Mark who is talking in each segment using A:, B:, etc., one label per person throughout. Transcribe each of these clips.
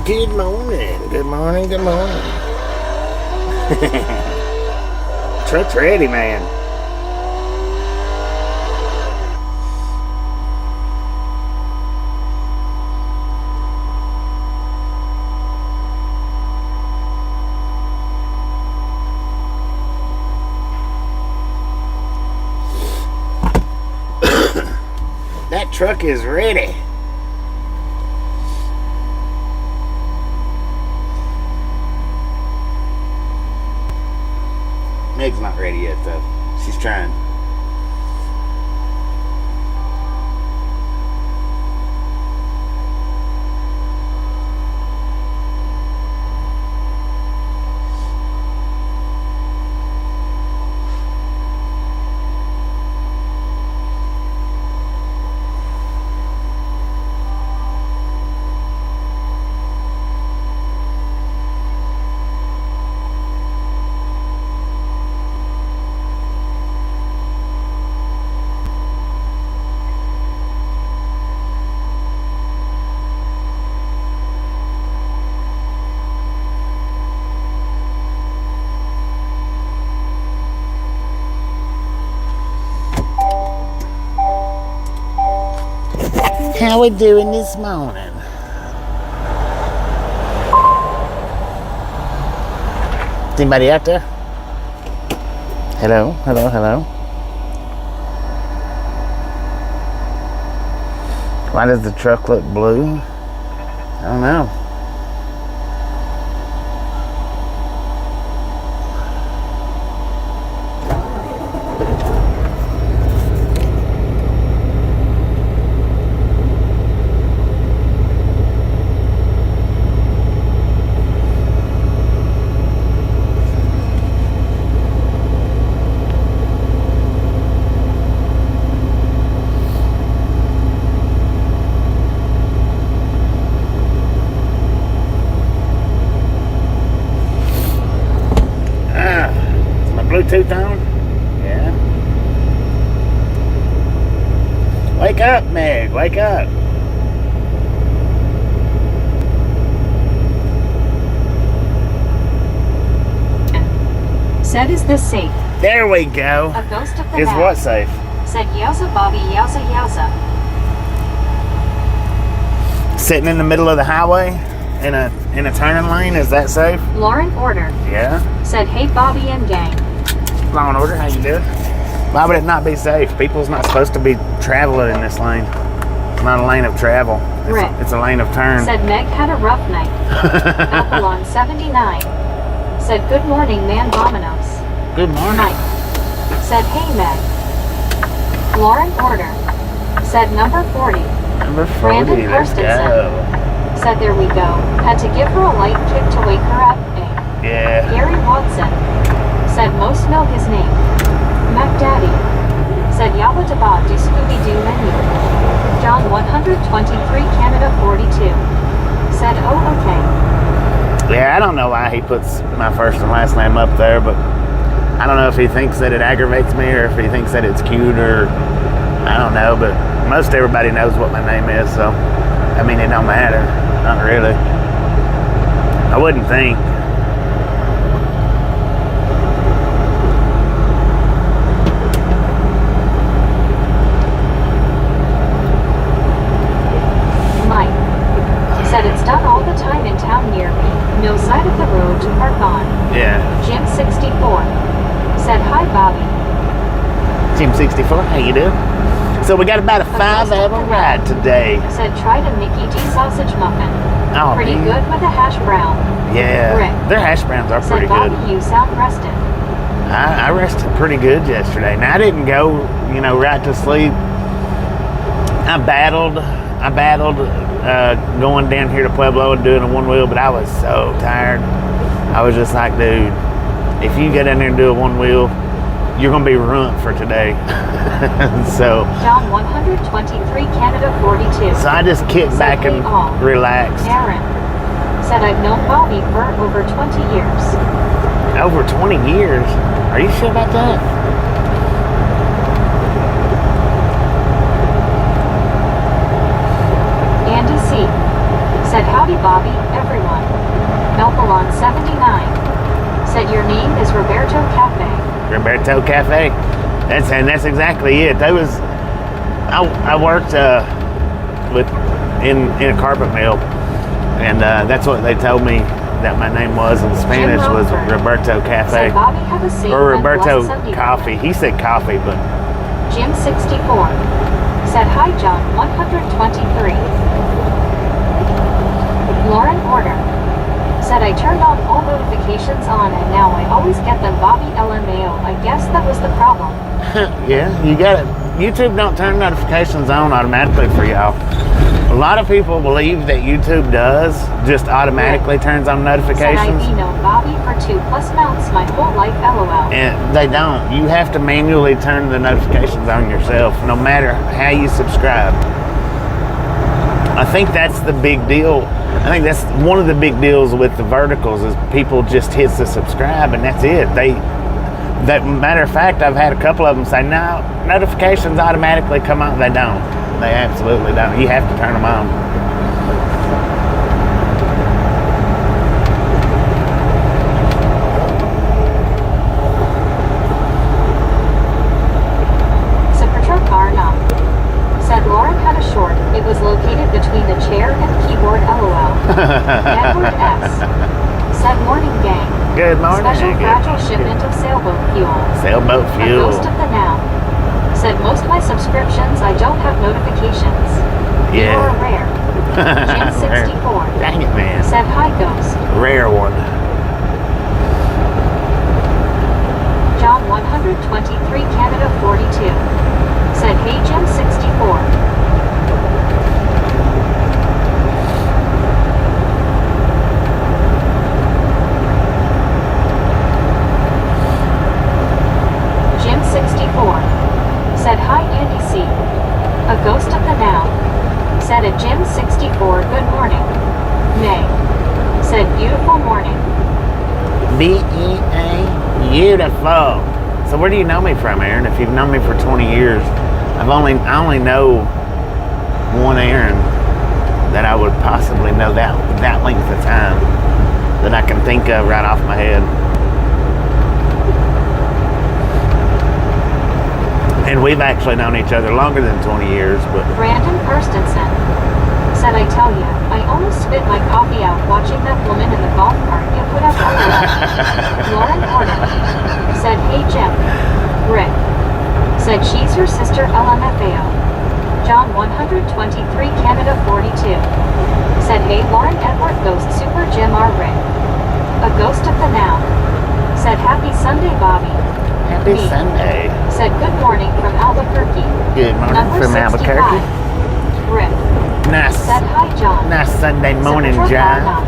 A: Good morning. Good morning. Good morning. Truck's ready, man. That truck is ready. Meg's not ready yet, though. She's trying. How we doing this morning? Is anybody out there? Hello, hello, hello. Why does the truck look blue? I don't know. Bluetooth on? Yeah. Wake up, Meg. Wake up.
B: Said, is this safe?
A: There we go.
B: A ghost of the
A: Is
B: night.
A: what safe?
B: Said, yowza, Bobby, yowza, yowza.
A: Sitting in the middle of the highway in a turning lane, is that safe?
B: Law and order.
A: Yeah.
B: Said, hey, Bobby and gang.
A: Law and order, how you doing? Why would it not be safe? People's not supposed to be traveling in this lane. It's not a lane of travel. It's a lane of turn.
B: Said, Meg had a rough night. Outlaw 79. Said, good morning, man, Vominos.
A: Good morning.
B: Mike. Said, hey, Meg. Law and order. Said, number 40.
A: Number 40,
B: Brandon
A: let's
B: Karstensen.
A: go.
B: Said, there we go. Had to give her a light kick to wake her up, eh?
A: Yeah.
B: Gary Watson. Said, most know his name. Mac Daddy. Said, Yabba Dabba do Scooby-Doo menu. John 123 Canada 42. Said, oh, okay.
A: Yeah, I don't know why he puts my first and last name up there, but I don't know if he thinks that it aggravates me or if he thinks that it's cute or I don't know, but most everybody knows what my name is, so I mean, it don't matter. Not really. I wouldn't think.
B: Said it's done all the time in town near me. No side of the road to park on.
A: Yeah.
B: Jim 64. Said hi, Bobby.
A: Jim 64, how you doing? So we got about a 5-hour ride today.
B: Said try the Mickey D sausage muffin.
A: Oh,
B: pretty
A: man.
B: good with a hash brown.
A: Yeah.
B: Rick.
A: Their hash browns are pretty
B: Said Bobby,
A: good.
B: you sound rested.
A: I rested pretty good yesterday. Now I didn't go, right to sleep. I battled going down here to Pueblo and doing a one wheel, but I was so tired. I was just like, dude, if you get down there and do a one wheel, you're gonna be ruined for today. So
B: John 123 Canada 42.
A: so I just kicked back and relaxed.
B: Aaron. Said I've known Bobby for over 20 years.
A: Over 20 years? Are you sure about that?
B: Andy C. Said howdy Bobby, everyone.
A: Roberto Cafe. That's exactly it. I worked in a carpet mill, and that's what they told me that my name was in Spanish was Roberto Cafe.
B: Said Bobby, have a safe
A: Or
B: and
A: Roberto
B: blessed Sunday.
A: Coffee. He said coffee, but
B: Jim 64 said hi John 123. Lauren Order said I turned on all notifications on and now I always get them Bobby LMAO. I guess that was the problem.
A: yeah, you got it. YouTube don't turn notifications on automatically for y'all. A lot of people believe that YouTube does, just automatically turns on notifications.
B: Said I've known Bobby for 2+ months my whole life, LOL.
A: And they don't. You have to manually turn the notifications on yourself, no matter how you subscribe. I think that's the big deal. I think that's one of the big deals with the verticals is people just hit the subscribe and that's it. That matter of fact, I've had a couple of them say, no, notifications automatically come on. They don't. They absolutely don't. You have to turn them on.
B: Said Lauren had a short. It was located between the chair and keyboard, LOL. Edward S. Said morning gang.
A: Good morning.
B: Special fragile shipment of sailboat fuel.
A: Sailboat
B: A
A: fuel.
B: ghost of the now. Said most of my subscriptions I don't have notifications.
A: Yeah.
B: You're rare. Jim 64.
A: Dang it, man.
B: Said hi ghost.
A: Rare one.
B: John 123 Canada 42. Said hey Jim 64. Jim 64. Said hi Andy C. A ghost of the now. Said a Jim 64 good morning. May. Said beautiful morning.
A: B-E-A. Beautiful. So where do you know me from, Aaron? If you've known me for 20 years, I only know one Aaron that I would possibly know that length of time that I can think of right off my head. And we've actually known each other longer than 20 years, but
B: Brandon Kirstensen. Said I tell ya, I almost spit my coffee out watching that woman in the golf cart you put up on the Lauren Gordon. Said hey Jim. Rick. Said she's your sister LMFAO. John 123 Canada 42. Said hey Lauren Edward Ghost Super Jim R. Rick. A ghost of the now. Said happy Sunday Bobby.
A: happy
B: Me.
A: Sunday.
B: Said good morning from Albuquerque.
A: Good morning
B: Number
A: from
B: 65.
A: Albuquerque.
B: Rick.
A: Nice.
B: Said hi John.
A: Nice Sunday morning,
B: Said
A: John.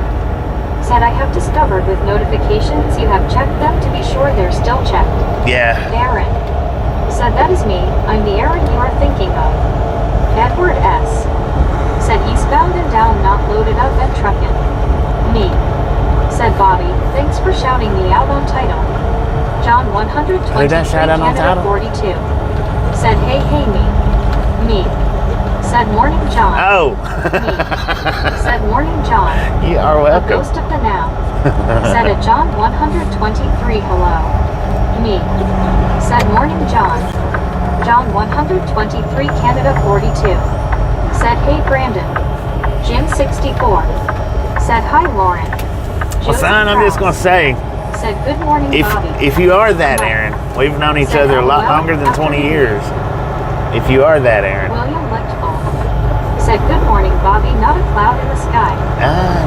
B: Said I have discovered with notifications you have checked them to be sure they're still checked.
A: Yeah.
B: Aaron. Said that is me. I'm the Aaron you are thinking of. Edward S. Said eastbound and down not loaded up and truckin'. Me. Said Bobby, thanks for shouting me out on title. John 123
A: Who done shout out on
B: Canada
A: title?
B: 42. Said hey hey me. Me. Said morning John.
A: Oh.
B: Me. Said morning John.
A: You are
B: A
A: welcome.
B: ghost of the now. Said a John 123 hello. Me. Said morning John. John 123 Canada 42. Said hey Brandon. Jim 64. Said hi Lauren.
A: Well, son, I'm just going to say,
B: Said good morning Bobby.
A: if you are that Aaron, we've known each
B: Said
A: other a lot
B: LOL
A: longer than
B: after
A: 20
B: me.
A: years. If you are that Aaron.
B: William Lichtfall. Said good morning Bobby, not a cloud in the sky.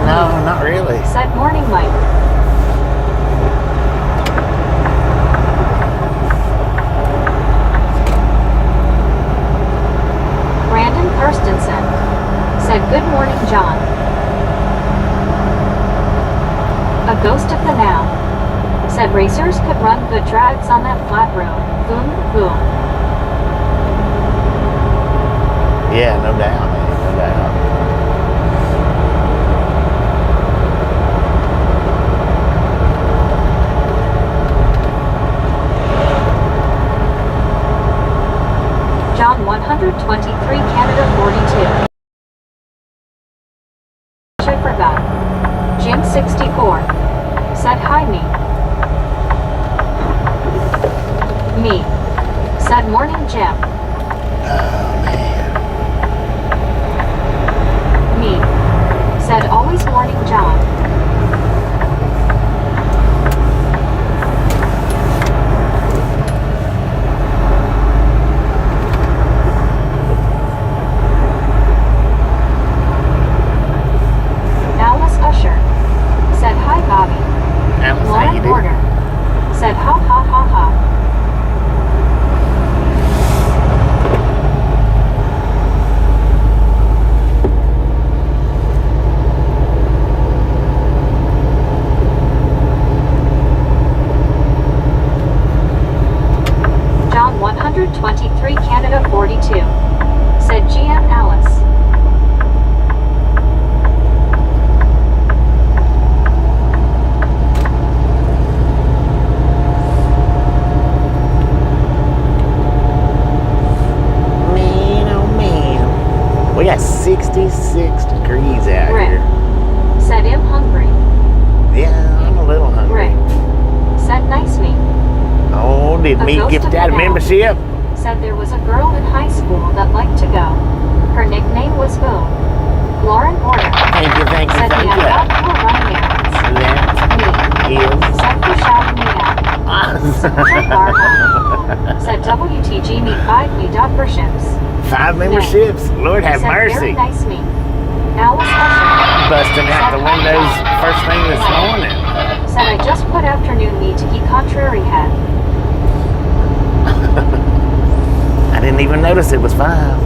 A: No, not really.
B: Said morning Mike. Brandon Kirstensen. Said good morning John. A ghost of the now. Said racers could run good drags on that flat road. Boom, boom.
A: Yeah, no doubt, man, no doubt.
B: John 123 Canada 42. I forgot. Jim 64. Said hi me. Me. Said morning Jim.
A: Oh, man.
B: Me. Said always morning John. Alice Usher. Said hi Bobby.
A: Alice, how
B: Lauren
A: you doing?
B: Porter. Said ha ha ha ha. John 123 Canada 42. Said GM Alice.
A: Man, oh man. We got 66 degrees out
B: Rick.
A: here.
B: Said I'm hungry.
A: Yeah, I'm a little hungry.
B: Rick. Said nice me.
A: Oh, did
B: A
A: me
B: ghost
A: gift
B: of
A: out a
B: an owl.
A: membership?
B: Said there was a girl in high school that liked to go. Her nickname was Boone. Lauren Porter.
A: Thank you, thank you,
B: Said
A: thank
B: me
A: you.
B: I got you running errands.
A: That
B: Me.
A: is
B: Said for shouting me out.
A: awesome.
B: Said bar home. Said WTG me 5 me dot for ships.
A: 5 memberships. Lord have
B: Said
A: mercy.
B: very nice me. Alice Usher.
A: Busting out the windows first thing this morning.
B: Said I just put afternoon me to keep contrary head.
A: I didn't even notice it was 5.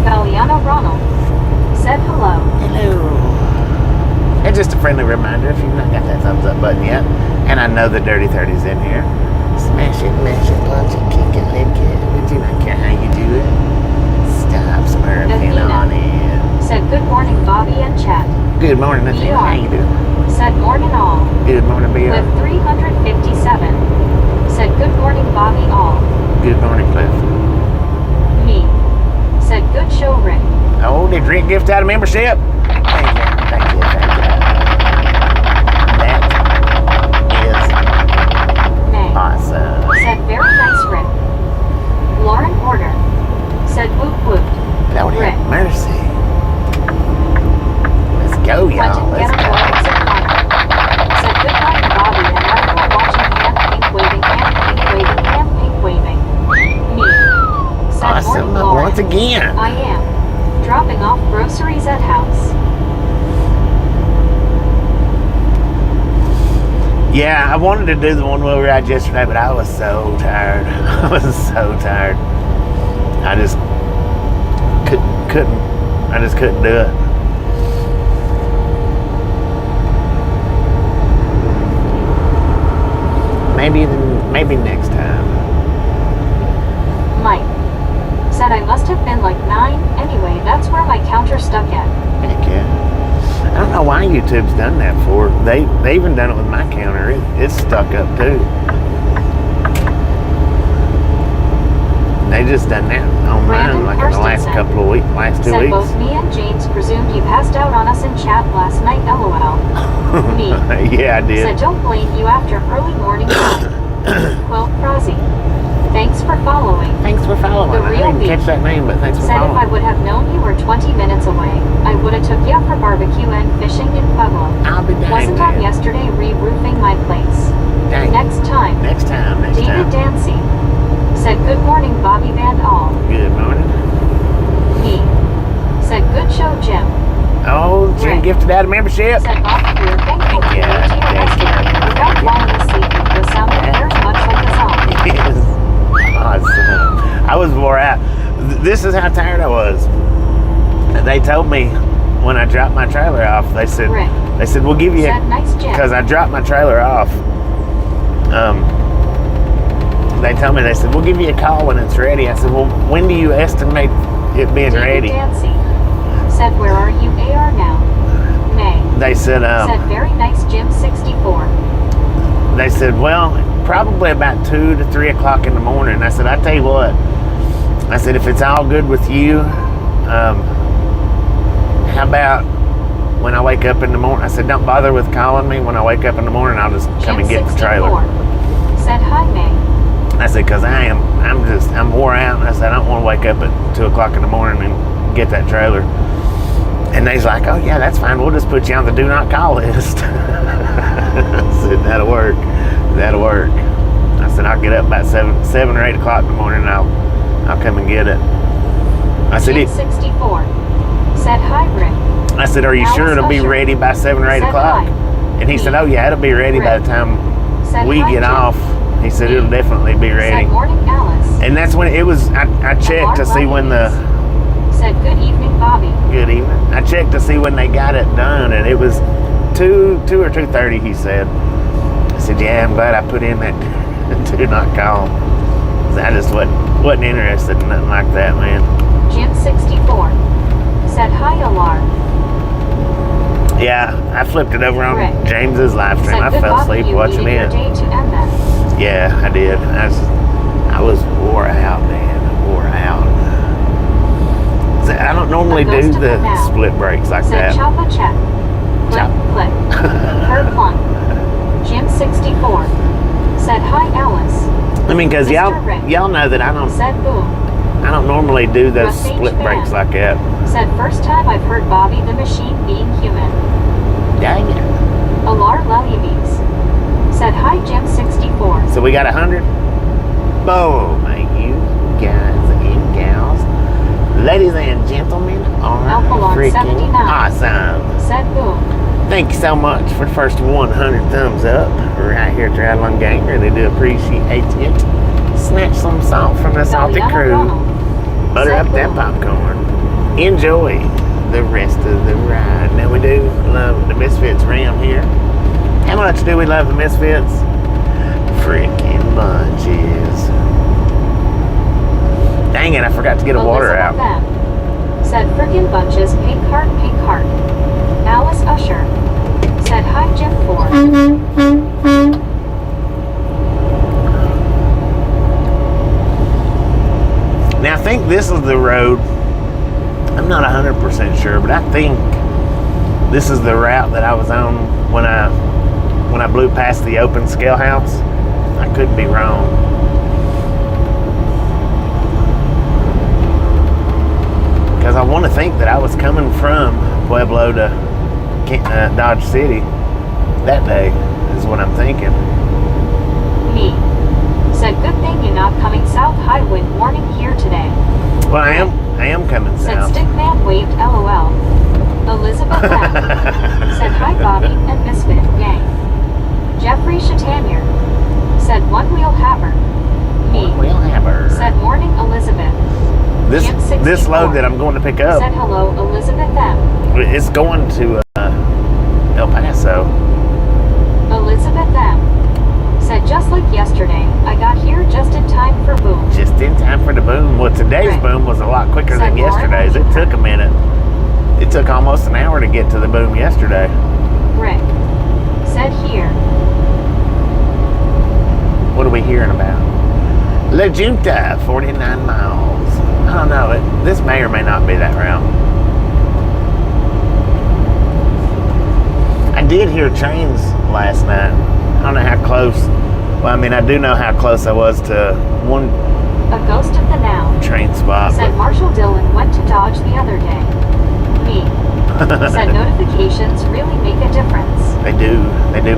B: Galliano Ronald. Said hello.
A: Hello. And just a friendly reminder, if you've not got that thumbs up button yet, and I know the Dirty 30's in here, smash it, mash it, punch it, kick it, lick it. We do not care how you do it. Stop smurfing
B: Athena.
A: on it.
B: Said good morning Bobby and Chat.
A: Good morning, Athena.
B: BR.
A: How you doing?
B: Said morning all.
A: Good morning, BR.
B: With 357. Said good morning Bobby all.
A: Good morning, Cliff.
B: Me. Said good show Rick.
A: Oh, did Rick gift out a membership? Thank you, thank you, thank you. That is
B: May.
A: awesome.
B: Said very nice Rick. Lauren Porter. Said whoop whoop.
A: Lord
B: Rick.
A: have mercy. Let's go, y'all.
B: Legend
A: Let's
B: Get
A: go.
B: Away. Said Connor. Said good morning Bobby and everyone watching hand pink waving, hand pink waving, hand pink waving. Me. Said
A: Awesome.
B: morning Lauren.
A: Once again.
B: I am. Dropping off groceries at house.
A: Yeah, I wanted to do the one wheel ride yesterday, but I was so tired. I was so tired. I just couldn't. I just couldn't do it. Maybe next time.
B: Mike. Said I must have been like 9. Anyway, that's where my counter stuck at.
A: Heck yeah. I don't know why YouTube's done that for. They even done it with my counter. It's stuck up too. They just done that on
B: Brandon
A: mine like in the last
B: Karstensen.
A: couple of weeks, last 2
B: Said
A: weeks.
B: both me and James presumed you passed out on us in chat last night, lol. Me.
A: Yeah, I did.
B: Said don't blame you after early morning time. Quill Prozzy. Thanks for following.
A: Thanks for following.
B: The
A: I
B: real
A: didn't
B: me.
A: catch that name, but thanks for
B: Said if I
A: following.
B: would have known you were 20 minutes away, I would have took you out for barbecue and fishing in Pueblo.
A: I'll be dang
B: Wasn't on
A: there.
B: yesterday re-roofing my place.
A: Dang.
B: Next time.
A: Next time.
B: David Dancy. Said good morning Bobby Van All.
A: Good morning.
B: Me. Said good show Jim.
A: Oh, Jim
B: Rick.
A: gifted out a membership.
B: Said Bobby we are thankful to
A: Yeah,
B: meet you
A: thank you.
B: yesterday. Without falling asleep, the sound very much like a song.
A: Yes. Awesome. I was wore out. This is how tired I was. They told me when I dropped my trailer off, they said,
B: Rick.
A: we'll give you,
B: Said nice Jim.
A: because I dropped my trailer off. They told me, they said, we'll give you a call when it's ready. I said, well, when do you estimate it being
B: David
A: ready?
B: Dancy. Said where are you AR now? May.
A: They said,
B: Said very nice Jim 64.
A: they said, well, probably about 2 to 3 o'clock in the morning. I said, I tell you what. I said, if it's all good with you, how about when I wake up in the morning. I said, don't bother with calling me. When I wake up in the morning, I'll just come and
B: Jim
A: get the trailer.
B: 64 said, hi, May.
A: I said, because I'm wore out. And I said, I don't want to wake up at 2 o'clock in the morning and get that trailer. And they's like, oh, yeah, that's fine. We'll just put you on the do not call list. I said, that'll work. That'll work. I said, I'll get up about 7 or 8 o'clock in the morning and I'll come and get it. I said,
B: Jim 64 said, hi, Rick.
A: I said, are you
B: Alice
A: sure it'll be
B: Usher
A: ready by 7 or 8
B: said,
A: o'clock?
B: hi.
A: And he said, oh, yeah, it'll be ready by the time
B: Said,
A: we
B: hi,
A: get
B: Jim.
A: off. He said, it'll definitely be ready.
B: Said, morning, Alice.
A: And that's when it was, I checked to see when the,
B: Said, good evening, Bobby.
A: good evening. I checked to see when they got it done, and it was 2 or 2:30, he said. I said, yeah, I'm glad I put in that do not call. I just wasn't interested in nothing like that, man.
B: Jim 64 said, hi, Alar.
A: Yeah, I flipped it over on
B: Rick
A: James's live stream.
B: said,
A: I
B: good
A: fell
B: Bobby,
A: asleep
B: you
A: watching
B: needed your
A: it.
B: day to end then.
A: Yeah, I did. I was wore out, man. Wore out. I don't normally
B: The ghost
A: do
B: of
A: the
B: the now
A: split breaks like
B: Said,
A: that.
B: choppa check. Click,
A: Chop.
B: click. Her plunk. Jim 64 said, hi, Alice.
A: I mean, because
B: Mr. Rick
A: y'all know that I
B: said, boom.
A: don't normally do those
B: Rusty
A: split
B: fan
A: breaks like that.
B: Said, first time I've heard Bobby the Machine being human.
A: Dang it.
B: Alar Lalies said, hi, Jim 64.
A: So we got 100. Boom, you guys and gals, ladies and gentlemen, are
B: Outlaw
A: freaking
B: 79
A: awesome.
B: said, boom.
A: Thank you so much for the first 100 thumbs up right here at the Outlaw Gang. Really do appreciate it. Snatch some salt from the salty
B: Valiana
A: crew.
B: Ronald
A: Butter
B: said,
A: up that
B: boom.
A: popcorn. Enjoy the rest of the ride. Now we do love the Misfits Ram here. How much do we love the Misfits? Freaking bunches. Dang it, I forgot to get a water
B: Elizabeth
A: out.
B: M said, frickin' bunches, pink heart, pink heart. Alice Usher said, hi, Jim 4.
A: Now I think this is the road. I'm not 100% sure, but I think this is the route that I was on when I blew past the open scale house. I couldn't be wrong. Because I want to think that I was coming from Pueblo to Dodge City that day, is what I'm thinking.
B: Me said, good thing you're not coming south. High wind warning here today.
A: Well, I am coming
B: Said,
A: south.
B: Stickman waved LOL. Elizabeth M said, hi, Bobby and Misfit Gang. Jeffrey Chatanier said, one wheel haver. Me
A: We'll have her.
B: said, morning, Elizabeth.
A: This
B: Jim 64
A: load that I'm going to pick up,
B: said, hello, Elizabeth M.
A: it's going to El Paso.
B: Elizabeth M said, just like yesterday, I got here just in time for boom.
A: Just in time for the boom. Well, today's
B: Right.
A: boom was a lot quicker
B: Said
A: than
B: Lauren
A: yesterday's. It took a minute. It took almost an hour to get to the boom yesterday.
B: Rick said, here.
A: What are we hearing about? La Junta, 49 miles. I don't know. This may or may not be that route. I did hear trains last night. I don't know how close. Well, I mean, I do know how close I was to one
B: A ghost of the now
A: train spot.
B: said,
A: But
B: Marshall Dillon went to Dodge the other day. Me said, notifications really make a difference.
A: They do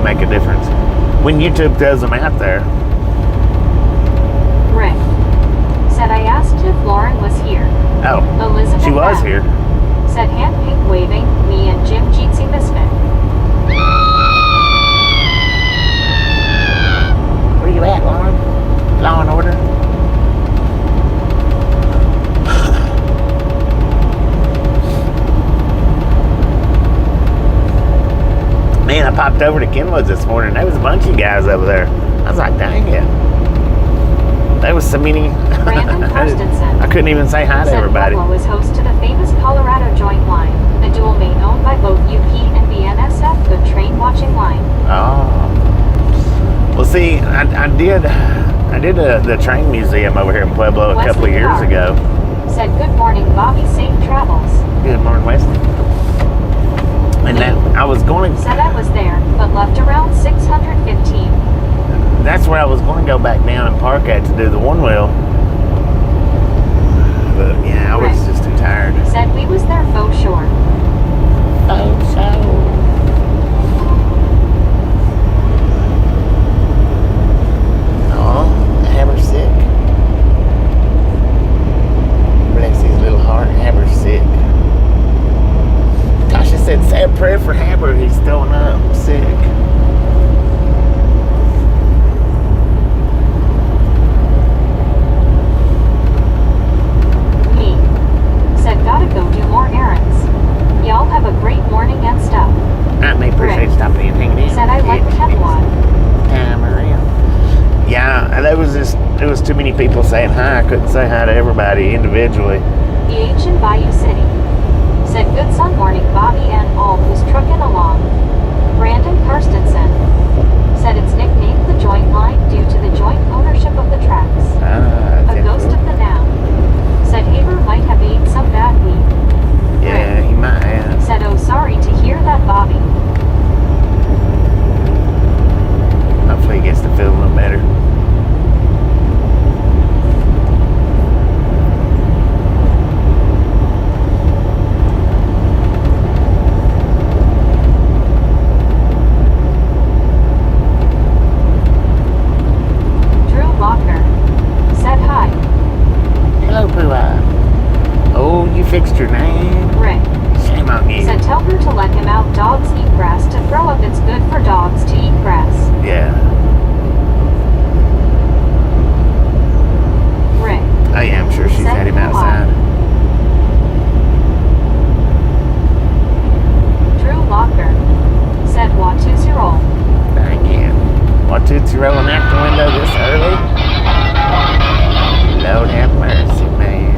A: make a difference. When YouTube throws them out there.
B: Rick said, I asked if Lauren was here.
A: Oh,
B: Elizabeth
A: she was
B: M
A: here.
B: said, hand pink waving, me and Jim Jeetsy Misfit.
A: Where you at, Lauren? Law and Order? Man, I popped over to Kenwood's this morning. There was a bunch of guys over there. I was like, dang it. There was so many.
B: Brandon Carstensen
A: I couldn't even say hi to
B: said,
A: everybody.
B: Pueblo is host to the famous Colorado Joint Line, a dual main owned by both UP and BNSF, good train watching line.
A: Oh. Well, see, I did the train museum over here in Pueblo a couple of years
B: Wesley
A: ago.
B: said, good morning, Bobby, safe travels.
A: Good morning, Wesley. And that I was going.
B: Said I was there, but left around 615.
A: That's where I was going to go back down and park at to do the one wheel. But yeah, I was
B: Right.
A: just too tired.
B: Said we was there faux sure.
A: Oh, so. Oh, Haber's sick. Bless his little heart. Haber's sick. Tasha said, say a prayer for Haber. He's throwing up sick.
B: Me. Said gotta go do more errands. Y'all have a great morning and stuff.
A: I may appreciate
B: Right.
A: stopping and hanging in.
B: Said I like Kevlon.
A: Time around. Yeah, there was too many people saying hi. I couldn't say hi to everybody individually.
B: BH in Bayou City. Said good sun morning Bobby and all who's trucking along. Brandon Karstensen. Said it's nicknamed the joint line due to the joint ownership of the tracks. A ghost of the now. Said Haber might have ate some bad weed.
A: Yeah, he might have.
B: Said oh sorry to hear that Bobby.
A: Hopefully he gets to feel a little better.
B: Drew Lochner. Said hi.
A: Hello, Pooh-Eye. Oh, you fixed your name?
B: Rick.
A: Shame on you.
B: Said tell her to let him out. Dogs eat grass. To throw up it's good for dogs to eat grass.
A: Yeah.
B: Rick.
A: Oh yeah, I'm sure she's
B: Said
A: had him
B: Pooh-Eye.
A: outside.
B: Drew Lochner. Said Watu-Zero.
A: Again. What tootsie rolling out the window this early? Lord have mercy, man.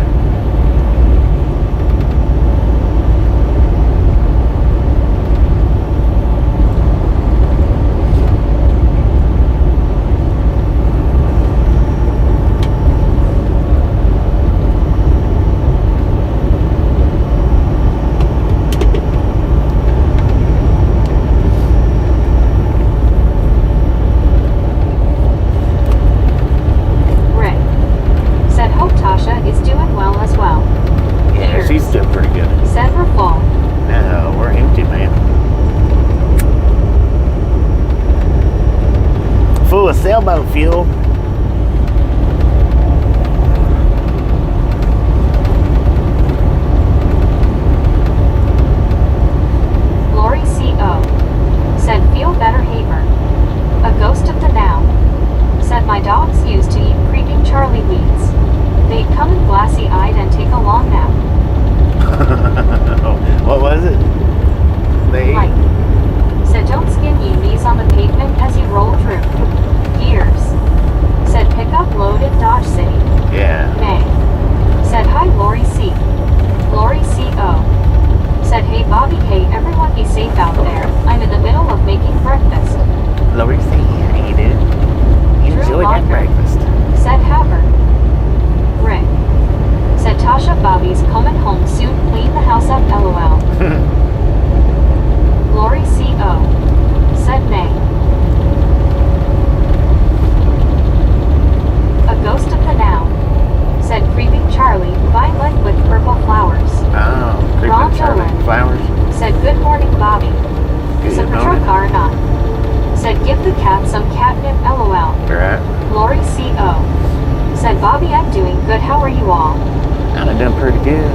B: Rick. Said hope Tasha is doing well as well.
A: Yeah,
B: Cheers.
A: she's still pretty good.
B: Said we're full.
A: No, we're empty, man. Full of sailboat fuel.
B: Lori C.O. Said feel better Haber. A ghost of the now. Said my dogs used to eat creeping Charlie weeds. They'd come in glassy-eyed and take a long nap.
A: What was it? They
B: Right. Said don't skin ye knees on the pavement as you roll through. Gears. Said pick up load in Dodge City.
A: Yeah.
B: May. Said hi Lori C. Lori C.O. Said hey Bobby hey everyone be safe out there. I'm in the middle of making breakfast.
A: Lori, say how you doing?
B: Drew
A: Enjoy that
B: Lochner.
A: breakfast.
B: Said Haber. Rick. Said Tasha Bobby's coming home soon. Clean the house up LOL. Lori C.O. Said May. A ghost of the now. Said creeping Charlie. Violet with purple flowers.
A: Oh,
B: Ron
A: creeping Charlie
B: Dolan.
A: flowers.
B: Said good morning Bobby.
A: Good
B: Said patrol
A: morning.
B: car not. Said give the cat some catnip LOL.
A: Right.
B: Lori C.O. Said Bobby I'm doing good. How are you all?
A: I'm doing pretty good.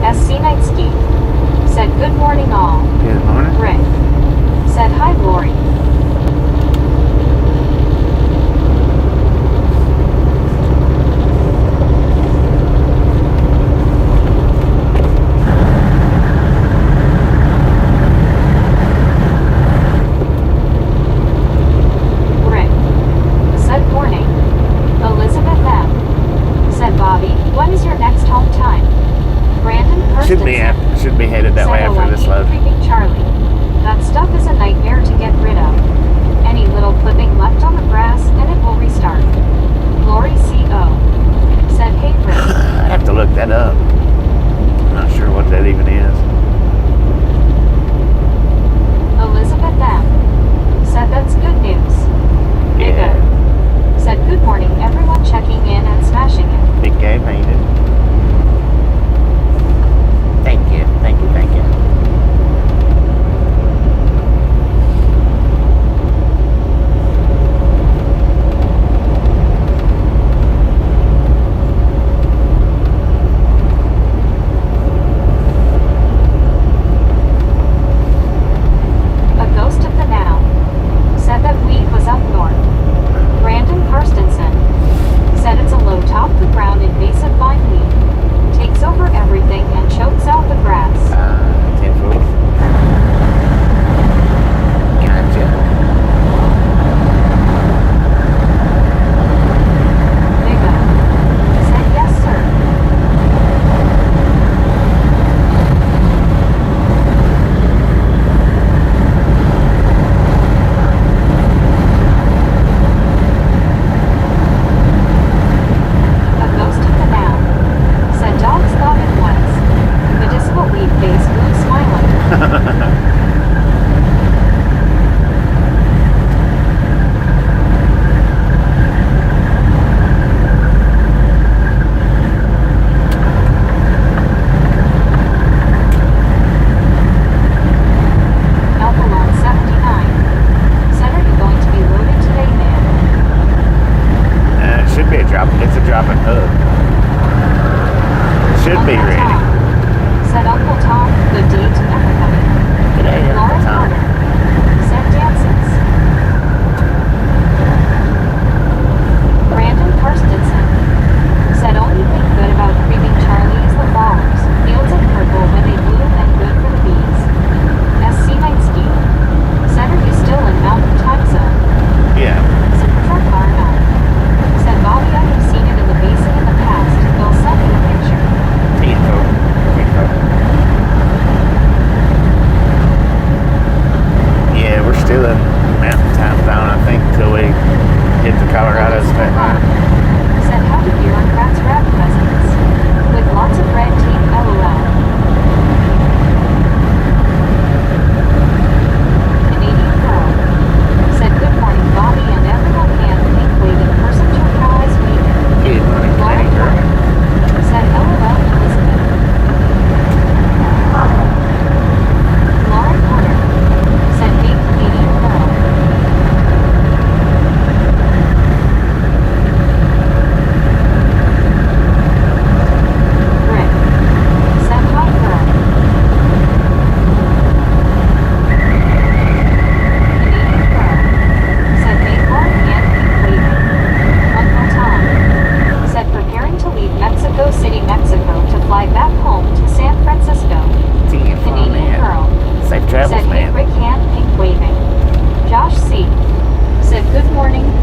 B: S.C. Knightsky. Said good morning all.
A: Good morning.
B: Rick. Said hi Lori. Rick. Said morning. Elizabeth M. Said Bobby, when is your next home time? Brandon Kirstensen.
A: Should be headed that way
B: Said,
A: after this load.
B: Creeping Charlie. That stuff is a nightmare to get rid of.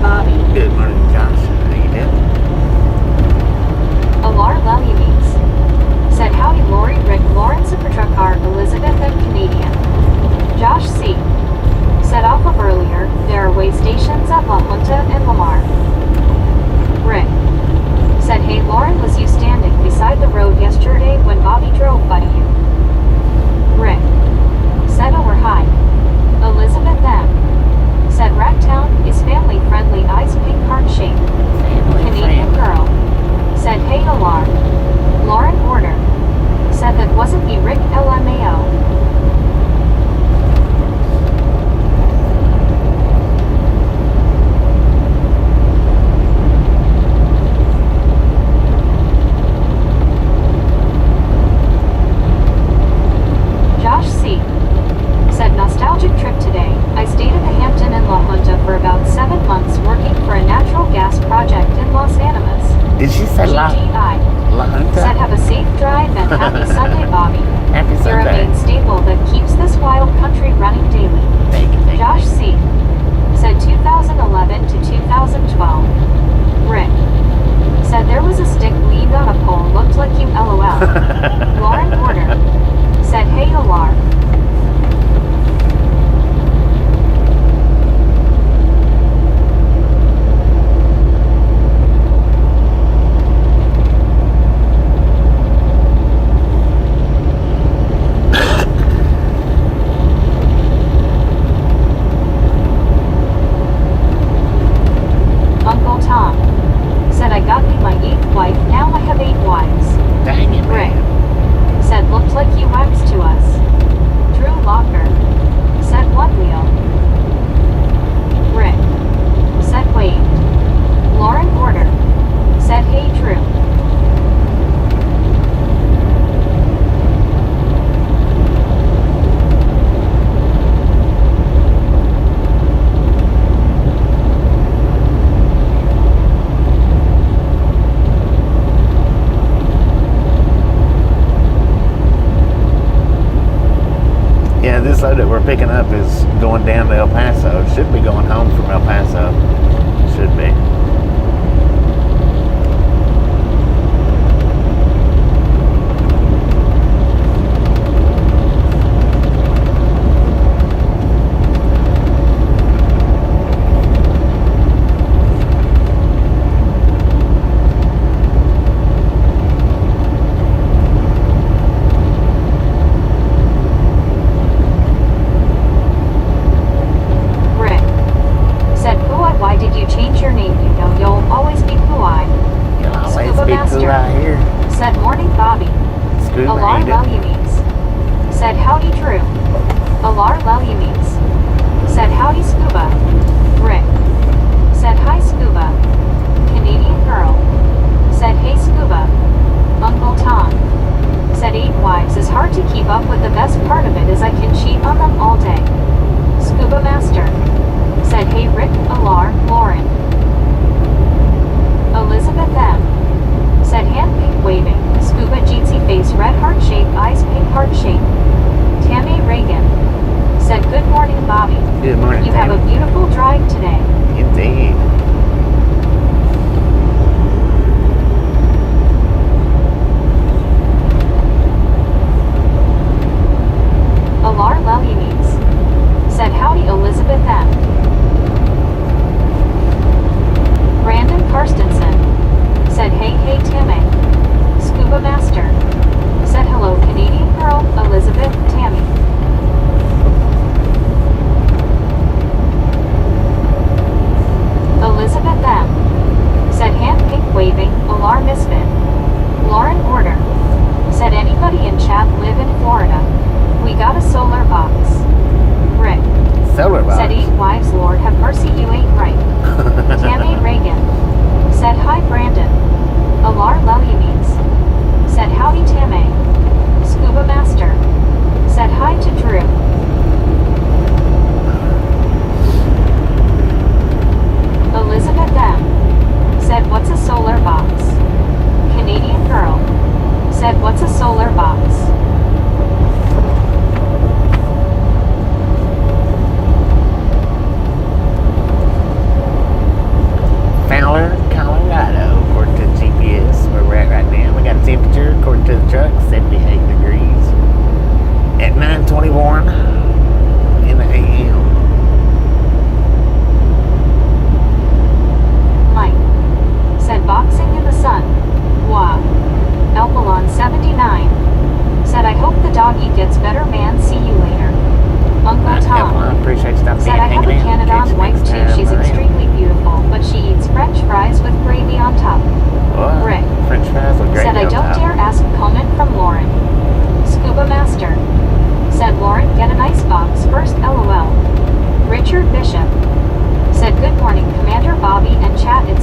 B: Bobby.
A: Good morning, Josh. How you doing?
B: Alar Lelyumes. Said howdy Lori, Rick, Lauren, Supertruck car, Elizabeth, and Canadian. Josh C. Said off of earlier, there are way stations at La Junta and Lamar. Rick. Said hey Lauren, was you standing beside the road yesterday when Bobby drove by you? Rick. Said oh we're high. Elizabeth M. Said Racktown is family friendly, ice pink heart shape. Canadian girl. Said hey Alar. Lauren Order. Said that wasn't me Rick LMAO. Josh C. Said nostalgic trip today. I stayed at the Hampton in La Junta for about 7 months working for a natural gas project in Los Animas.
A: Did she say La Junta?
B: Said have a safe drive and happy Sunday, Bobby.
A: Happy
B: You're a
A: Sunday.
B: main staple that keeps this wild country running daily.
A: Thank you.
B: Josh C. Said 2011 to 2012. Rick. Said there was a stick leaned on a pole, looked like you LOL. Lauren Porter. Said hey Alar. Uncle Tom. Said I got me my 8th wife, now I have 8 wives.
A: Dang it,
B: Rick.
A: man.
B: Said looked like you waxed to us. Drew Locker. Said one wheel. Rick. Said waved. Lauren Order. Said hey Drew.
A: Yeah, this load that we're picking up is going down to El Paso. It should be going home from El Paso. Should be.
B: Rick.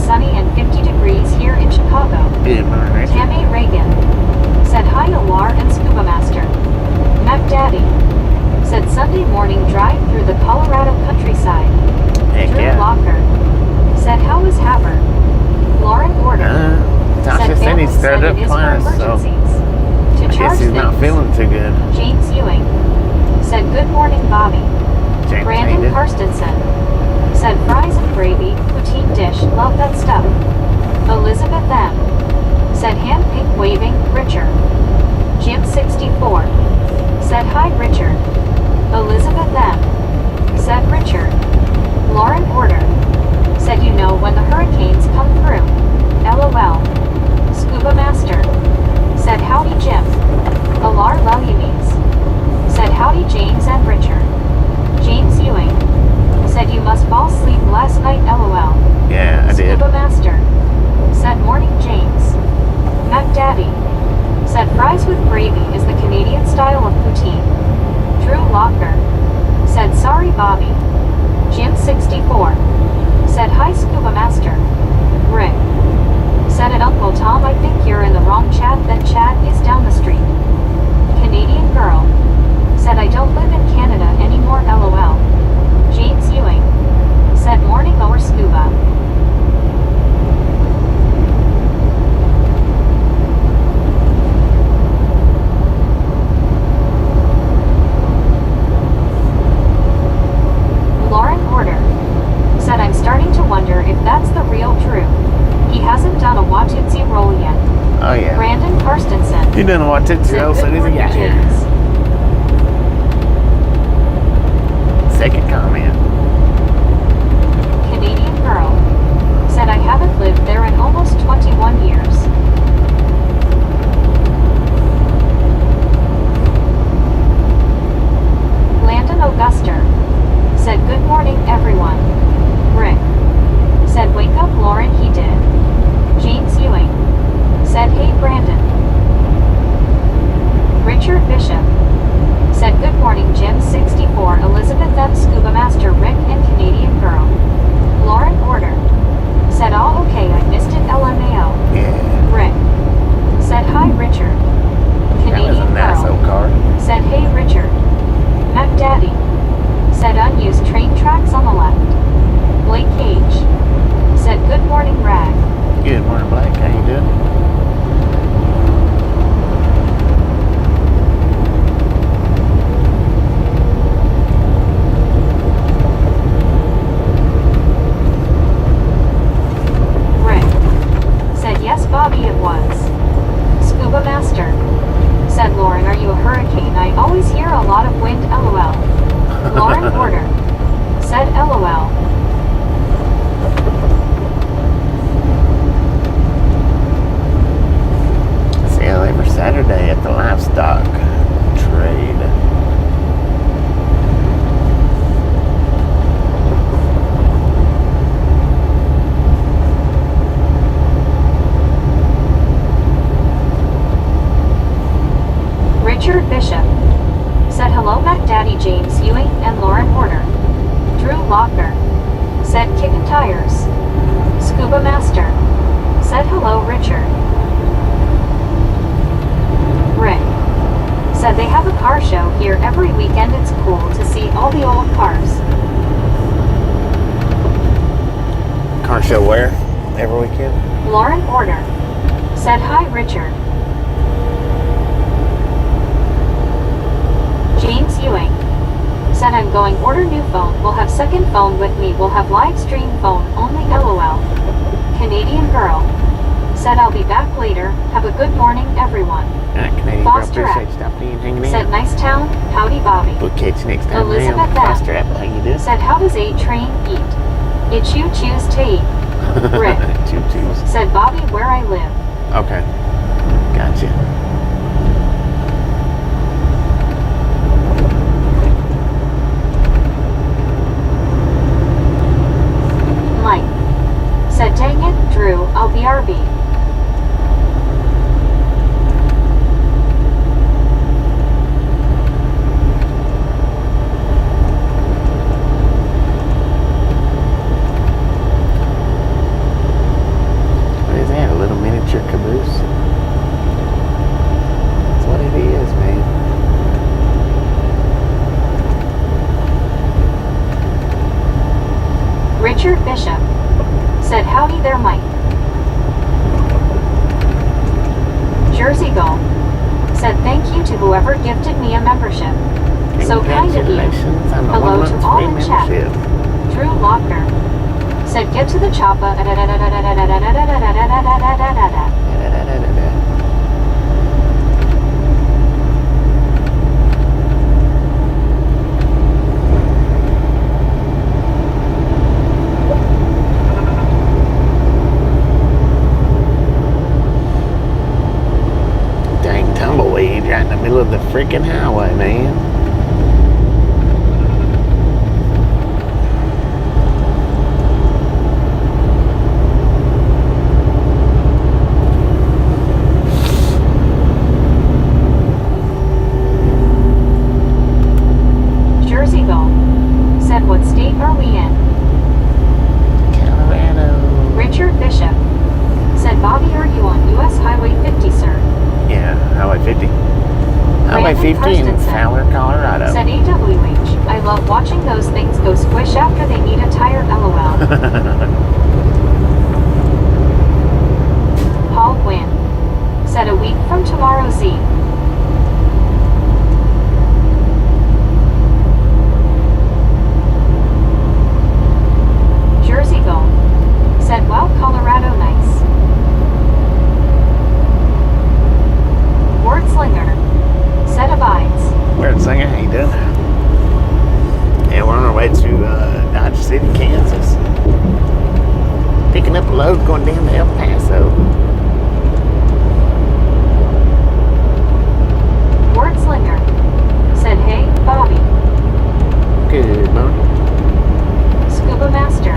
B: sunny and 50 degrees here in Chicago.
A: Good morning, Rachel.
B: Tammy Reagan said hi Outlaw and Scuba Master. Mac Daddy said Sunday morning drive through the Colorado countryside.
A: Heck
B: Drew
A: yeah.
B: Locker said how is Haber? Lauren Order
A: Tasha said he
B: family
A: started up
B: it is for
A: class, so
B: emergencies. To
A: I guess
B: charge
A: he's not
B: things.
A: feeling too good.
B: James Ewing said good morning Bobby.
A: James
B: Brandon
A: hated.
B: Karstensen said fries and gravy, poutine dish, love that stuff. Elizabeth M said hand pink waving, Richard. Jim 64 said hi Richard. Elizabeth M said Richard. Lauren Order said you know when the hurricanes come through. LOL. Scuba Master said howdy Jim. Alar Lalianes said howdy James and Richard. James Ewing said you must fall asleep last night LOL.
A: Yeah, I did.
B: Scuba Master said morning James. Mac Daddy said fries with gravy is the Canadian style of poutine. Drew Locker said sorry Bobby. Jim 64 said hi Scuba Master. Rick said at Uncle Tom I think you're in the wrong chat, that chat is down the street. Canadian girl said I don't live in Canada anymore LOL. James Ewing said morning or scuba. Lauren Order said I'm starting to wonder if that's the real Drew. He hasn't done a Watusi roll yet.
A: Oh yeah.
B: Brandon Karstensen
A: You didn't watch it too
B: said
A: as
B: good
A: soon as he
B: morning
A: got here.
B: James.
A: Second comment.
B: Canadian girl said I haven't lived there in almost 21 years. Landon Auguster said good morning everyone. Rick said wake up Lauren he did. James Ewing said hey Brandon. Richard Bishop said good morning Jim 64 Elizabeth M Scuba Master Rick and Canadian girl. Lauren Order said all okay I missed it LMAO.
A: Yeah.
B: Rick said hi Richard.
A: That was a
B: Canadian
A: nice
B: girl
A: old car.
B: said hey Richard. Mac Daddy said unused train tracks on the left. Blake Cage said good morning Rag.
A: Good morning, Blake. How you doing?
B: Rick said yes Bobby it was. Scuba Master said Lauren are you a hurricane? I always hear a lot of wind LOL. Lauren Order said LOL.
A: Sale every Saturday at the Livestock trade.
B: Richard Bishop said hello Mac Daddy James Ewing and Lauren Order. Drew Locker said kickin' tires. Scuba Master said hello Richard. Rick said they have a car show here every weekend. It's cool to see all the old cars.
A: Car show where? Every weekend?
B: Lauren Order said hi Richard. James Ewing said I'm going order new phone. We'll have second phone with me. We'll have live stream phone only LOL. Canadian girl said I'll be back later. Have a good morning everyone.
A: Canadian
B: Foster
A: girl, appreciate
B: app
A: you stopping in and hanging
B: said
A: in.
B: nice town. Howdy Bobby.
A: We'll catch you next time.
B: Elizabeth
A: around.
B: M.
A: Foster app, how you doing?
B: Said how does a train eat? It you choose to eat. Rick
A: Choo-choos.
B: said Bobby where I live.
A: Okay. Gotcha.
B: Mike said dang it Drew I'll be RB. Richard Bishop said, howdy there, Mike. Jersey Gull said, thank you to whoever gifted me a membership. So kind of you.
A: Congratulations on the
B: Hello
A: 1
B: to
A: month
B: all
A: free
B: in chat.
A: membership.
B: Drew Lochner said, get to the choppa.
A: Dang tumbleweed right in the middle of the freaking highway, man.
B: Jersey Gull said, what state are we in?
A: Colorado.
B: Richard Bishop said, Bobby, are you on US Highway 50, sir?
A: Yeah, Highway 50. Highway
B: Brandon
A: 50 in
B: Karstensen
A: Fowler, Colorado.
B: said, AWH, I love watching those things go squish after they need a tire, LOL. Paul Gwynn said, a week from tomorrow, Z. Jersey Gull said, wow, Colorado, nice. Wordslinger said, abides.
A: Weird singer, how you doing? Yeah, we're on our way to Dodge City, Kansas. Picking up a load going down to El Paso.
B: Wordslinger said, hey, Bobby.
A: Good morning.
B: Scuba Master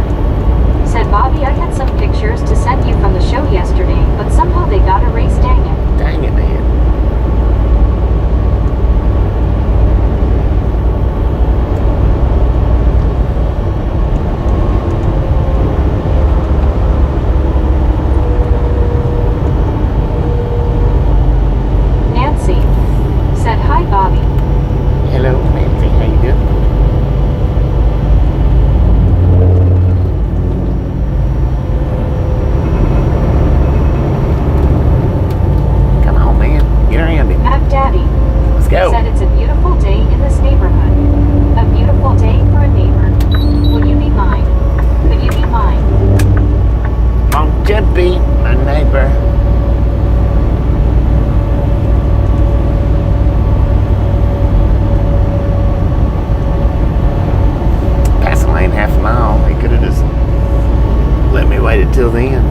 B: said, Bobby, I had some pictures to send you from the show yesterday, but somehow they got erased, dang it.
A: Dang it, man.
B: Nancy said, hi, Bobby.
A: Hello, Nancy, how you doing? Come on, man. Get around it.
B: Mac Daddy
A: Let's go.
B: said, it's a beautiful day in this neighborhood. A beautiful day for a neighbor. Will you be mine? Could you be mine?
A: Won't you be my neighbor? Passing lane half a mile. He could have just let me wait until then.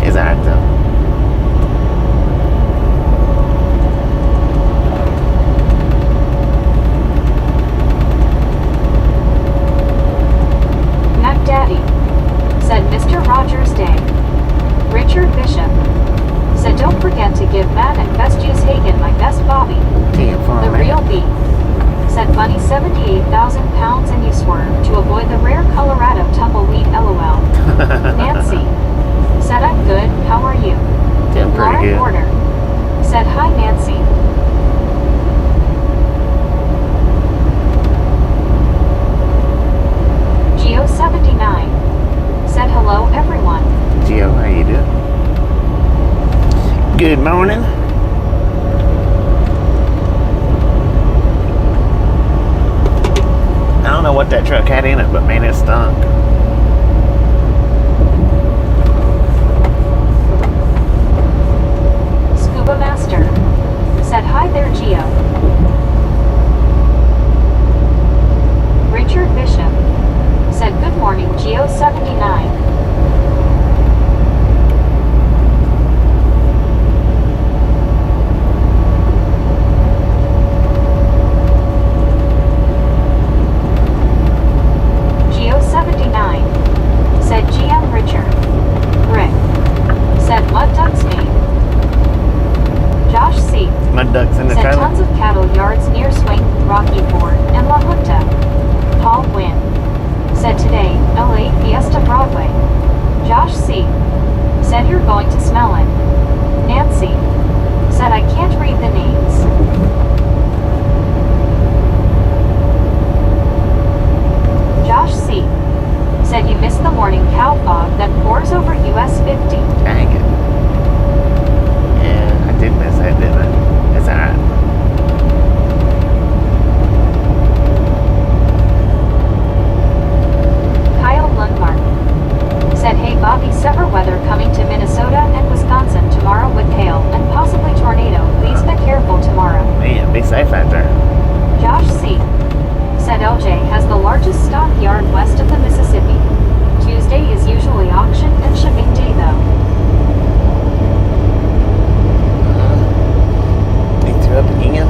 A: It's alright though.
B: Mac Daddy said, Mr. Rogers Day. Richard Bishop said, don't forget to give Matt and Best Juice Hagen my best Bobby.
A: Damn fun,
B: The
A: man.
B: real beef said, funny 78,000 pounds and you swerve to avoid the rare Colorado tumbleweed, LOL. Nancy said, I'm good, how are you?
A: Doing pretty
B: Lauren
A: good.
B: Porter said, hi, Nancy. Geo79 said, hello, everyone.
A: Gio, how you doing? Good morning. I don't know what that truck had in it, but man, it stunk.
B: Scuba Master said, hi there, Geo. Richard Bishop said, good morning, Geo79. Geo79 said, GM Richard. Rick said, Mud Duck's name. Josh C.
A: Mud ducks in the
B: said,
A: trailer.
B: tons of cattle yards near Swing, Rocky Ford, and La Junta. Paul Wynn said, today, LA Fiesta Broadway. Josh C. said, you're going to smell it. Nancy said, I can't read the names. Josh C. said you missed the morning cow fog that pours over US 50.
A: Dang it. Yeah, I did miss that, didn't I? It's alright.
B: Kyle Lundmark said, hey Bobby, severe weather coming to Minnesota and Wisconsin tomorrow with hail and possibly tornado. Please be careful tomorrow.
A: Man, be safe out there.
B: Josh C. said LJ has the largest stockyard west of the Mississippi. Tuesday is usually auction and shipping day though.
A: Picked you up again.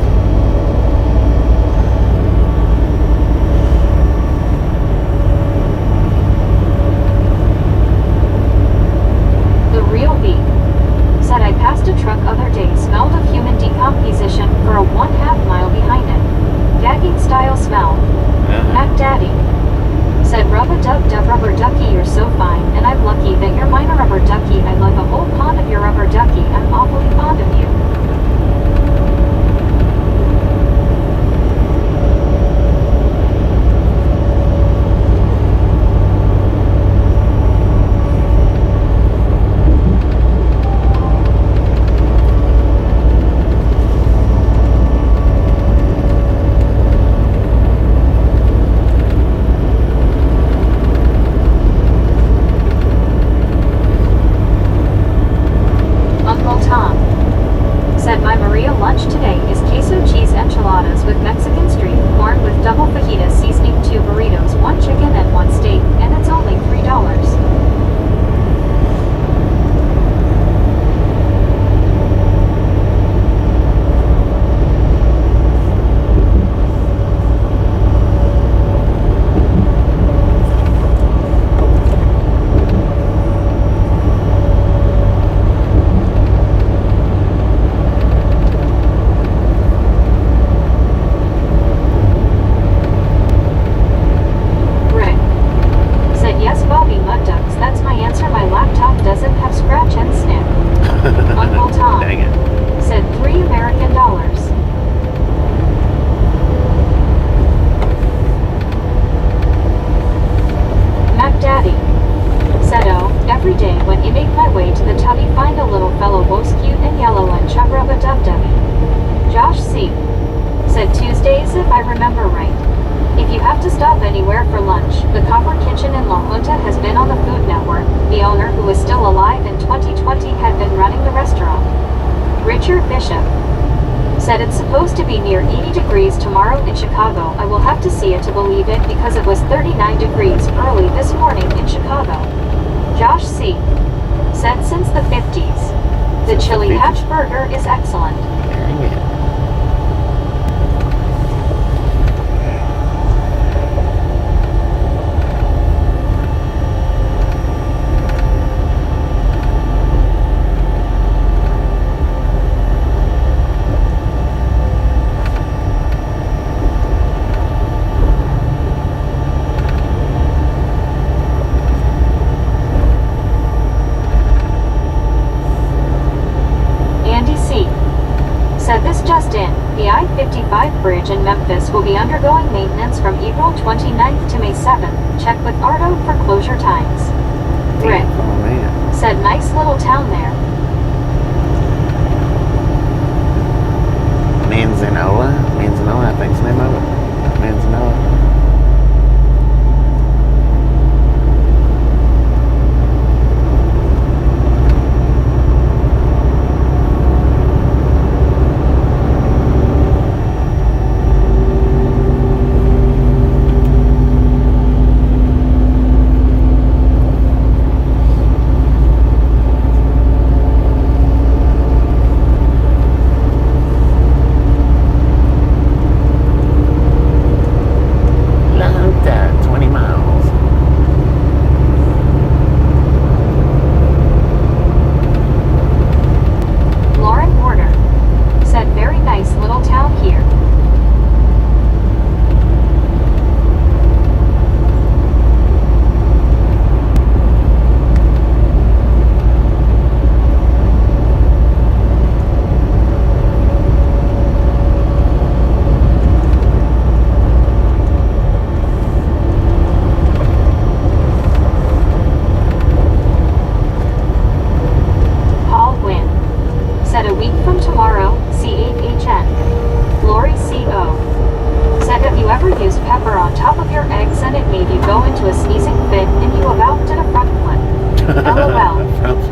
B: The Real B said I passed a truck other day, smelled of human decomposition for a 1/2 mile behind it. Gagging style smell. Mac Daddy said rub-a-dub-dub rubber ducky, you're so fine, and I'm lucky that you're mine a rubber ducky. I love a whole pond of your rubber ducky. I'm awfully fond of you. Lunch today is queso cheese enchiladas with Mexican street corn with double fajita seasoning, 2 burritos, 1 chicken and 1 steak, and it's only $3. Near 80 degrees tomorrow in Chicago. I will have to see it to believe it because it was 39 degrees early this morning in Chicago. Josh C. said since the 50s. The chili hatch burger is excellent.
A: Dang it.
B: I-55 bridge in Memphis will be undergoing maintenance from April 29th to May 7th. Check with Ardo for closure times. Rick said nice little town there.
A: Manzanola, I think's the name of it. Manzanola.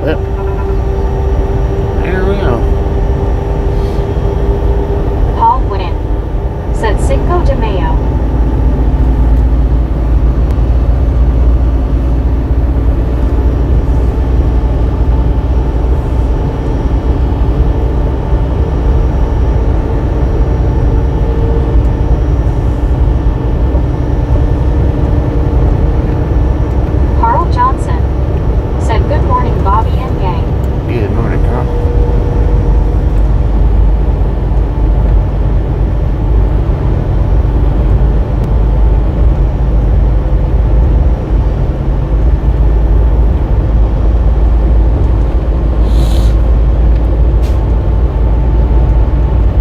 A: Well, there we go.
B: Paul Wooden said Cinco de Mayo. Carl Johnson said good morning, Bobby and gang.
A: Good morning, Carl.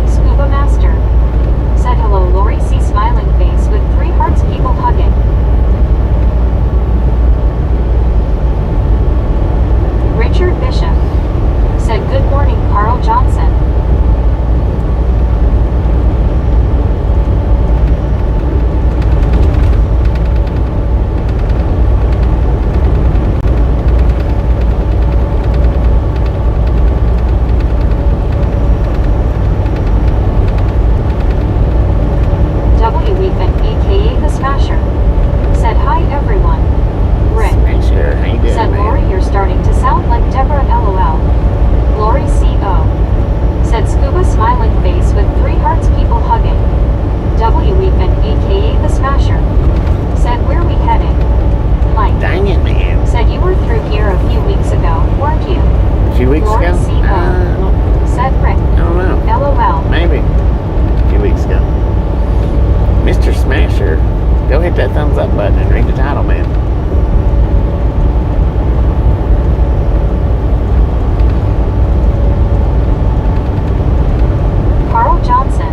B: Scuba Master said hello, Lori C. Smiling face with 3 hearts, people hugging. Richard Bishop said good morning, Carl Johnson. W. Weepin, aka The Smasher, said hi everyone. Rick
A: Hey, sure. How you doing,
B: said
A: man?
B: Lori, you're starting to sound like Deborah, LOL. Lori C.O. said Scuba Smiling face with 3 hearts, people hugging. W. Weepin, aka The Smasher, said where we heading? Mike
A: Dang it, man.
B: said you were through here a few weeks ago, weren't you?
A: A few weeks
B: Lori
A: ago?
B: C.O. said Rick,
A: I don't know.
B: LOL.
A: Maybe. A few weeks ago. Mr. Smasher, go hit that thumbs up button and read the title, man.
B: Carl Johnson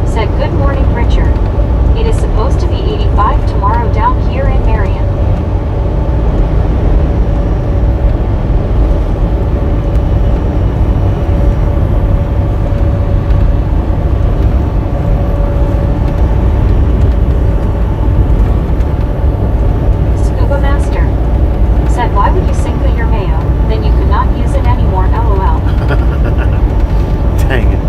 B: said good morning, Richard. It is supposed to be 85 tomorrow down here in Marion. Scuba Master said why would you Cinco your mayo? Then you could not use it anymore, LOL.
A: Dang it.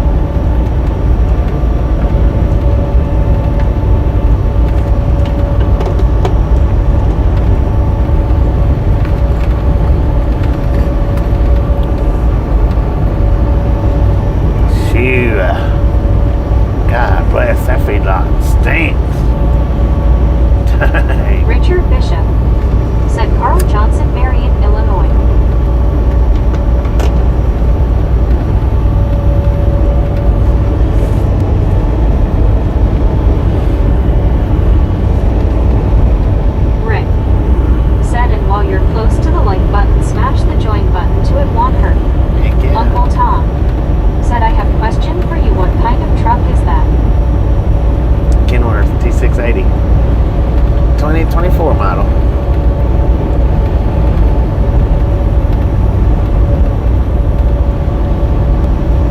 A: Phew. God bless, that feedlot stinks. Dang.
B: Richard Bishop said Carl Johnson, Marion, Illinois. Rick said, and while you're close to the like button, smash the join button to it, want her.
A: Heck yeah.
B: Uncle Tom said, I have a question for you. What kind of truck is that?
A: Kenworth T680. 2024 model.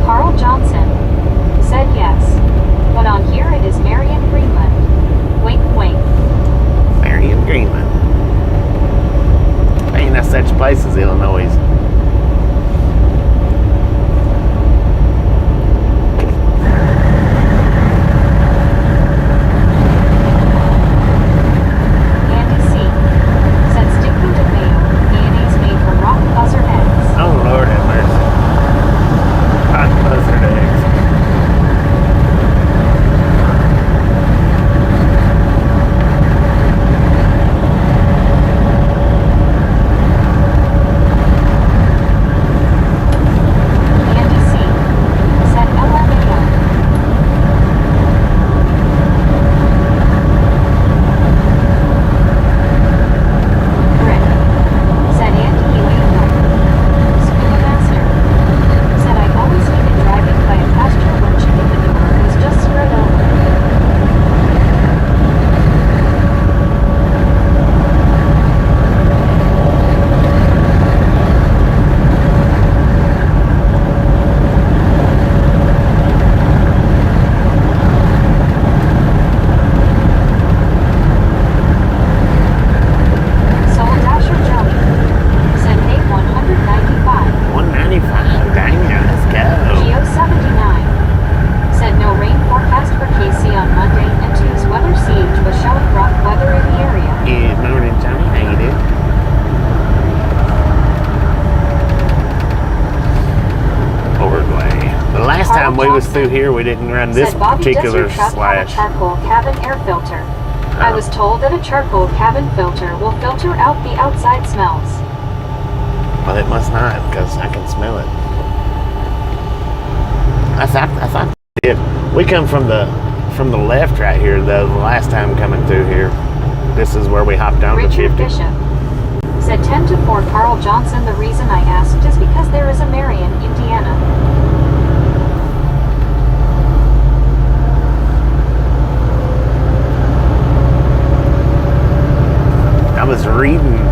B: Carl Johnson said yes. But on here it is Marion, Greenland. Wink, wink.
A: Marion, Greenland. Ain't no such place as Illinois.
B: Andy C. said Cinco de Mayo. Mayonnaise made from rock buzzard eggs.
A: Oh, Lord have mercy. Hot buzzard eggs. was through here, we didn't run this
B: said, Bobby,
A: particular
B: does your truck have a
A: slash.
B: charcoal cabin air filter? I was told that a charcoal cabin filter will filter out the outside smells.
A: Well, it must not, because I can smell it. I thought it did. We come from the left right here, though. The last time coming through here, this is where we hopped on to 50.
B: Richard Bishop said 10 to 4 Carl Johnson. The reason I asked is because there is a Marion, Indiana.
A: I was reading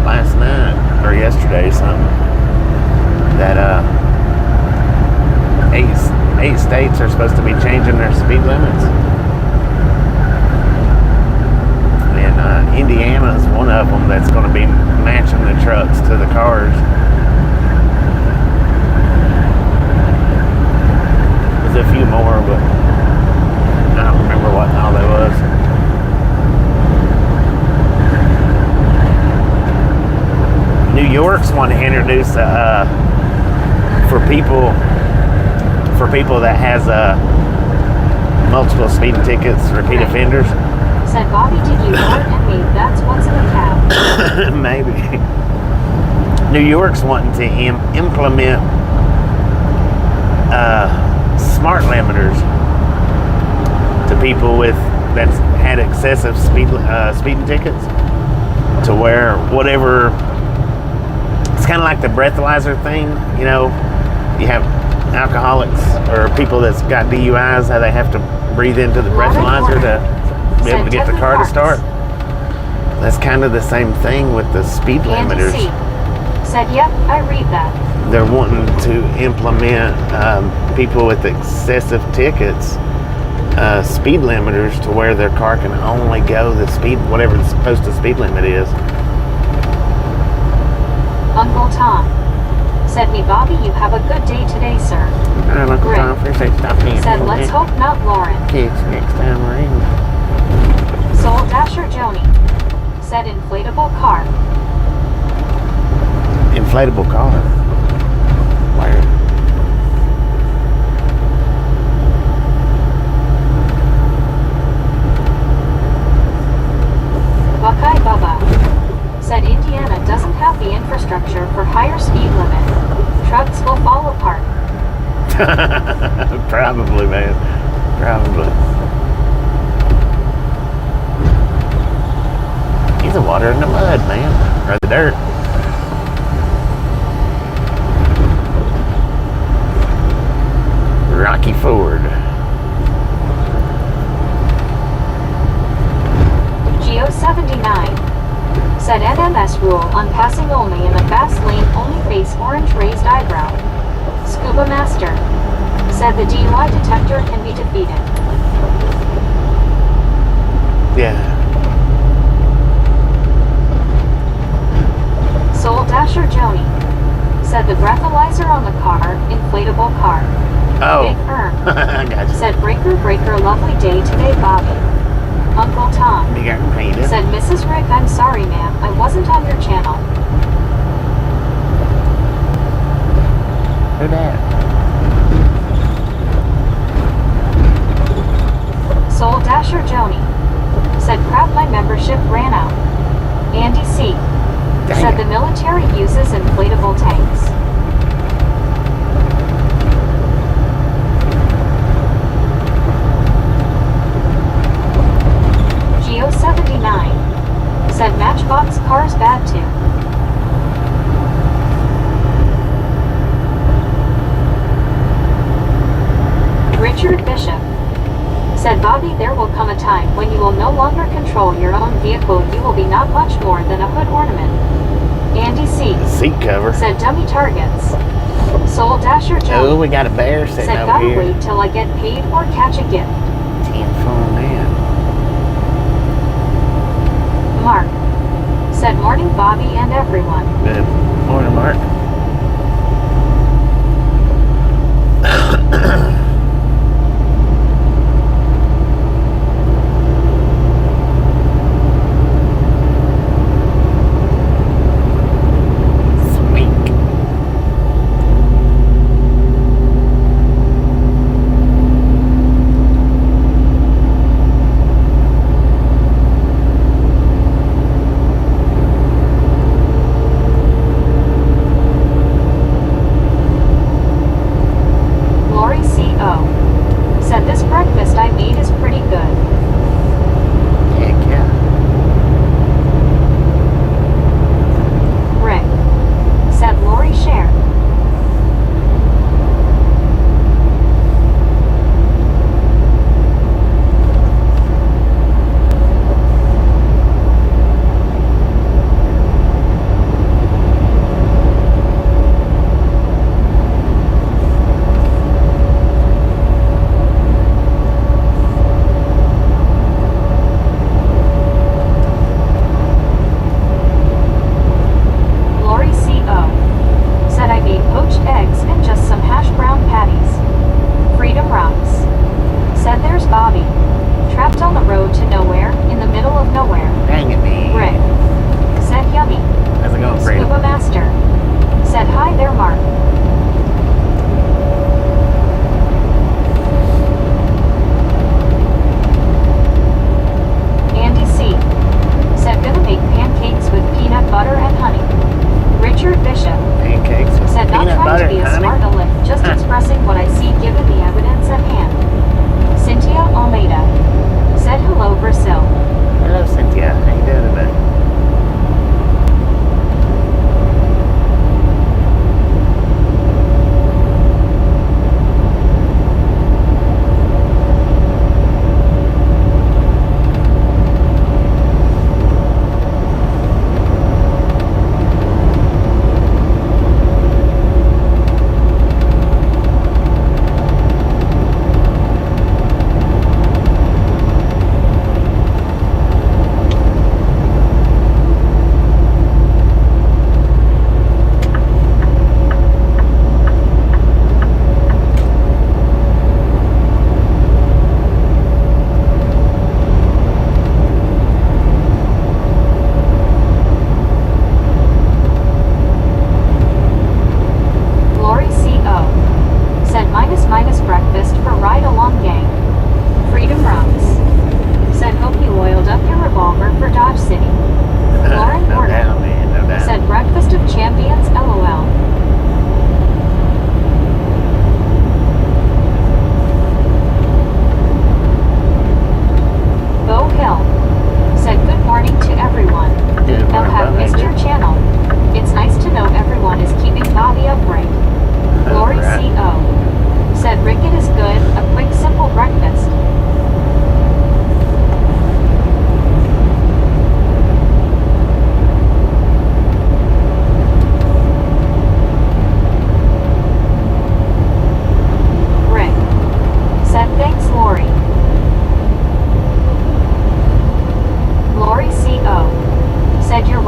A: last night or yesterday something that eight states are supposed to be changing their speed limits, and Indiana is one of them that's going to be matching the trucks to the cars. There's a few more, but I don't remember what all there was. New York's want to introduce for people that has multiple speeding tickets, repeat offenders.
B: Said Bobby, did you fart at me? That's what's in the cab.
A: Maybe. New York's wanting to implement smart limiters to people that's had excessive speeding tickets, to where whatever. It's kind of like the breathalyzer thing, you know. You have alcoholics or people that's got DUIs, how they have to breathe into the breathalyzer to be able to get the car to start. That's kind of the same thing with the speed limiters.
B: Andy C. said, yep, I read that.
A: They're wanting to implement people with excessive tickets, speed limiters, to where their car can only go the speed, whatever the posted speed limit is.
B: Uncle Tom said, me Bobby, you have a good day today, sir.
A: Uncle Tom, appreciate you stopping in.
B: Said, let's hope not Lauren.
A: Kids next time around.
B: Soul Dasher Joni said, inflatable car.
A: Inflatable car. Where?
B: Buckeye Bubba said, Indiana doesn't have the infrastructure for higher speed limit. Trucks will fall apart.
A: Probably, man. Probably. Either water in the mud, man. Or the dirt. Rocky Ford.
B: Geo79 said, NMS rule on passing only in the fast lane, only face orange raised eyebrow. Scuba Master said, the DUI detector can be defeated.
A: Yeah.
B: Soul Dasher Joni said, the breathalyzer on the car, inflatable car.
A: Oh.
B: Big Erm
A: I got you.
B: said, breaker, lovely day today, Bobby. Uncle Tom
A: Big Iron painted.
B: said, Mrs. Rick, I'm sorry, ma'am. I wasn't on your channel.
A: Who that?
B: Soul Dasher Joni said, crap, my membership ran out. Andy C. said, the military uses inflatable tanks. Geo79 said, Matchbox cars bad too. Richard Bishop said, Bobby, there will come a time when you will no longer control your own vehicle. You will be not much more than a hood ornament. Andy C.
A: Seat cover.
B: said, dummy targets. Soul Dasher Joe
A: Oh, we got a bear sitting
B: said,
A: over
B: gotta
A: here.
B: wait till I get paid or catch a gift.
A: 10 phone man.
B: Mark said, morning, Bobby and everyone.
A: Good morning, Mark.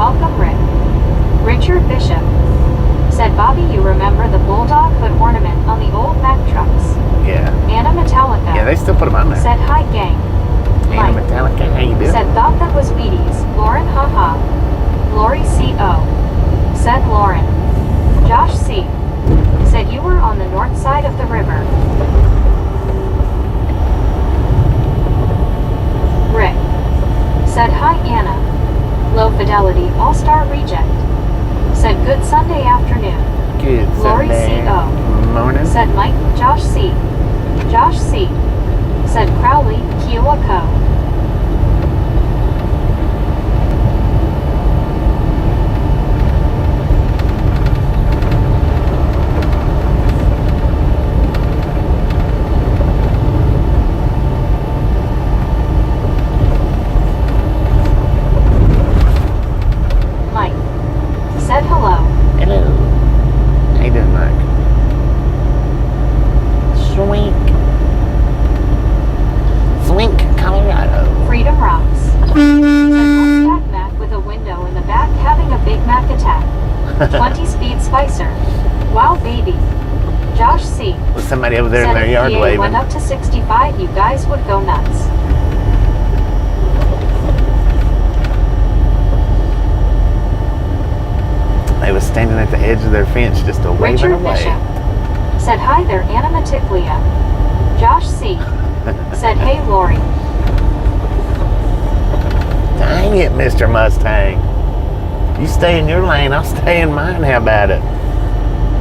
B: welcome Rick. Richard Bishop. Said Bobby, you remember the bulldog hood ornament on the old Mack trucks?
A: Yeah.
B: Anna Metallica.
A: Yeah, they still put them on there.
B: Said hi gang.
A: Anna
B: Mike.
A: Metallica, how you doing?
B: Said thought that was Wheaties. Lauren haha. Lori C.O. Said Lauren. Josh C. Said you were on the north side of the river. Rick. Said hi Anna. Low fidelity all-star reject. Said good Sunday afternoon.
A: Good
B: Lori
A: Sunday
B: C.O.
A: morning.
B: Said Mike. Josh C. Josh C. Said Crowley. Kiowa Co. Mike. Said hello.
A: Hello. How you doing, Mike? Swink. Swink, Colorado.
B: Freedom Rocks. Said one Fat Mac with a window in the back having a Big Mac attack. 20 speed Spicer. Wow baby. Josh C.
A: Was somebody over there in
B: Said
A: their
B: if
A: yard
B: PA
A: waving?
B: went up to 65, you guys would go nuts.
A: They was standing at the edge of their fence just a waving
B: Richard
A: away.
B: Bishop. Said hi there Anna Maticlia. Josh C. Said hey Lori.
A: Dang it, Mr. Mustang. You stay in your lane, I'll stay in mine. How about it?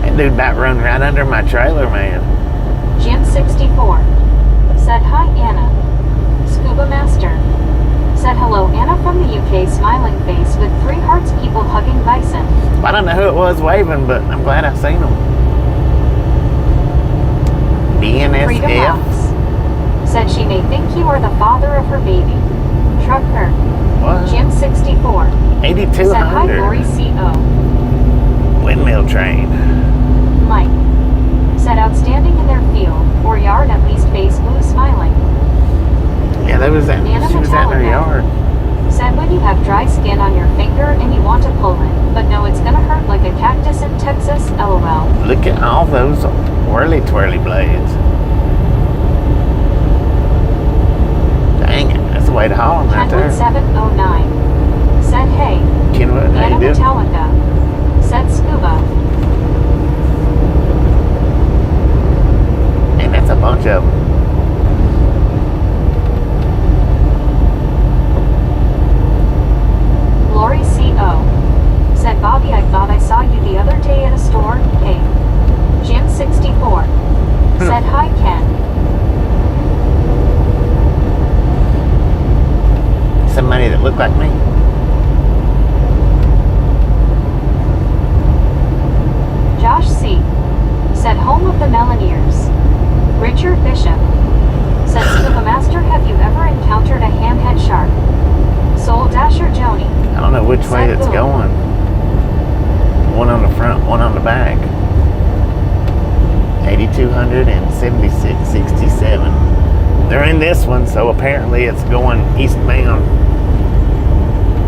A: That dude about run right under my trailer, man.
B: Jim 64. Said hi Anna. Scuba Master. Said hello Anna from the UK smiling face with 3 hearts people hugging bison.
A: I don't know who it was waving, but I'm glad I seen them.
B: Freedom
A: BNSF.
B: Rocks. Said she may think you are the father of her baby. Trucker.
A: What?
B: Jim 64. Said hi
A: 8200.
B: Lori C.O.
A: Windmill train.
B: Mike. Said outstanding in their field, or yard at least face blue smiling.
A: Yeah, that was that.
B: Anna
A: She was out in her
B: Metallica.
A: yard.
B: Said when you have dry skin on your finger and you want to pull it, but no, it's gonna hurt like a cactus in Texas, LOL.
A: Look at all those whirly twirly blades. Dang it, that's the way to haul them right
B: Kenwood
A: there.
B: 709. Said hey.
A: Kenwood, how
B: Anna
A: you doing?
B: Metallica. Said scuba.
A: And that's a bunch of them.
B: Lori C.O. Said Bobby, I thought I saw you the other day at a store. Hey. Jim 64. Said hi Ken.
A: Somebody that looked like me.
B: Josh C. Said home of the Melineers. Richard Bishop. Said Scuba Master, have you ever encountered a hamhead shark? Soul Dasher Joni.
A: I don't know which way
B: Said
A: it's
B: boom.
A: going. One on the front, one on the back. 8200 and 7667. They're in this one, so apparently it's going eastbound.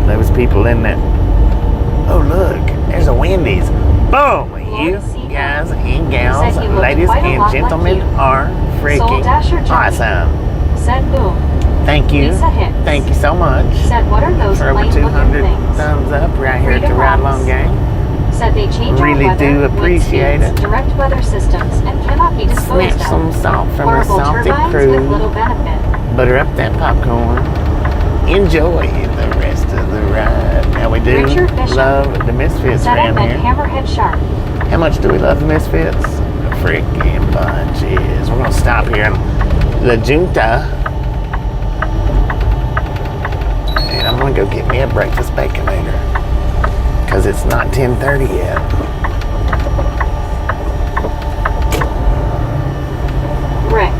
A: There was people in that. Oh look, there's a Wendy's. Boom! You guys and gals,
B: Said you looked
A: ladies
B: quite a
A: and
B: lot
A: gentlemen
B: like you.
A: are
B: Soul
A: freaking
B: Dasher Johnny.
A: awesome.
B: Said boom.
A: Thank you.
B: Lisa Hicks.
A: Thank you so much.
B: Said what are those
A: For over
B: plain looking
A: 200
B: things?
A: thumbs up right here at the
B: Freedom
A: Ride
B: Rocks.
A: Along Gang.
B: Said they change
A: Really
B: our weather,
A: do
B: wind
A: appreciate
B: speeds,
A: it.
B: direct weather systems, and cannot be disposed
A: Snatch some
B: of.
A: salt from the
B: Portable
A: salty
B: turbines with
A: crew.
B: little benefit.
A: Butter up that popcorn. Enjoy the rest of the ride. Now we do
B: Richard Bishop.
A: love the Misfits
B: Said I
A: around
B: meant
A: here.
B: hammerhead shark.
A: How much do we love the Misfits? A freaking bunches. We're gonna stop here in La Junta. And I'm gonna go get me a breakfast baconator. Cause it's not 10:30 yet.
B: Rick.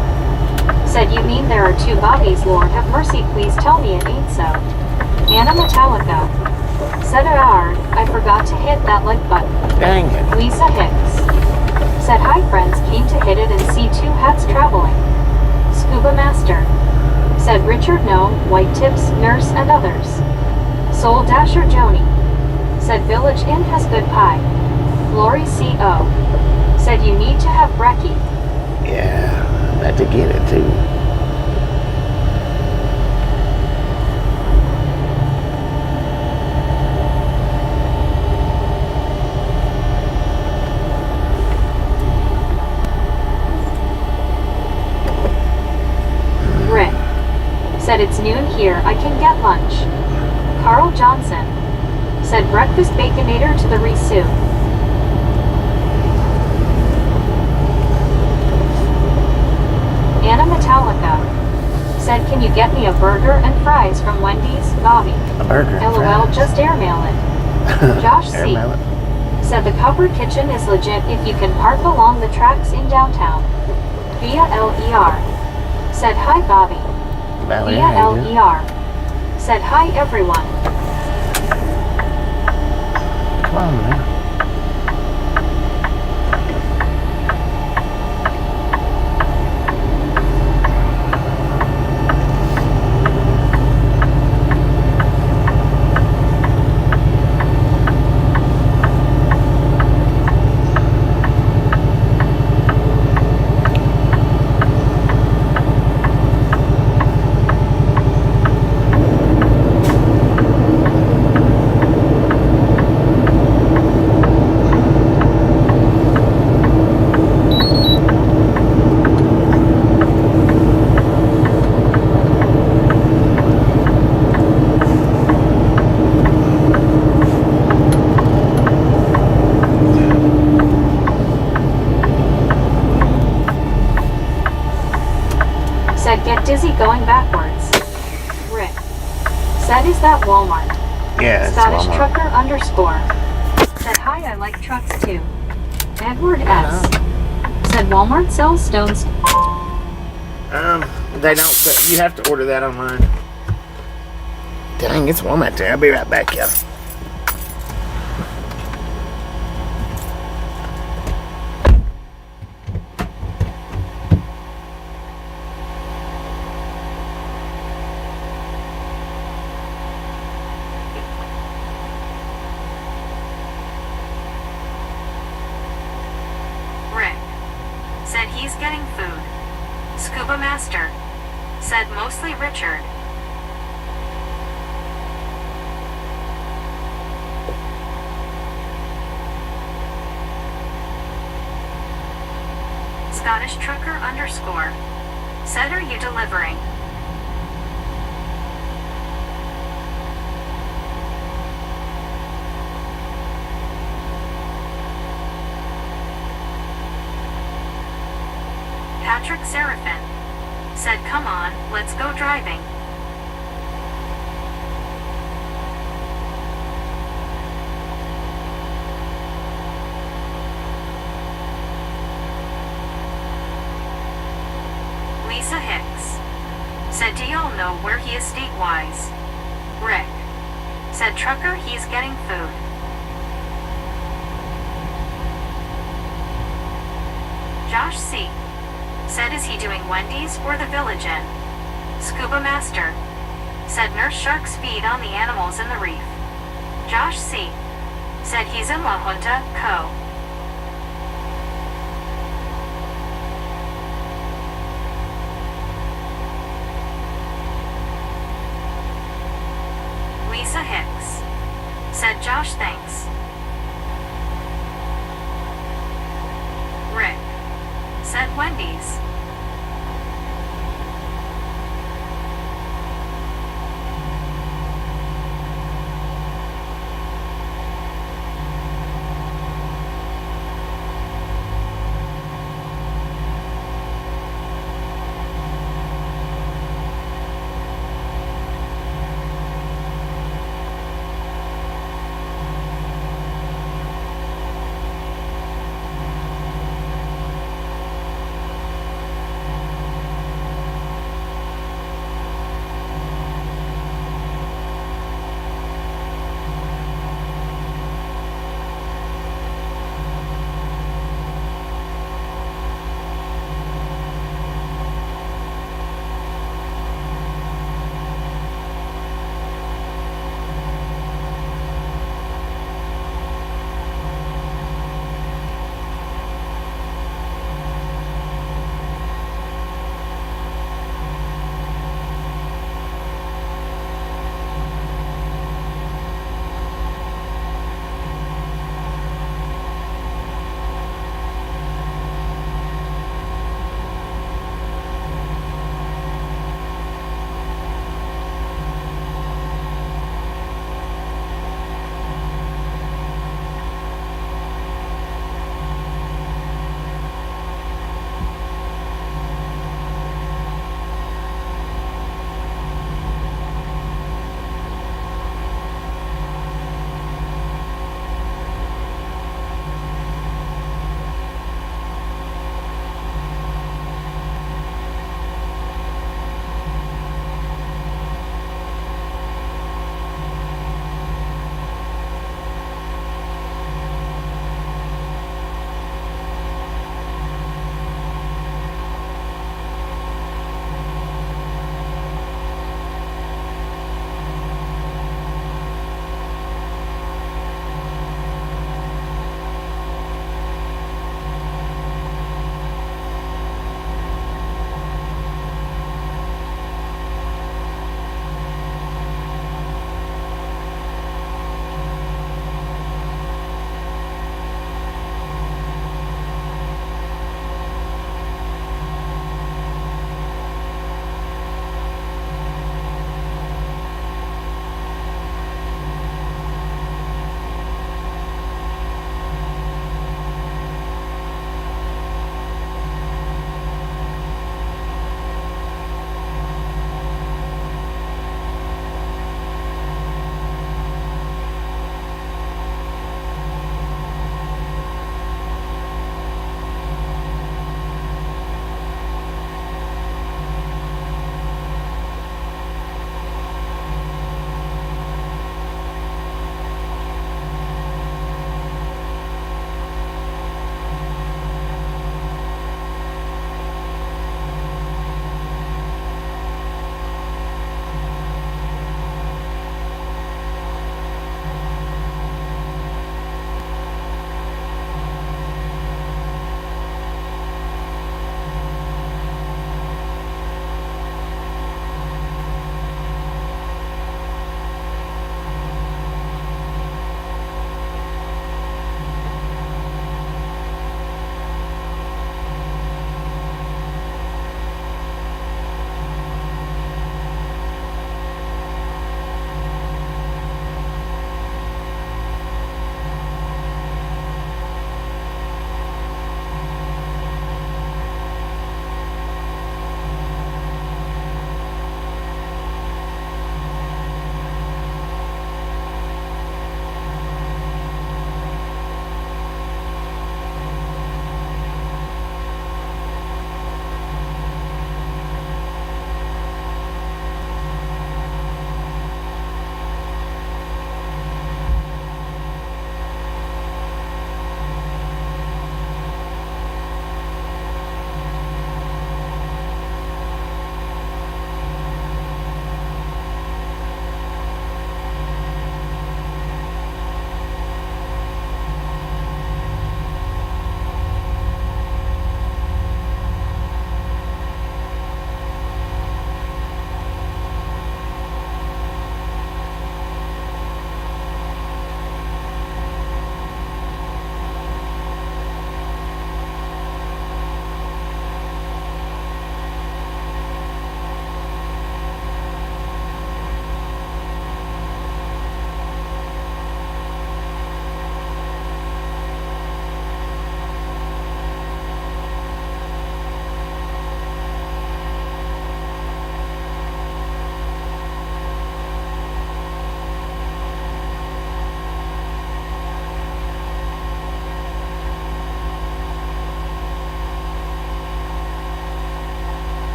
B: Said you mean there are 2 bodies, Lord have mercy, please tell me it ain't so. Anna Metallica. Said I forgot to hit that like button.
A: Dang it.
B: Lisa Hicks. Said hi friends, came to hit it and see 2 hats traveling. Scuba Master. Said Richard no, White Tips, Nurse and others. Soul Dasher Joni. Inn has good pie. Lori C.O. said you need to have brekkie.
A: Yeah, I had to get it too.
B: Rick said it's noon here, I can get lunch. Carl Johnson said breakfast baconator to the Risu. Anna Metallica said, can you get me a burger and fries from Wendy's, Bobby?
A: A burger.
B: LOL,
A: fries.
B: just airmail it. Josh C.
A: Airmail it.
B: said the covered kitchen is legit if you can park along the tracks in downtown. Via LER said, hi Bobby.
A: Valerie,
B: Via
A: how you doing?
B: LER said, hi everyone.
A: Come on, man.
B: Said, get dizzy going backwards. Rick said, is that Walmart?
A: Yeah, it's
B: Scottish
A: Walmart.
B: trucker underscore said, hi, I like trucks too. Edward S. said, Walmart sells stones.
A: They don't. You have to order that online. Dang, it's warm out there. I'll be right back, y'all.
B: Rick said he's getting food. Scuba Master said mostly Richard. Scottish trucker underscore said, are you delivering? Patrick Seraphin said, come on, let's go driving. Lisa Hicks said, do y'all know where he is state-wise? Rick said, trucker, he's getting food. Josh C. said, is he doing Wendy's or the Village Inn? Scuba Master said, nurse sharks feed on the animals in the reef. Josh C. said he's in La Junta, Co. Lisa Hicks said, Josh, thanks. Rick said, Wendy's.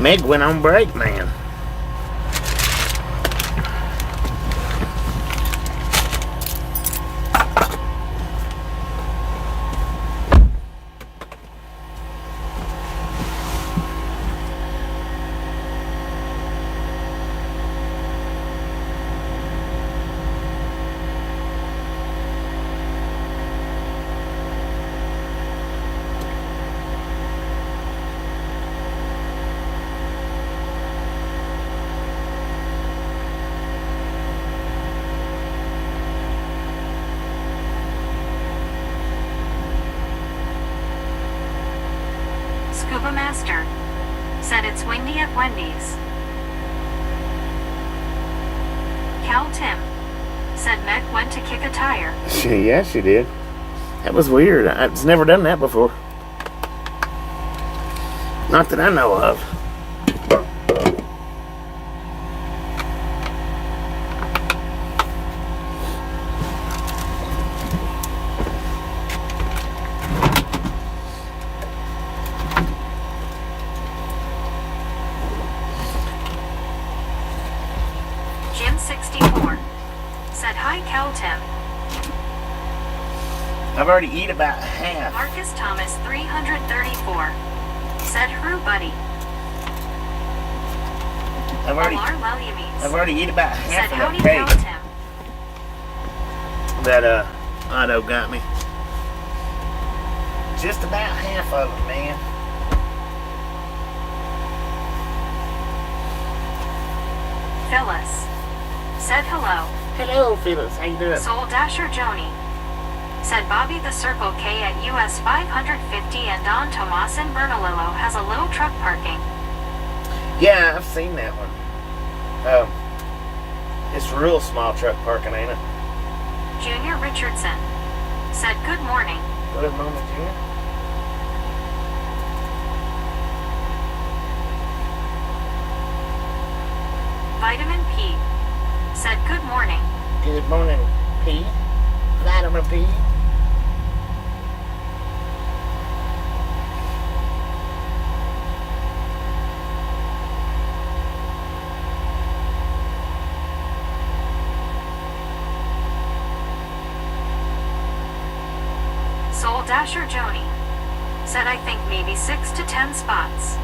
A: Meg went on break, man.
B: Scuba Master said it's windy at Wendy's. Cal Tim said Meg went to kick a tire.
A: Yeah, she did. That was weird. I've never done that before. Not that I know of.
B: Jim 64 said hi Cal Tim.
A: I've already eat about half.
B: Marcus Thomas 334 said Hru buddy.
A: I've already eat about half
B: said
A: of
B: howdy
A: that
B: Cal
A: cake
B: Tim.
A: that Otto got me. Just about half of it, man.
B: Phyllis said hello.
A: Hello, Phyllis. How you doing?
B: Soul Dasher Joni said Bobby the Circle K at US 550 and Don Tomas in Bernalillo has a little truck parking.
A: Yeah, I've seen that one. It's real small truck parking, ain't it?
B: Junior Richardson said good morning.
A: Good moment, Junior.
B: Vitamin P said good morning.
A: Good morning, P. Vitamin P.
B: Soul Dasher Joni said I think maybe 6 to 10 spots.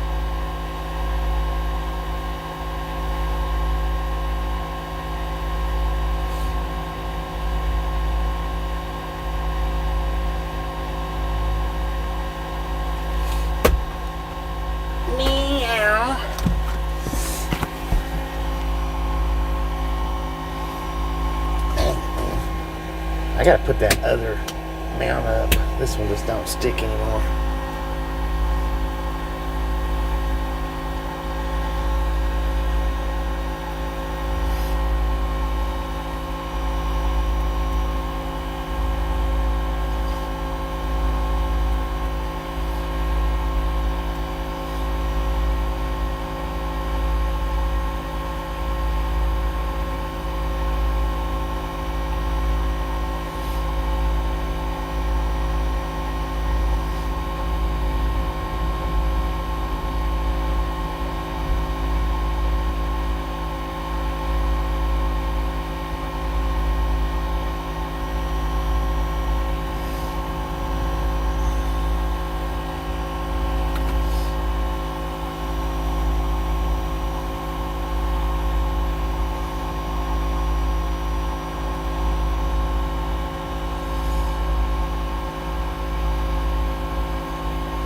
A: Meow. I gotta put that other mount up. This one just don't stick anymore.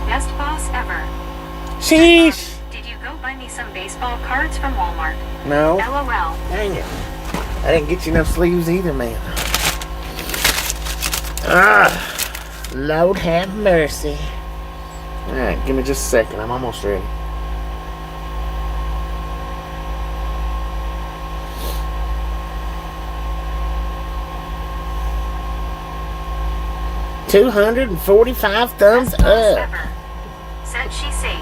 B: Best boss ever.
A: Sheesh!
B: Did you go buy me some baseball cards from Walmart?
A: No.
B: LOL.
A: Dang it. I didn't get you no sleeves either, man. Lord have mercy. Alright, give me just a second. I'm almost ready. $245 thumbs
B: Best boss
A: up.
B: ever. Said she sage.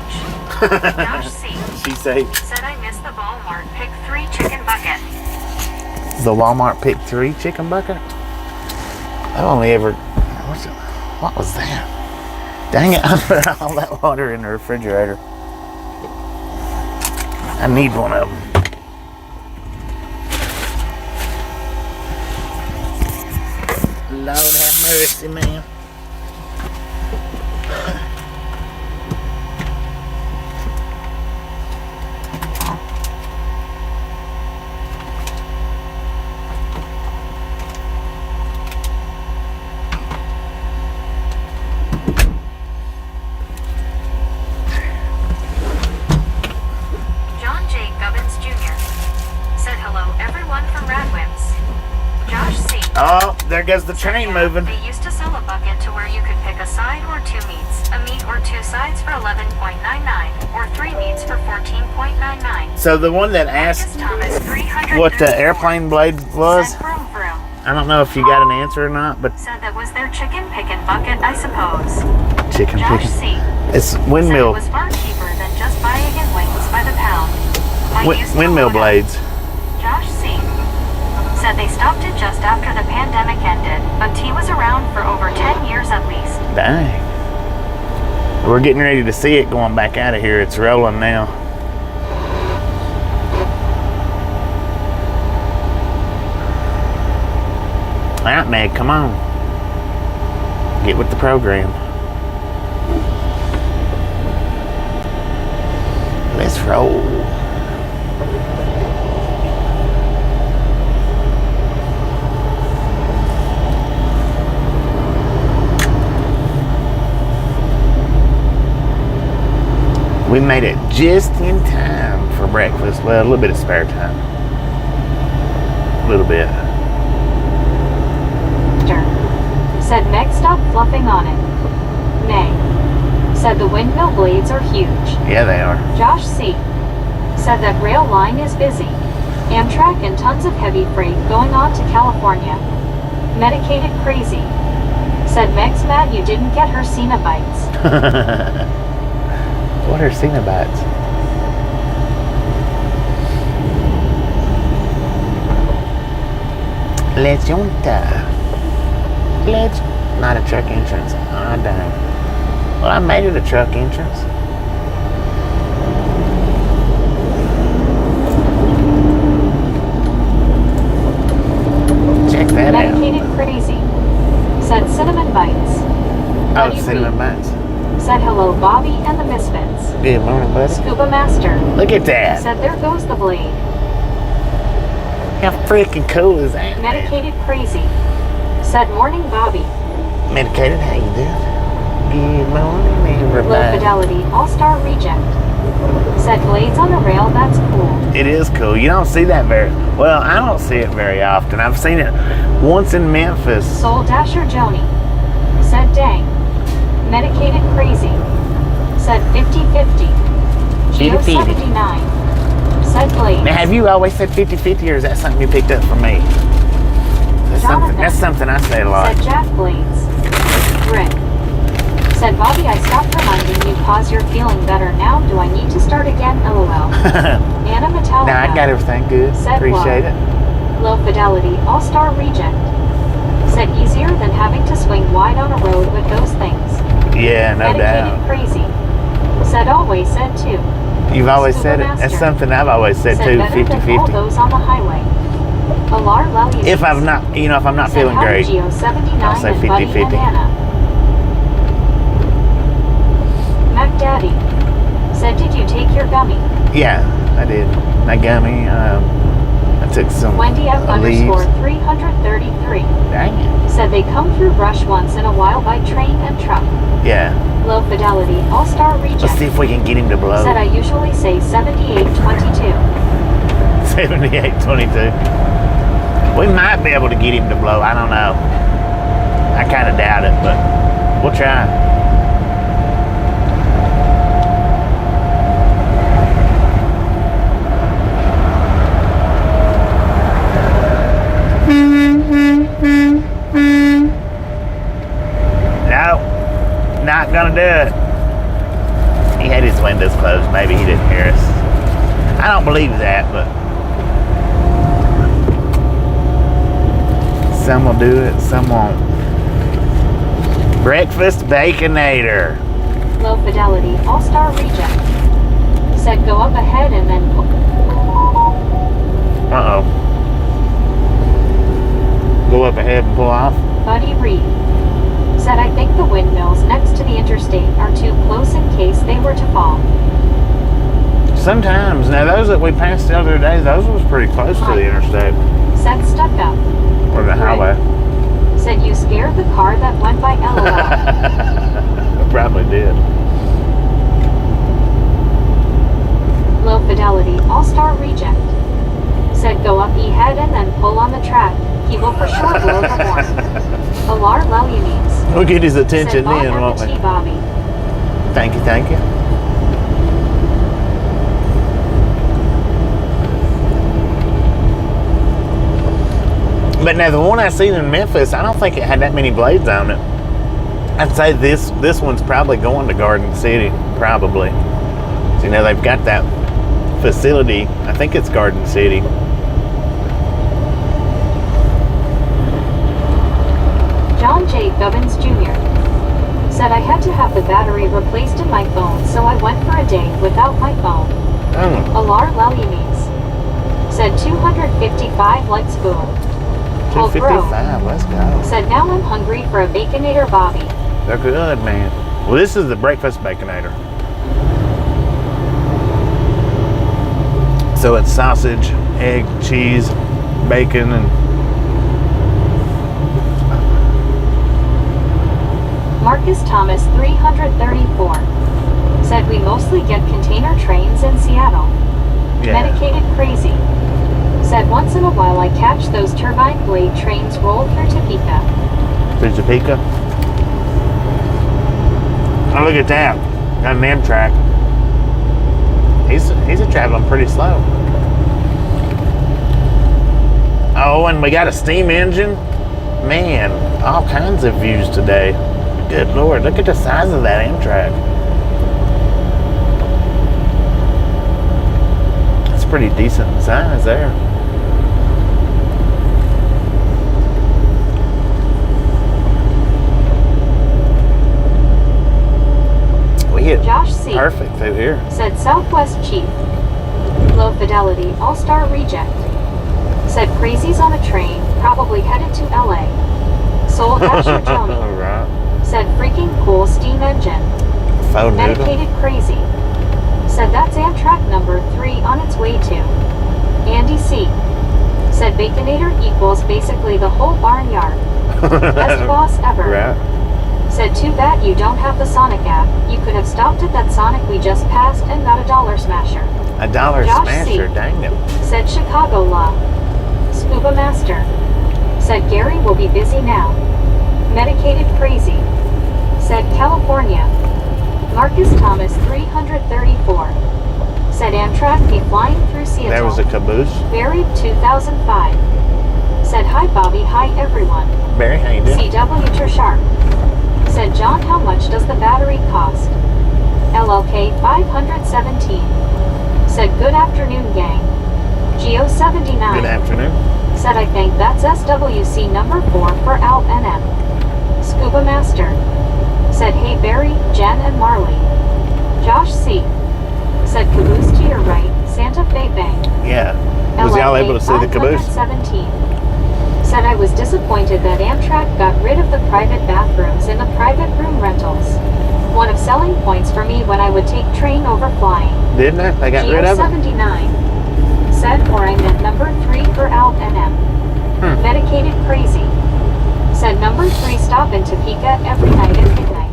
B: Josh C.
A: She said
B: Said I missed the Walmart pick 3 chicken bucket.
A: the Walmart Pick 3 chicken bucket. I've only ever. What was that? Dang it! I put all that water in the refrigerator. I need one of them. Lord have mercy, man. Oh, there goes the train moving.
B: They used to sell a bucket to where you could pick a side or two meats, a meat or two sides for $11.99, or three meats for $14.99.
A: So the one that asked what the airplane blade was, I don't know if you got an answer or not, but
B: said that was their chicken picking bucket, I suppose.
A: Chicken
B: Josh
A: picking.
B: C.
A: It's Windmill.
B: Said it was far cheaper than just buying in wings by the pound.
A: Windmill blades.
B: Josh C. said they stopped it just after the pandemic ended, but T was around for over 10 years at least.
A: Dang. We're getting ready to see it going back out of here. It's rolling now. All right, Meg, come on. Get with the program. Let's roll. We made it just in time for breakfast. Well, a little bit of spare time. A little bit.
B: Said Meg, stop fluffing on it. Nay. Said the windmill blades are huge.
A: Yeah, they are.
B: Josh C. said that rail line is busy. Amtrak and tons of heavy freight going on to California. Medicated crazy. Said Meg's mad you didn't get her Cenobites.
A: What are Cenobites? Let's junta. Let's... Not a truck entrance. Ah, dang. Well, I made it a truck entrance. Check that out.
B: Medicated crazy. Said cinnamon bites.
A: Oh, cinnamon bites.
B: Said hello, Bobby and the Misfits.
A: Good morning, buddy.
B: Scuba Master.
A: Look at that.
B: Said there goes the blade.
A: How freaking cool is that?
B: Medicated crazy. Said morning, Bobby.
A: Medicated, how you doing? Good morning,
B: Low
A: everybody.
B: fidelity, all-star reject. Said blades on the rail, that's cool.
A: It is cool. You don't see that very... Well, I don't see it very often. I've seen it once in Memphis.
B: Soul Dasher Joni. Said dang. Medicated crazy. Said 50-50. Geo 79. Said blades.
A: Now, have you always said 50-50, or is that something you picked up from me? That's something I say a lot.
B: Said Jack Blades. Rick. Said Bobby, I stopped reminding you cause you're feeling better now. Do I need to start again? LOL. Anna Metallica.
A: No, I got everything good.
B: Said
A: appreciate it.
B: Low fidelity, all-star reject. Said easier than having to swing wide on a road with those things.
A: Yeah, no
B: Medicated
A: doubt.
B: crazy. Said always, said too.
A: You've always
B: Scuba
A: said it.
B: Master.
A: That's something I've always said too.
B: better than all
A: 50-50.
B: those on the highway. Alar Lellius.
A: If I'm not, you know, if I'm not
B: Said
A: feeling
B: how
A: great,
B: Geo 79
A: I'll say
B: and Buddy
A: 50-50.
B: and Anna. Mac Daddy. Said, did you take your gummy?
A: yeah, I did. My gummy. I took some
B: Wendy F
A: leaves.
B: underscore 333.
A: Dang it.
B: Said they come through brush once in a while by train and truck.
A: Yeah.
B: Low fidelity, all-star reject.
A: Let's see if we can get him to blow.
B: Said I usually say 7822.
A: 78-22. We might be able to get him to blow. I don't know. I kind of doubt it, but we'll try. No, not gonna do it. He had his windows closed. Maybe he didn't hear us. I don't believe that, but some will do it, some won't. Breakfast Baconator.
B: Low fidelity, all-star reject. Said go up ahead and then
A: Uh-oh. Go up ahead and pull off.
B: Buddy Reed. Said I think the windmills next to the interstate are too close in case they were to fall.
A: Sometimes. Now, those that we passed the other day, those was pretty close to the interstate.
B: Said stuck up.
A: Or the highway.
B: Said you scared the car that went by LOL.
A: I probably did.
B: Low fidelity all-star reject. Said go up ahead and then pull on the track. He will for sure blow the horn. Alar Lelly needs.
A: We'll get his attention
B: Said
A: then, won't we?
B: Bobby.
A: Thank you, thank you. But now the one I seen in Memphis, I don't think it had that many blades on it. I'd say this one's probably going to Garden City, probably. So, you know, they've got that facility. I think it's Garden City.
B: John J. Gubbins Jr. said I had to have the battery replaced in my phone, so I went for a day without my phone. Alar Lelly needs. Said 255 likes boom.
A: 255, let's go.
B: Said now I'm hungry for a Baconator Bobby.
A: They're good, man. Well, this is the breakfast Baconator. So it's sausage, egg, cheese, bacon, and
B: Marcus Thomas 334 said we mostly get container trains in Seattle.
A: yeah.
B: Medicated crazy. Said once in a while I catch those turbine blade trains roll through Topeka.
A: Through Topeka. Oh, look at that. Got an Amtrak. He's traveling pretty slow. Oh, and we got a steam engine. Man, all kinds of views today. Good Lord, look at the size of that Amtrak. That's pretty decent size there. We hit
B: Josh C.
A: perfect through here.
B: Said Southwest Chief. Low fidelity all-star reject. Said crazies on a train, probably headed to LA. Sold Asher Tony.
A: Right.
B: Said freaking cool steam engine.
A: Faux noodle.
B: Medicated crazy. Said that's Amtrak number 3 on its way to. Andy C. Said Baconator equals basically the whole barnyard. Best boss ever.
A: Right.
B: Said too bad you don't have the Sonic app. You could have stopped at that Sonic we just passed and got a dollar smasher.
A: A dollar
B: Josh
A: smasher,
B: C.
A: dang it.
B: Said Chicago Law. Scuba Master. Said Gary will be busy now. Medicated crazy. Said California. Marcus Thomas 334. Said Amtrak be flying through Seattle.
A: There was a caboose.
B: Buried 2005. Said hi Bobby, hi everyone.
A: Barry, how you doing?
B: CW Sharp. Said John, how much does the battery cost? LLK 517. Said good afternoon gang. Geo 79.
A: Good afternoon.
B: Said I think that's SWC number 4 for Al NM. Scuba Master. Said hey Barry, Jen and Marley. Josh C. Said caboose to your right, Santa Fe Bank.
A: Yeah. Was y'all able to see the caboose?
B: 517. Said I was disappointed that Amtrak got rid of the private bathrooms in the private room rentals. One of selling points for me when I would take train over flying.
A: Didn't they? They got rid of it?
B: 79. Said or I meant number 3 for Al NM. Medicated crazy. Said number 3 stop in Topeka every night at midnight.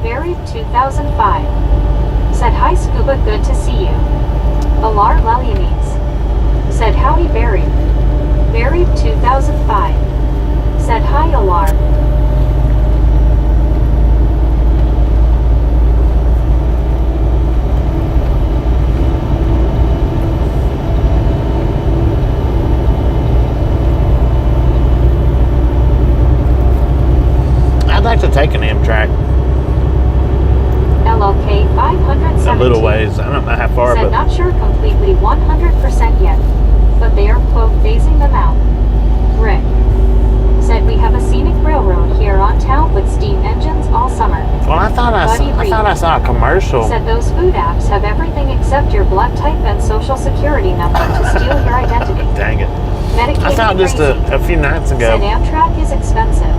B: Buried 2005. Said hi Scuba, good to see you. Alar Lelianes. Said howdy Buried. Buried 2005. Said hi Alar.
A: I'd like to take an Amtrak
B: LLK 517.
A: a little ways. I don't know how far,
B: Said
A: but
B: not sure completely 100% yet, but they are quote phasing them out. Rick. Said we have a scenic railroad here on town with steam engines all summer.
A: well, I thought I saw saw a commercial.
B: Said those food apps have everything except your blood type and social security number to steal your identity.
A: Dang it.
B: Medicated
A: I saw it just a few nights ago.
B: Said Amtrak is expensive.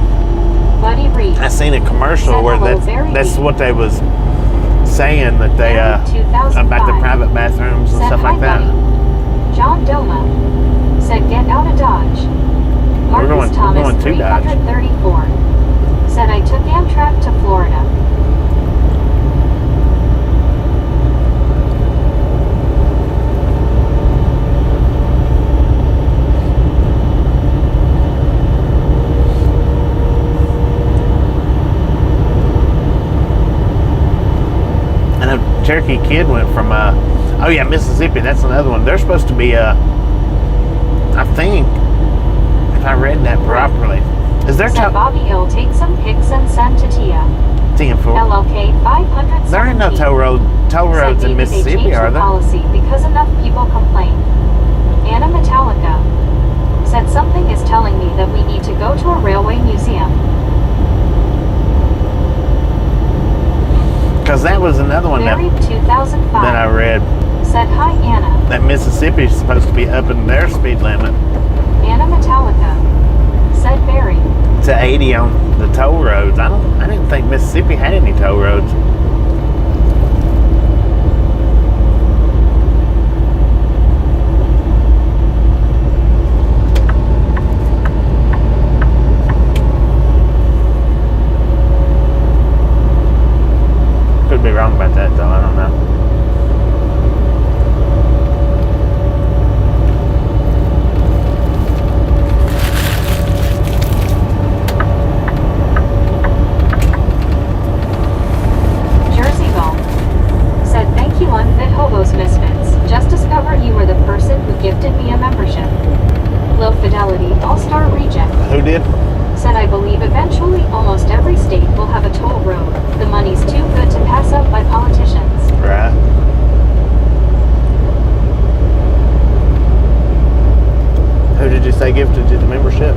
B: Buddy Reed.
A: I seen a commercial
B: Said
A: where
B: hello,
A: that's what they was saying, that they about the private bathrooms and
B: said
A: stuff like that.
B: Buddy. John Doma said get out of Dodge. Marcus Thomas
A: we're going to Dodge.
B: 334 said I took Amtrak to Florida.
A: And a Cherokee Kid went from oh yeah, Mississippi. That's another one. They're supposed to be I think, if I read that properly, is there
B: said Bobby Hill take some pics and send to Tia.
A: 10-4.
B: LLK 500.
A: There ain't no toll roads in Mississippi, are there?
B: Policy because enough people complain. Anna Metallica said something is telling me that we need to go to a railway museum.
A: Because that was another one that
B: 2005
A: I read.
B: Said hi Anna.
A: That Mississippi is supposed to be upping their speed limit.
B: Anna Metallica said Barry
A: to 80 on the toll roads. I didn't think Mississippi had any toll roads. Could be wrong about that though, I don't know.
B: gifted me a membership. Low Fidelity All-Star Reject.
A: Who did?
B: Said I believe eventually almost every state will have a toll road. The money's too good to pass up by politicians.
A: Right. Who did you say gifted you the membership?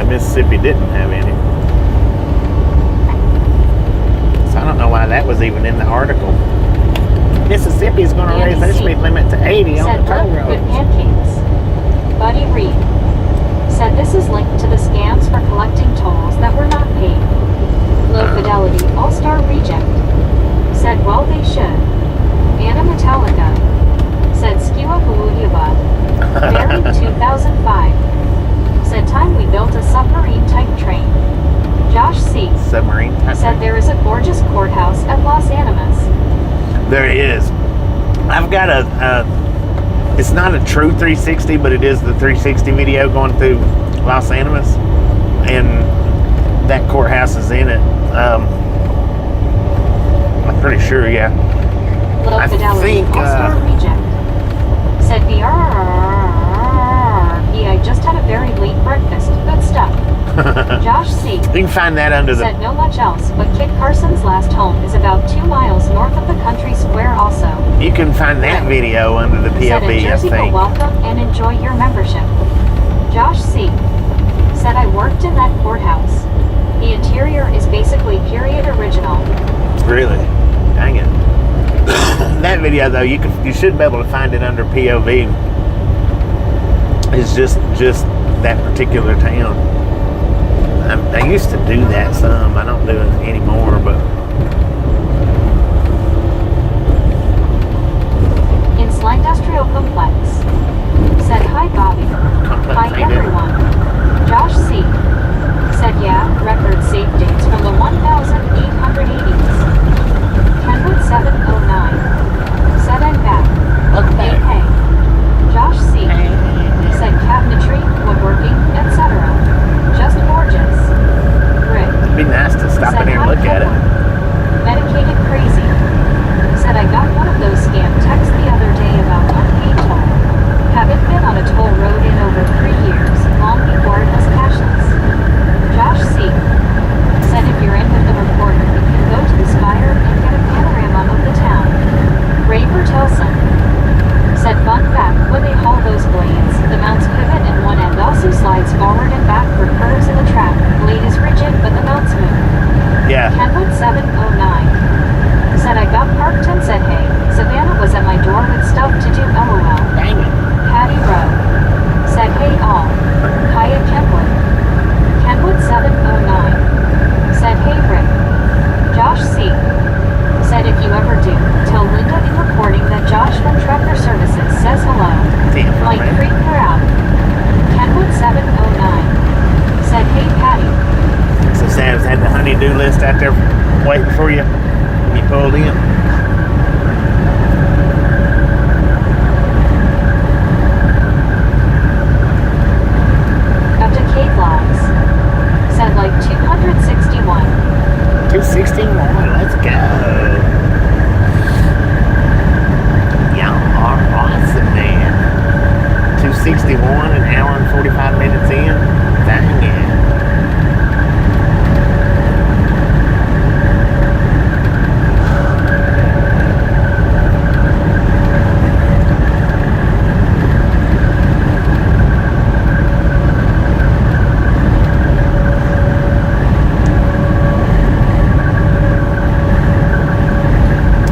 A: Mississippi didn't have any. So I don't know why that was even in the article. Mississippi's going to raise their speed limit to 80 on the toll roads.
B: Good pancakes. Buddy Reed said this is linked to the scams for collecting tolls that were not paid. Low Fidelity All-Star Reject said well they should. Anna Metallica said Skiwa Hululiba. Married 2005. Said time we built a submarine type train. Josh C.
A: Submarine type
B: said there is a gorgeous courthouse at Los Animas.
A: There is. I've got it's not a true 360, but it is the 360 video going through Los Animas, and that courthouse is in it. I'm pretty sure, yeah.
B: Low Fidelity All-Star Reject said I just had a very late breakfast. Good stuff. Josh C.
A: You can find that under
B: said no much else, but Kit Carson's last home is about 2 miles north of the country square also.
A: You can find that video under the PLB,
B: said in Jersey,
A: I think.
B: Welcome and enjoy your membership. Josh C. said I worked in that courthouse. The interior is basically period original.
A: Really? Dang it. That video though, you should be able to find it under POV. It's just that particular town. I used to do that some. I don't do it anymore, but
B: Tesla Industrial Complex. Said, hi, Bobby.
A: Complex,
B: Hi,
A: how you doing?
B: everyone. Josh C. Said, yeah, record save dates from the 1880s. Kenwood 709. Said, I'm back.
A: Welcome back.
B: Hey. Josh C. Said, cabinetry, woodworking, etc. Just gorgeous. Rick.
A: It'd be nice to stop in
B: Said,
A: here and
B: hi,
A: look at it.
B: Kenwood. Medicated crazy. Said, I got one of those scam texts the other day about unpaid toll. Haven't been on a toll road in over 3 years, long before it was cashless. Josh C. Said, if you're in with the reporter, you can go to the spire and get a panorama of the town. Ray Bertelson. Said, fun fact, when they haul those blades, the mounts pivot and one end also slides forward and back for curves in the track. Blade is rigid, but the mounts move.
A: Yeah.
B: Kenwood 709. Said, I got parked and said, hey, Savannah was at my door with stuff to do, lol.
A: Dang it.
B: Patty Rowe. Said, hey all. Hiya Kenwood. Kenwood 709. Said, hey Rick. Josh C. Said, if you ever do, tell Linda in recording that Josh from Trucker Services says hello.
A: Damn,
B: Might
A: man.
B: freak her out. Kenwood 709. Said, hey Patty.
A: So Sam's had the honey-do list out there waiting for you. You pulled in.
B: Up to Cave Lives. Said like 261.
A: 261, let's go. Y'all are awesome, man. 261, an hour and 45 minutes in. Dang it.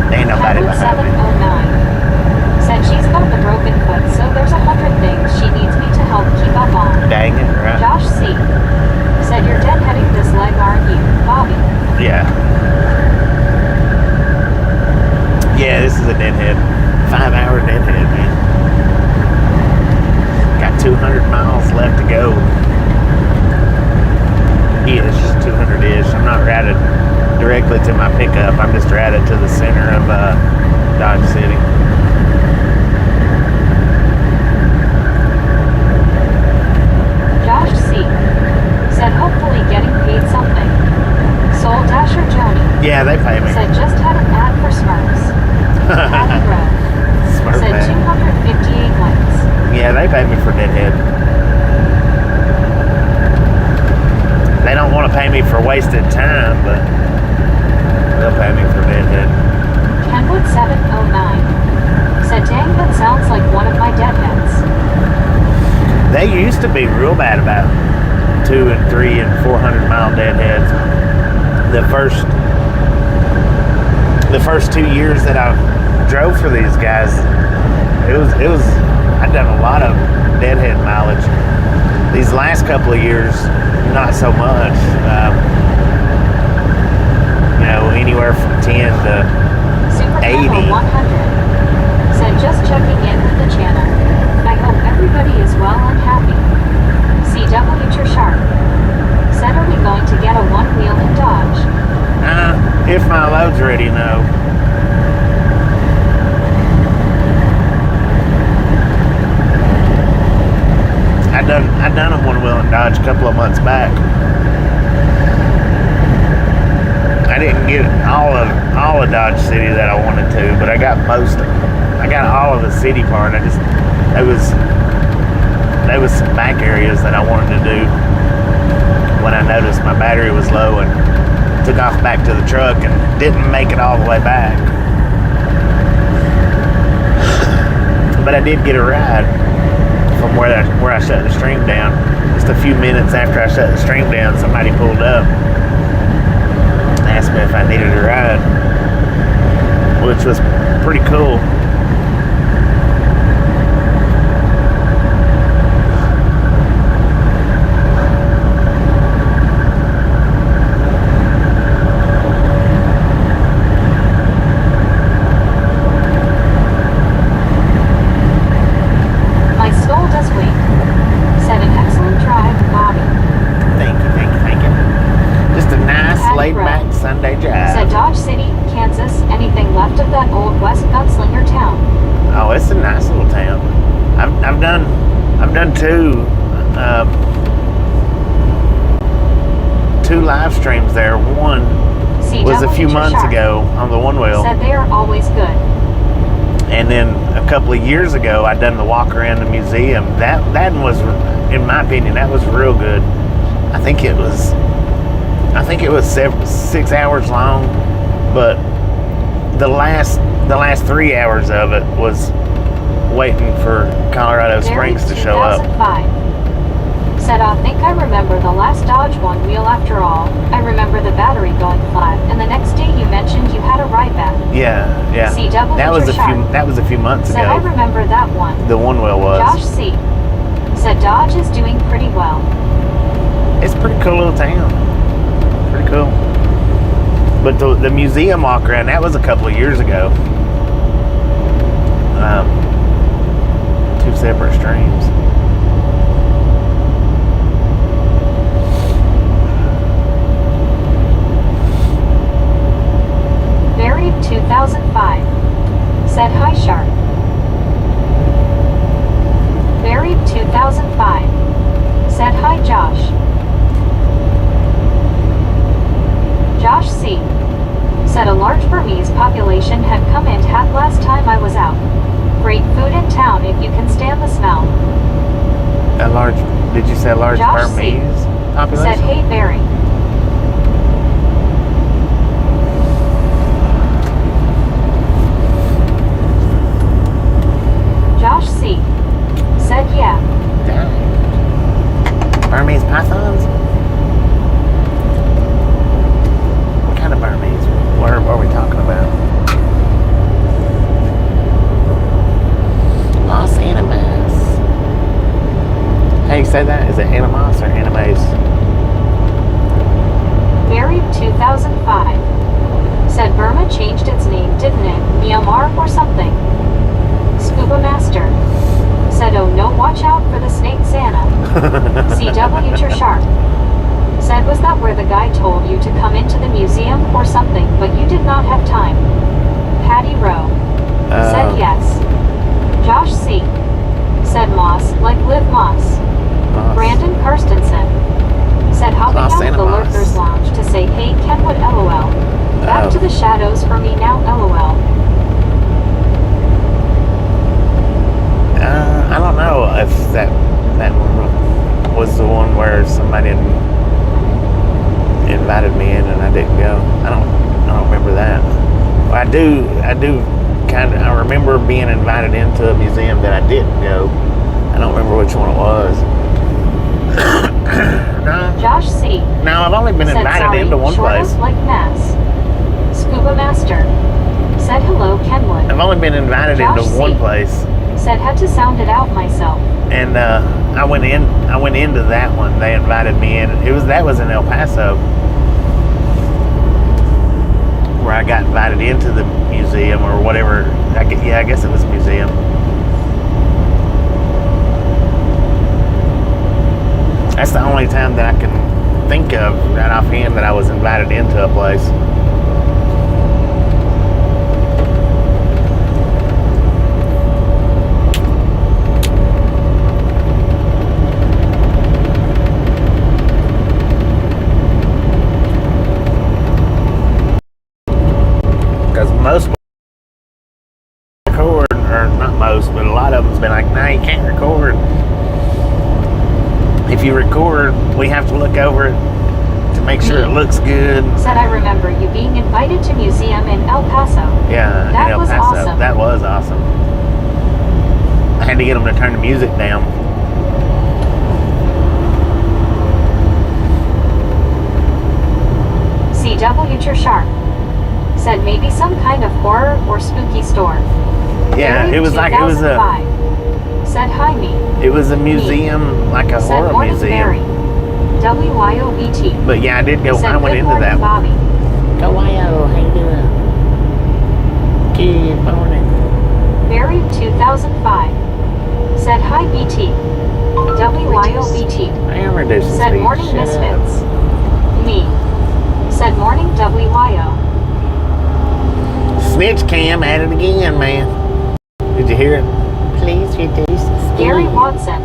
A: Ain't nobody
B: Kenwood
A: behind me.
B: 709. Said she's got the broken foot, so there's 100 things she needs me to help keep up on.
A: Dang it, right?
B: Josh C. Said you're deadheading this leg, aren't you, Bobby?
A: Yeah. Yeah, this is a deadhead. 5-hour deadhead, man. Got 200 miles left to go. Ish, 200-ish. I'm not routed directly to my pickup. I'm just routed to the center of Dodge City.
B: Josh C. Said hopefully getting paid something. Soul Dasher Joni.
A: Yeah, they pay me.
B: Said just had an ad for Smurfs. Patty Rowe.
A: Smart
B: Said
A: man.
B: 258 links.
A: Yeah, they pay me for deadhead. They don't want to pay me for wasted time, but they'll pay me for deadhead.
B: Kenwood 709. Said dang, that sounds like one of my deadheads.
A: They used to be real bad about 2 and 3 and 400 mile deadheads. The first 2 years that I drove for these guys, it was I'd done a lot of deadhead mileage. These last couple of years, not so much. Anywhere from 10 to
B: Super
A: 80.
B: Camel 100. Said just checking in with the channel. I hope everybody is well and happy. CW Sharp. Said are we going to get a one-wheel in Dodge?
A: If my load's ready, no. I done a one-wheel in Dodge a couple of months back. I didn't get all of Dodge City that I wanted to, but I got all of the city part. There was some back areas that I wanted to do when I noticed my battery was low and took off back to the truck and didn't make it all the way back. But I did get a ride from where I shut the stream down. Just a few minutes after I shut the stream down, somebody pulled up and asked me if I needed a ride, which was pretty cool. uh, two live streams there. One was a few months ago on the One Wheel.
B: Said they are always good.
A: And then a couple of years ago, I done the walk around the museum. That was, in my opinion, that was real good. I think it was 6 hours long, but the last 3 hours of it was waiting for Colorado Springs to show up.
B: 2005. Said, I think I remember the last Dodge One Wheel after all. I remember the battery going flat, and the next day you mentioned you had a ride back.
A: Yeah.
B: CW
A: That was a few months
B: said,
A: ago.
B: I remember that one.
A: The One Wheel was.
B: Josh C. said Dodge is doing pretty well.
A: It's a pretty cool little town. Pretty cool. But the museum walk around, that was a couple of years ago. Two separate streams.
B: Buried 2005. Said hi Shark. Buried 2005. Said hi Josh. Josh C. said a large Burmese population had come in hat last time I was out. Great food in town if you can stand the smell.
A: Did you say a large
B: Josh
A: Burmese population?
B: Said hey Barry. Josh C. said yeah.
A: Dang. Burmese pythons? What kind of Burmese? What are we talking about? Los Animas. How do you say that? Is it Animas or Animes?
B: Buried 2005. Said Burma changed its name, didn't it? Myanmar or something. Scuba Master. Said, oh no, watch out for the snake Santa. CW your shark. Said, was that where the guy told you to come into the museum or something, but you did not have time? Patty Rowe. Said yes. Josh C. said Moss, like Liv Moss. Brandon Karstensen. Said hopping out of the Lurkers Lounge to say, hey Kenwood LOL. Back to the shadows for me now LOL.
A: I don't know if that one was the one where somebody invited me in and I didn't go. I don't remember that. I do I remember being invited into a museum that I didn't go. I don't remember which one it was. No.
B: Josh C.
A: No, I've only been
B: said,
A: invited into one place.
B: Like Mass. Scuba Master. Said hello Kenwood.
A: I've only been invited
B: Josh
A: into one place.
B: Said had to sound it out myself.
A: And I went into that one. They invited me in. That was in El Paso, where I got invited into the museum or whatever. I guess it was a museum. That's the only time that I can think of right offhand that I was invited into a place. Most record, or not most, but a lot of them's been like, nah, you can't record. If you record, we have to look over it to make sure it looks good.
B: Said I remember you being invited to museum in El Paso.
A: Yeah,
B: that
A: in El
B: was
A: Paso.
B: awesome.
A: That was awesome. I had to get them to turn the music down.
B: CW your shark. Said maybe some kind of horror or spooky store.
A: Yeah,
B: Buried
A: it was like, it was a...
B: Said hi me.
A: It was a museum, like a
B: said,
A: horror museum.
B: Barry. WYOBT.
A: But yeah, I did go,
B: said,
A: I went
B: good
A: into
B: morning,
A: that.
B: Bobby.
A: Go YO, how you doing? Good morning.
B: Buried 2005. Said hi BT. WYOBT.
A: I am reducing
B: Said
A: speed.
B: morning
A: Shut
B: misfits.
A: up.
B: Me. Said morning WYO.
A: Snitch cam at it again, man. Did you hear it? Please reduce speed.
B: Gary Watson.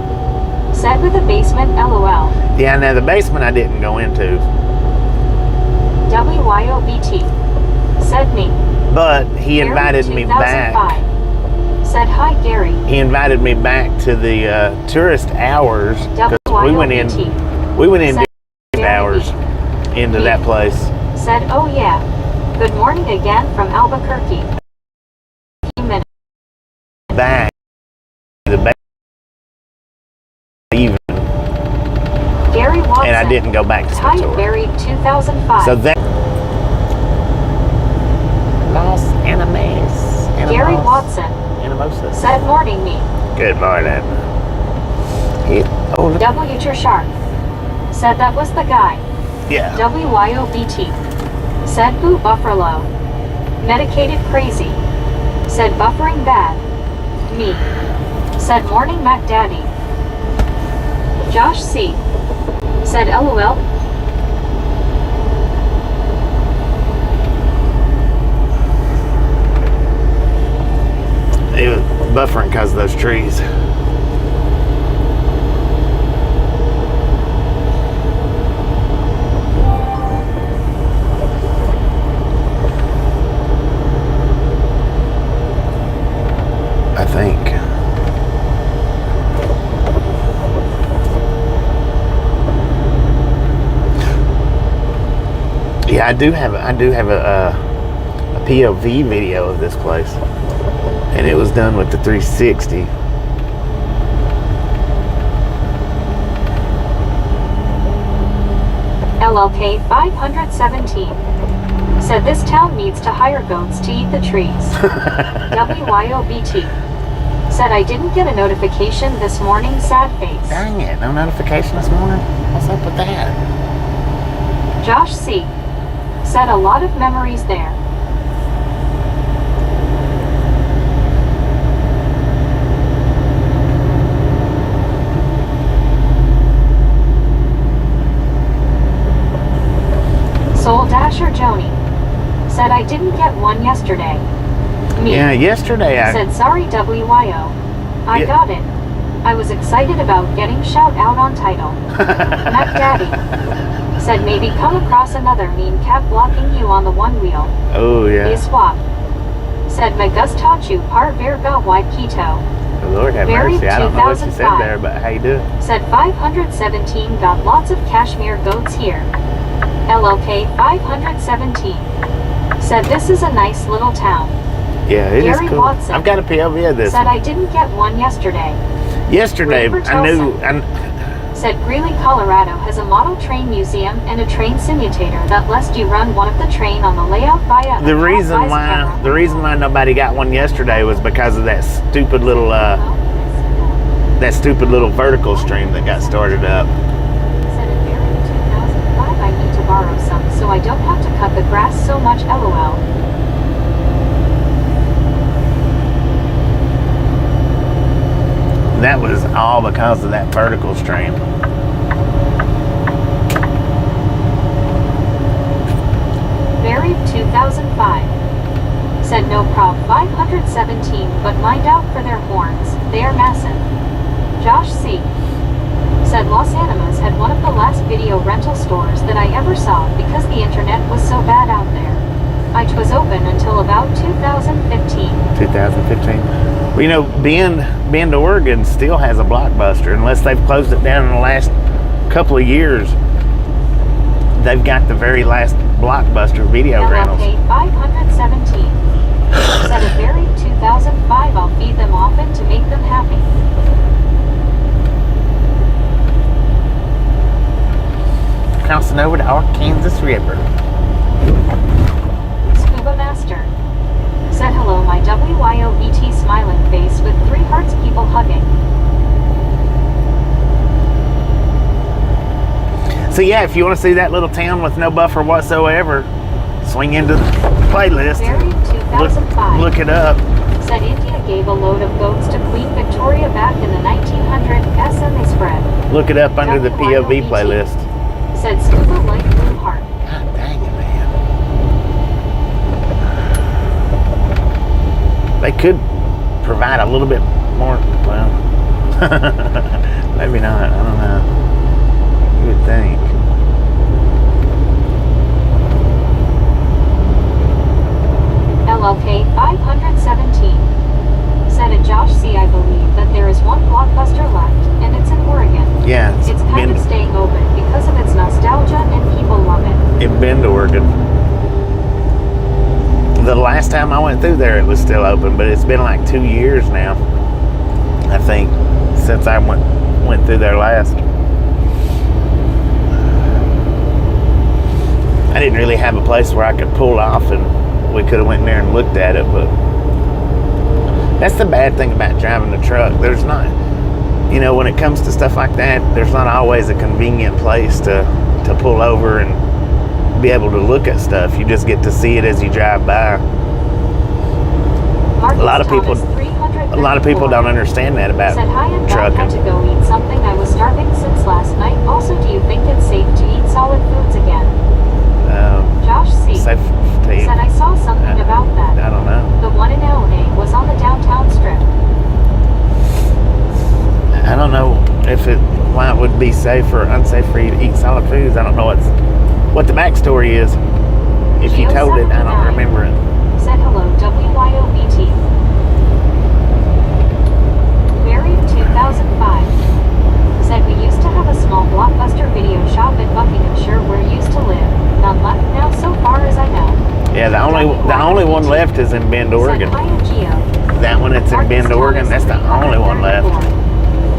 B: Said with a basement LOL.
A: Yeah, now the basement I didn't go into.
B: WYOBT. Said me.
A: But he invited me back.
B: 2005. Said hi Gary.
A: He invited me back to the tourist hours because we went in hours into that place.
B: Said oh yeah. Good morning again from Albuquerque.
A: Back to the even,
B: Gary Watson.
A: and I didn't go back to the tour.
B: Buried 2005.
A: So that Los Animes.
B: Gary Watson.
A: Animosis.
B: Said morning me.
A: Good morning.
B: W. Sharp. Said that was the guy.
A: Yeah.
B: WYOBT. Said boo Buffalo. Medicated crazy. Said buffering bad. Me. Said morning Mac Daddy. Josh C. Said LOL.
A: It was buffering because of those trees. I think. Yeah, I do have a POV video of this place, and it was done with the 360.
B: LLK 517. Said this town needs to hire goats to eat the trees. WYOBT. Said I didn't get a notification this morning, sad face.
A: Dang it, no notification this morning? What's up with that?
B: Josh C. Said a lot of memories there. Soul Dasher Joni. Said I didn't get one yesterday. Me.
A: Yeah, yesterday I
B: Said sorry WYO. I
A: Yeah.
B: got it. I was excited about getting shout out on title. Mac Daddy. Said maybe come across another mean cat blocking you on the one wheel.
A: Oh
B: A
A: yeah.
B: swap. Said Megus taught you par verga white keto.
A: The Lord have
B: Buried
A: mercy. I don't know what you said
B: 2005.
A: there, but how you doing?
B: Said 517 got lots of cashmere goats here. LLK 517. Said this is a nice little town.
A: Yeah, it
B: Gary
A: is cool.
B: Watson.
A: I've got a POV of this.
B: Said I didn't get one yesterday.
A: Yesterday,
B: Rupert
A: I knew.
B: Said Greeley, Colorado has a model train museum and a train simulator that lets you run one of the train on the layout via
A: The reason why nobody got one yesterday was because of that stupid little vertical stream that got started up.
B: Said in Barry 2005 I need to borrow some so I don't have to cut the grass so much LOL.
A: That was all because of that vertical stream.
B: Barry 2005. Said no prob 517 but mind out for their horns, they are massive. Josh C. Said Los Animas had one of the last video rental stores that I ever saw because the internet was so bad out there. It was open until about 2015.
A: 2015. Well, you know, Bend, Oregon still has a Blockbuster, unless they've closed it down in the last couple of years. They've got the very last Blockbuster video rentals.
B: LLK 517. Said a very 2005 I'll feed them often to make them happy.
A: Crossing over the Arkansas River.
B: Scuba Master. Said hello my WYOBT smiling face with 3 hearts people hugging.
A: So yeah, if you want to see that little town with no buffer whatsoever, swing into the playlist.
B: Buried 2005.
A: Look it up.
B: Said India gave a load of goats to Queen Victoria back in the 1900s and they spread.
A: Look it up under the POV
B: WYOBT.
A: playlist.
B: Said Scuba Light Blue Heart.
A: God dang it, man. They could provide a little bit more, well, Maybe not. I don't know. You would think.
B: LLK 517 said at Josh C. I believe that there is one Blockbuster left, and it's in Oregon.
A: Yeah,
B: It's kind of staying open because of its nostalgia and people love it.
A: in Bend, Oregon. The last time I went through there, it was still open, but it's been like 2 years now, I think, since I went through there last. I didn't really have a place where I could pull off and we could have went in there and looked at it, but that's the bad thing about driving the truck. There's not, you know, when it comes to stuff like that, there's not always a convenient place to pull over and be able to look at stuff. You just get to see it as you drive by.
B: Marcus
A: A lot of people don't understand that about
B: said, hi, and
A: trucking.
B: had to go eat something. I was starving since last night. Also, do you think it's safe to eat solid foods again? Josh C.
A: Safe to eat.
B: said, I saw something about that.
A: I don't know.
B: The one in LA was on the downtown strip.
A: I don't know why it would be safe or unsafe for you to eat solid foods. I don't know what the backstory is. If you told it, I don't remember it.
B: Said hello, WYOBT. Married 2005. Said we used to have a small Blockbuster video shop in Buckinghamshire where you used to live. None left now so far as I know.
A: Yeah, the only one left is in Bend, Oregon.
B: Said hi, Geo.
A: That one that's in Bend, Oregon, that's the only one left.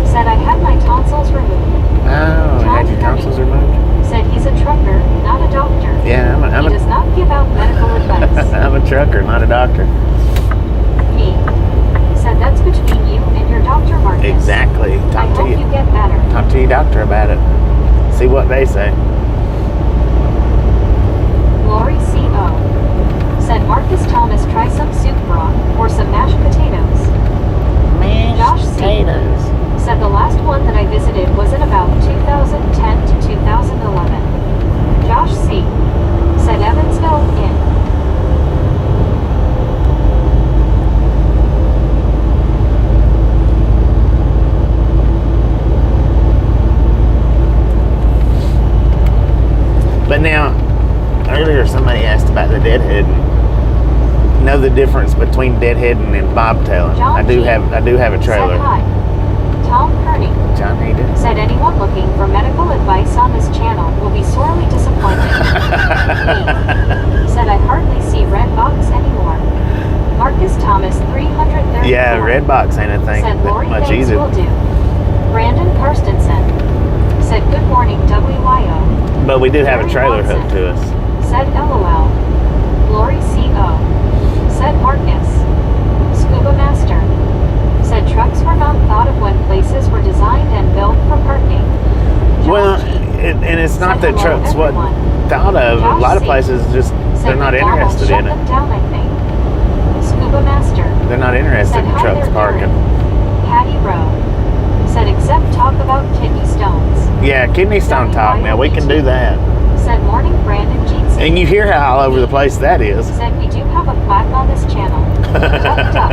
B: Said I had my tonsils removed.
A: Oh, you had your tonsils removed?
B: Said he's a trucker, not a doctor.
A: Yeah,
B: he does not give out medical advice.
A: I'm a trucker, not a doctor.
B: Me. Said that's between you and your doctor, Marcus.
A: Exactly.
B: I hope you get better.
A: Talk to your doctor about it. See what they say.
B: Lori C.O. said Marcus Thomas try some soup broth or some mashed potatoes. Josh C. said the last one that I visited was in about 2010 to 2011. Josh C. said Evansville Inn.
A: But now, earlier somebody asked about the deadhead. Know the difference between deadheading and bobtailing. I do have a trailer.
B: Said hi. Tom Kearney.
A: John, how you doing?
B: Said anyone looking for medical advice on this channel will be sorely disappointed. Me. Said I hardly see Redbox anymore. Marcus Thomas 334.
A: Yeah, Redbox ain't a thing
B: said Lori
A: much
B: thanks
A: either.
B: will do. Brandon Karstensen said good morning WYO.
A: But we do have a
B: Larry
A: trailer
B: Watson
A: hooked to us.
B: said LOL. Lori CO. said Marcus. Scuba Master said trucks were not thought of when places were designed and built for parking.
A: Well, and it's not that trucks wasn't thought of. A lot of places just, they're not interested in it.
B: Shut them down, I think. Scuba Master
A: They're not interested in trucks parking.
B: Patty Rowe said except talk about kidney stones.
A: Yeah, kidney stone talk. Now we can do that.
B: Said morning Brandon Jeetson.
A: And you hear how all over the place that is.
B: Said we do have a plaque on this channel. Duck, duck.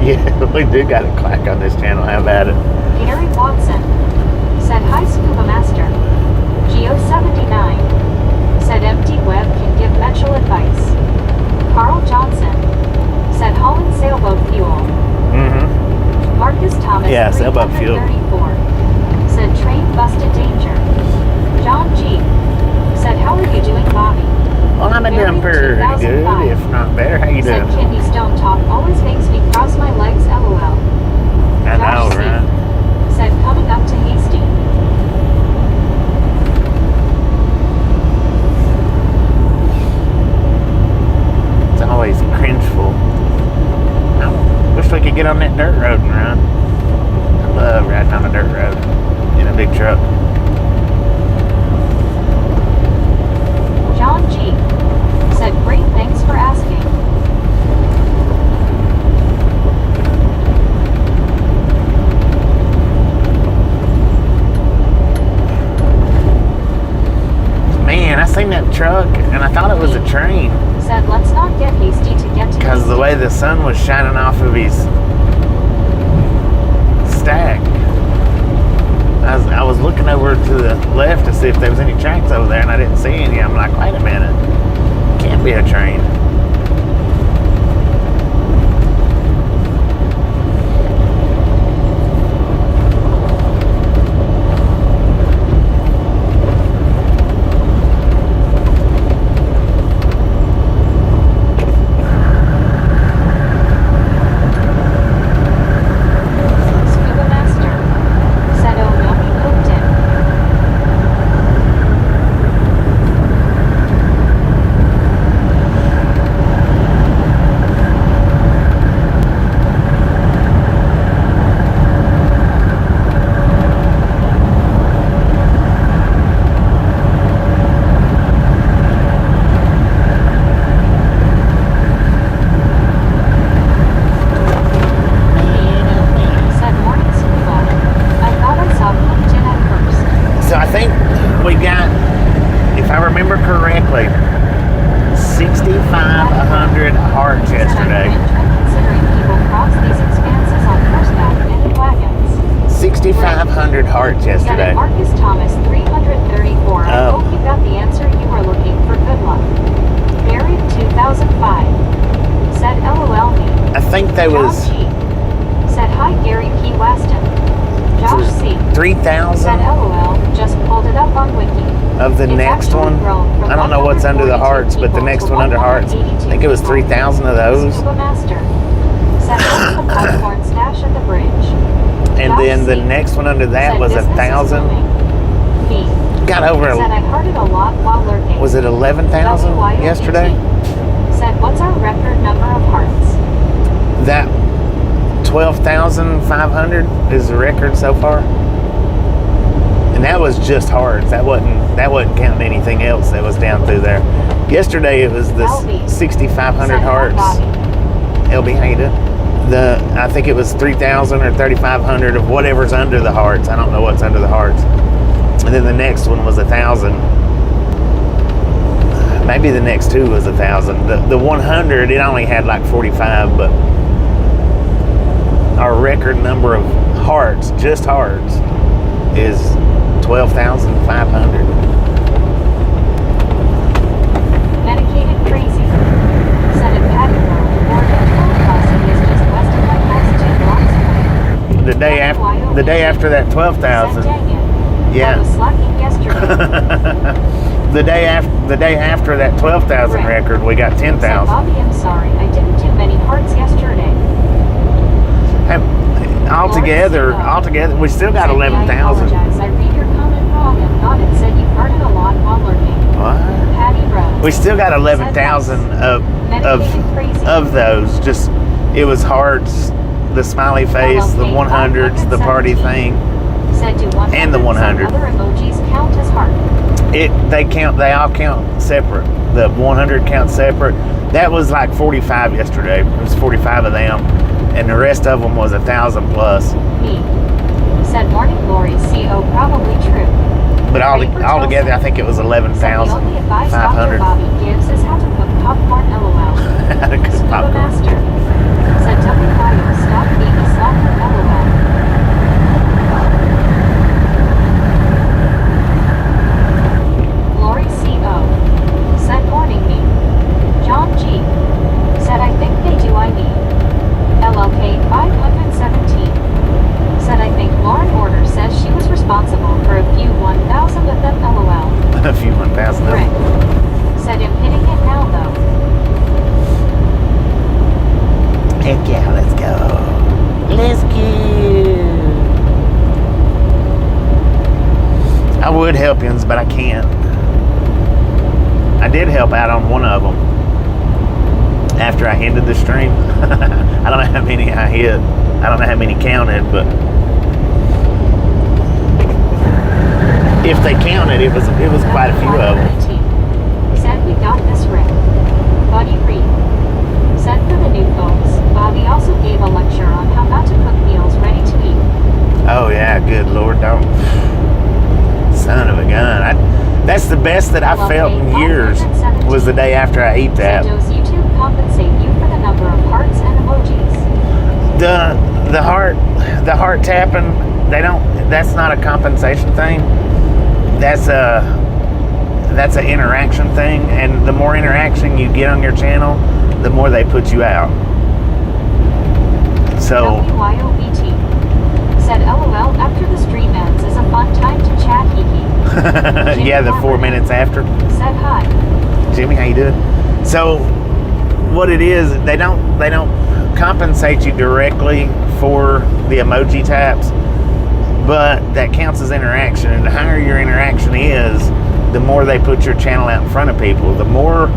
A: Yeah, we do got a clack on this channel. How about it?
B: Gary Watson said hi Scuba Master. Geo79 said empty web can give medical advice. Carl Johnson said hauling sailboat fuel.
A: Mm-hmm.
B: Marcus Thomas
A: Yeah, sailboat fuel.
B: 334 said train busted danger. John G said how are you doing, Bobby?
A: Well, I'm doing pretty good, if not better. How you doing?
B: Said kidney stone talk always makes me cross my legs, LOL.
A: I know,
B: Josh C.
A: right?
B: said coming up to Hasty.
A: It's always cringeful. I wish we could get on that dirt road and run. I love riding on a dirt road in a big truck.
B: John G. said great, thanks for asking.
A: Man, I seen that truck and I thought it was a train.
B: Said let's not get hasty to get to
A: Because the way the sun was shining off of his stack. I was looking over to the left to see if there was any tracks over there, and I didn't see any. I'm like, wait a minute, can't be a train. Yesterday.
B: Marcus Thomas 334. I hope you got the answer you were looking for. Good luck. Buried 2005. Said LOL me.
A: I think that was.
B: G. Said hi Gary P. Weston. Josh C.
A: 3,000.
B: Said LOL. Just pulled it up on Wiki.
A: Of the next one, I don't know what's under the hearts, but the next one under hearts, I think it was 3,000 of those.
B: Scuba Master. Said some popcorn stash at the bridge.
A: And then the next one under that was 1,000. Got over.
B: Said I heard it a lot while lurking.
A: Was it 11,000 yesterday?
B: Said what's our record number of hearts?
A: That 12,500 is the record so far. And that was just hearts. That wasn't counting anything else that was down through there. Yesterday it was the 6,500 hearts. LB, how you doing? I think it was 3,000 or 3,500 of whatever's under the hearts. I don't know what's under the hearts. And then the next one was 1,000. Maybe the next two was 1,000. The 100, it only had like 45, but our record number of hearts, just hearts, is 12,500.
B: Medicated crazy. Said it Patty Road.
A: The day after that 12,000. Yeah.
B: I was slacking yesterday.
A: the day after that 12,000 record, we got 10,000.
B: Bobby, I'm sorry, I didn't do many hearts yesterday.
A: Altogether, we still got 11,000.
B: I read your comment wrong and thought it said you farted a lot while lurking.
A: What?
B: Patty Rose.
A: We still got 11,000 of those. Just it was hearts. The smiley face, the 100s, the party thing, and the 100.
B: Other emojis count as heart.
A: They all count separate. The 100 counts separate. That was like 45 yesterday. It was 45 of them, and the rest of them was 1,000 plus.
B: Me. Said morning glory, CO, probably true.
A: But all together, I think it was 11,500.
B: The only advice Dr. Bobby gives is how to cook popcorn, LOL.
A: How to cook popcorn.
B: Master. Said WYO, stop being a stalker, LOL. Lori CO. Said morning me. John G. Said I think they do ID. LLK 517. Said I think Lauren Order says she was responsible for a few 1,000 of them, LOL.
A: A few 1,000 of
B: Rick.
A: them.
B: Said I'm hitting it now though.
A: Heck yeah, let's go. Let's go. I would help yous, but I can't. I did help out on one of them after I ended the stream. I don't know how many I hit. I don't know how many counted, but if they counted, it was quite a few of them.
B: Said we got this, Rick. Buddy Reed. Said for the new folks, Bobby also gave a lecture on how not to cook meals ready to eat.
A: Oh yeah, good Lord, don't. Son of a gun. That's the best that I felt in years, was the day after I ate that.
B: So does YouTube compensate you for the number of hearts and emojis?
A: The the heart tapping, that's not a compensation thing. That's an interaction thing, and the more interaction you get on your channel, the more they put you out. So
B: WYOBT said LOL after the stream ends is a fun time to chat, hee.
A: yeah, the 4 minutes after.
B: Said hi.
A: Jimmy, how you doing? So what it is, they don't compensate you directly for the emoji taps, but that counts as interaction, and the higher your interaction is, the more they put your channel out in front of people. The more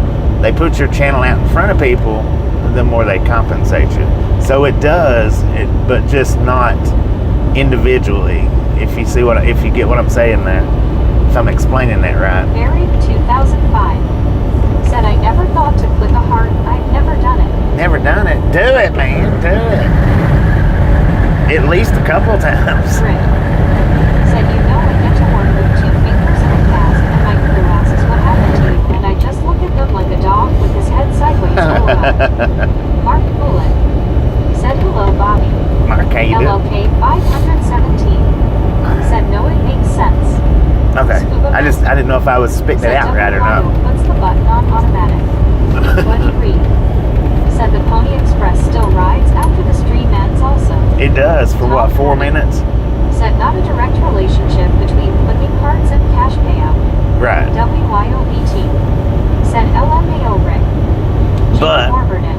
A: they put your channel out in front of people, the more they compensate you. So it does, but just not individually. If you get what I'm saying there, if I'm explaining that right.
B: Mary 2005 said I never thought to click a heart. I've never done it.
A: Never done it. Do it, man. Do it. At least a couple times.
B: Rick said I get to work with 2 fingers in a cast, and my crew asks what happened to you, and I just look at them like a dog with his head sideways. Mark Bullet said hello, Bobby.
A: Mark, how you doing?
B: LLK 517 said no, it makes sense.
A: Okay. I didn't know if I was spitting it out right or not.
B: Puts the button on automatic. Buddy Reed said the Pony Express still rides after the stream ends also.
A: It does, for what, 4 minutes?
B: Said not a direct relationship between clicking cards and cash payout.
A: Right.
B: WYOBT said LMAO Rick.
A: But
B: Warburton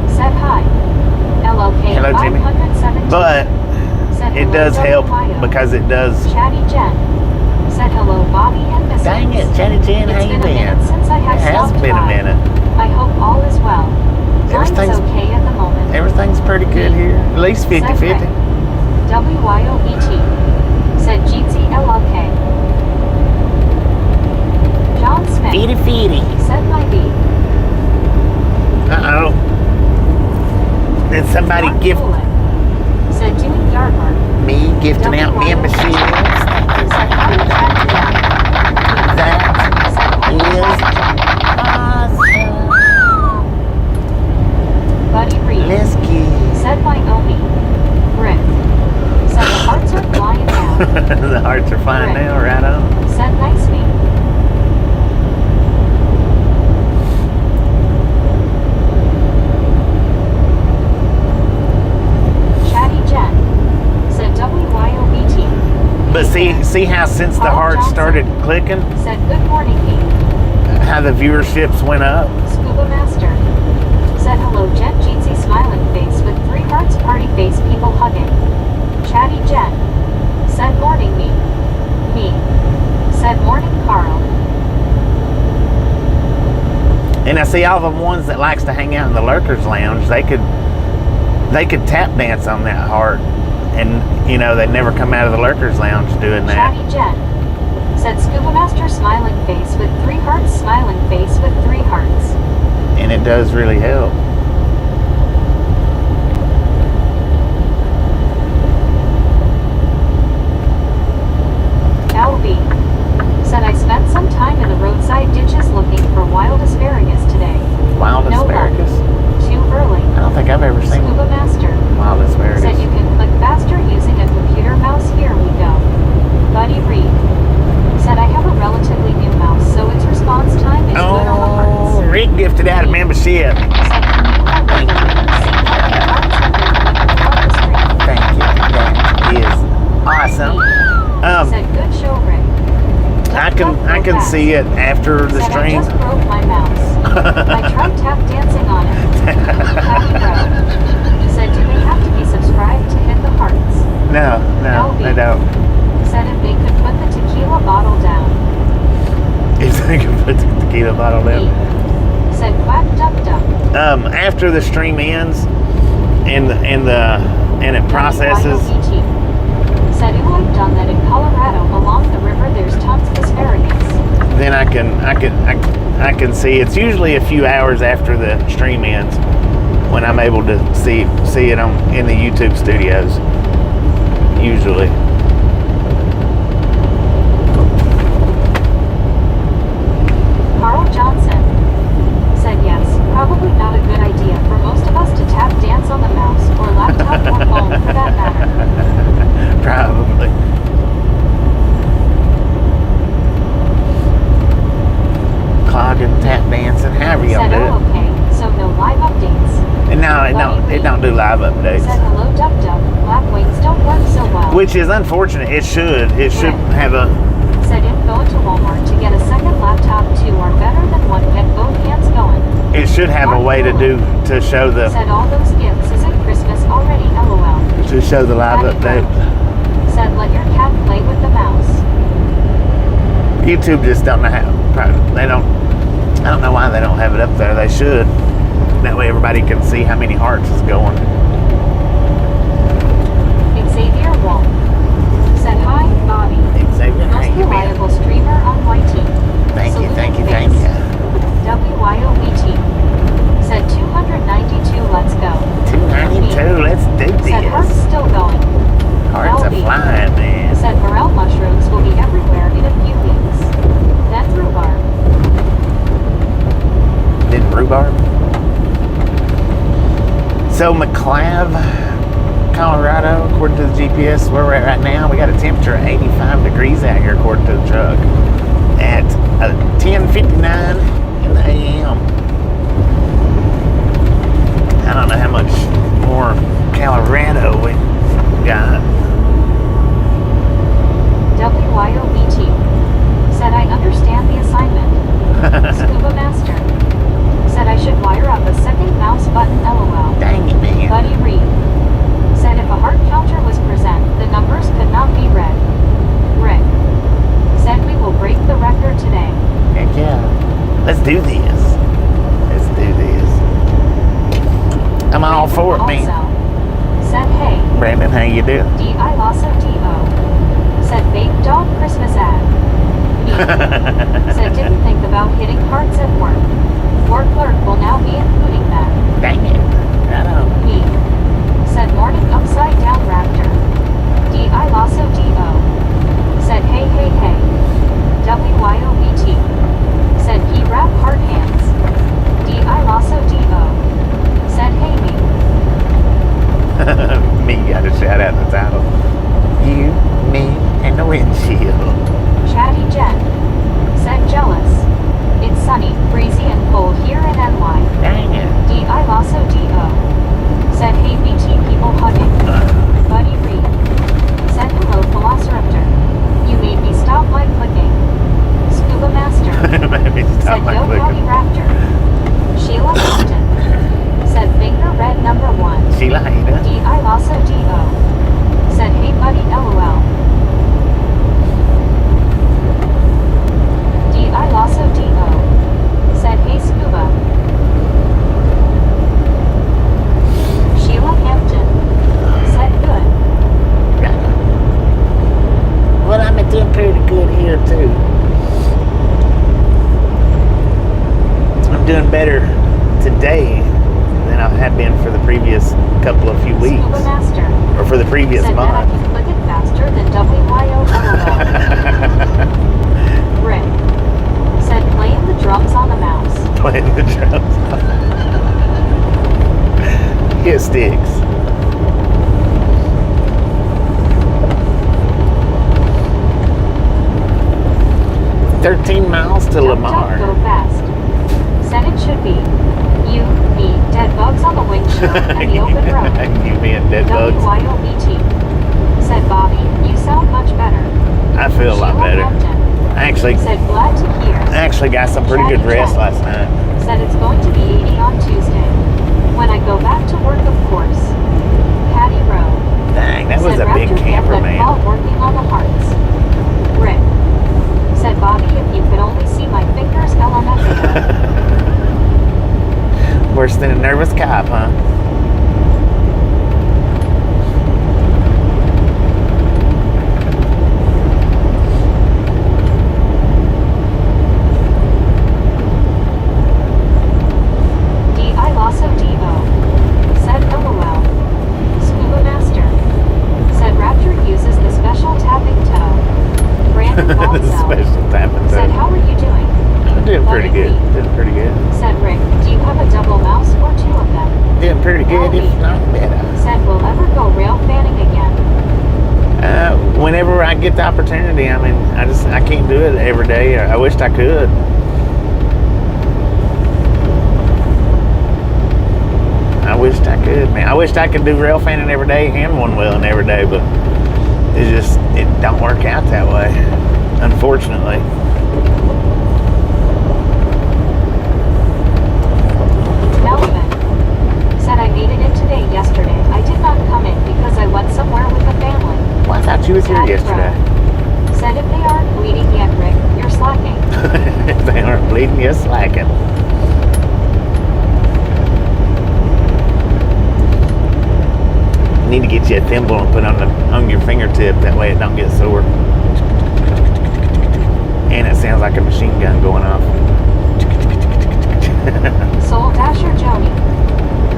B: said hi. LLK
A: hello, Jimmy.
B: 517
A: But
B: said
A: it
B: hello,
A: does help
B: WYO.
A: because it does.
B: Chatty Jen said hello, Bobby and Mrs.
A: Dang it, Chatty Jen, how you
B: It's been a minute since I have
A: It has
B: stopped
A: been a
B: by.
A: minute.
B: I hope all is well. Mine's
A: Everything's-
B: okay at the moment.
A: Everything's pretty good here. At least 50-50.
B: WYOBT said Jeetsy LLK. John Smith
A: 50-50.
B: said my B.
A: Uh-oh. Did somebody
B: Mark
A: gift
B: Bullet said doing yard work.
A: me gifting out memberships?
B: Said how to track it down.
A: That
B: Said
A: is awesome.
B: Buddy Reed
A: Let's get
B: said my Omi. Rick said the hearts are flying now.
A: the hearts are flying now, right on.
B: Said nice me. Chatty Jen said WYOBT.
A: But see how since the heart started clicking,
B: Said good morning me.
A: how the viewerships went up?
B: Scuba Master said hello Jen Jeetsy smiling face with 3 hearts party face people hugging. Chatty Jen said morning me. Me said morning Carl.
A: And I see all the ones that likes to hang out in the Lurkers Lounge, they could tap dance on that heart, and they'd never come out of the Lurkers Lounge doing that.
B: Chatty Jen said Scuba Master smiling face with 3 hearts smiling face with 3 hearts.
A: And it does really help.
B: LB said I spent some time in the roadside ditches looking for wild asparagus today.
A: Wild
B: No
A: asparagus?
B: Too early.
A: I don't think I've ever seen
B: Scuba Master
A: wild asparagus.
B: said you can click faster using a computer mouse. Here we go. Buddy Reed said I have a relatively new mouse, so its response time is good on the
A: Oh,
B: hearts.
A: Rick gifted out a membership.
B: Said can you
A: Thank you. That is awesome.
B: said good show, Rick.
A: I can see it after the
B: Said I
A: stream.
B: just broke my mouse. I tried tap dancing on it. Happy bro. Said do they have to be subscribed to hit the hearts?
A: No, they don't.
B: Said if they could put the tequila bottle down.
A: If they can put the tequila bottle down.
B: Said quack duck duck.
A: After the stream ends and it processes,
B: WYOBT. Said ooh, I've done that in Colorado. Along the river there's tons of asparagus.
A: then I can see. It's usually a few hours after the stream ends when I'm able to see it in the YouTube studios. Usually.
B: Carl Johnson said yes, probably not a good idea for most of us to tap dance on the mouse or laptop or phone for that matter.
A: which is unfortunate. It should have a.
B: Said if going to Walmart to get a second laptop, two are better than one. Get both hands going.
A: It should have a way to show the.
B: Said all those gifts isn't Christmas already. LOL.
A: To show the live update.
B: Said let your cat play with the mouse.
A: YouTube just don't know how. They don't. I don't know why they don't have it up there. They should. That way everybody can see how many hearts is going.
B: Xavier Wolf said hi, Bobby.
A: Xavier,
B: Most reliable streamer on YT.
A: Thank you.
B: WYOBT said 292. Let's go.
A: 292. Let's do this.
B: Said hearts still going.
A: Hearts are flying, man.
B: Said morel mushrooms will be everywhere in a few weeks. Then rhubarb.
A: Then rhubarb. So McClav, Colorado, according to the GPS, where we're at right now, we got a temperature of 85 degrees out here, according to the truck, at 10:59 in the a.m. I don't know how much more Colorado we got.
B: WYOBT said I understand the assignment. Scuba Master said I should wire up a second mouse button. LOL.
A: Dang it, man.
B: Buddy Reed said if a heart counter was present, the numbers could not be read. Rick said we will break the record today.
A: Heck yeah. Let's do this. Let's do this. I'm all for it, man.
B: Said hey.
A: Brandon, how you doing?
B: D.I. Lasso D.O. said baked dog Christmas ad. Me said didn't think about hitting hearts at work. Work clerk will now be including that.
A: Dang it. Right on.
B: Me said morning upside down raptor. D.I. Lasso D.O. said hey. WYOBT said he rap heart hands. D.I. Lasso D.O. said hey me.
A: Me got a shout out in the title. You, me, and the windshield.
B: Chatty Jen said jealous. It's sunny, breezy, and cold here in NY.
A: Dang it.
B: D.I. Lasso D.O. said hey BT people hugging. Buddy Reed said hello Velociraptor. You made me stop my clicking. Scuba Master
A: Made me stop
B: said
A: my
B: yo
A: clicking.
B: Howdy Raptor. Sheila Hampton said finger red number 1.
A: Sheila, how you doing?
B: D.I. Lasso D.O. said hey buddy LOL. D.I. Lasso D.O. said hey Scuba. Sheila Hampton said good.
A: Well, I'm doing pretty good here, too. I'm doing better today than I have been for the previous couple of few weeks.
B: Scuba Master
A: Or for the previous
B: said that I
A: month.
B: can click it faster than WYO Rick said playing the drums on the mouse.
A: Playing the drums. It sticks. "13 miles to Lamar."
B: Go fast. Said it should be. You, me, dead bugs on the windshield and the open road.
A: You being dead bugs.
B: WYOBT said Bobby, you sound much better.
A: I feel a lot
B: Sheila
A: better.
B: Hampton
A: I actually
B: said glad to hear.
A: got some pretty good rest last night.
B: Said it's going to be 80 on Tuesday. When I go back to work, of course. Patty Rowe.
A: Dang, that was
B: said
A: a big
B: Raptor
A: camper,
B: Pamphlet Paul
A: man.
B: working on the hearts. Rick said Bobby, if you could only see my fingers, LMFAO.
A: Worse than a nervous cop, huh?
B: D.I. Lasso D.O. said LOL. Scuba Master said Raptor uses the special tapping toe. Brandon
A: The
B: Balzell
A: special tapping
B: said,
A: toe.
B: how are you doing?
A: I'm doing pretty
B: Buddy
A: good.
B: Reed
A: Doing pretty good.
B: said Rick, do you have a double mouse or two of them?
A: Doing pretty good, if not better.
B: Said we'll ever go rail fanning again.
A: Whenever I get the opportunity, I mean, I can't do it every day. I wished I could. I wished I could, man. I wished I could do rail fanning every day and one wheeling every day, but it don't work out that way, unfortunately.
B: Melvin said I made it in today yesterday. I did not come in because I went somewhere with the family.
A: Well, I thought you was here
B: Daddy
A: yesterday.
B: Bro said if they aren't bleeding yet, Rick, you're slacking.
A: If they aren't bleeding, you're slacking. You need to get you a thimble and put on your fingertip. That way it don't get sore. And it sounds like a machine gun going off.
B: Soul Dasher Joni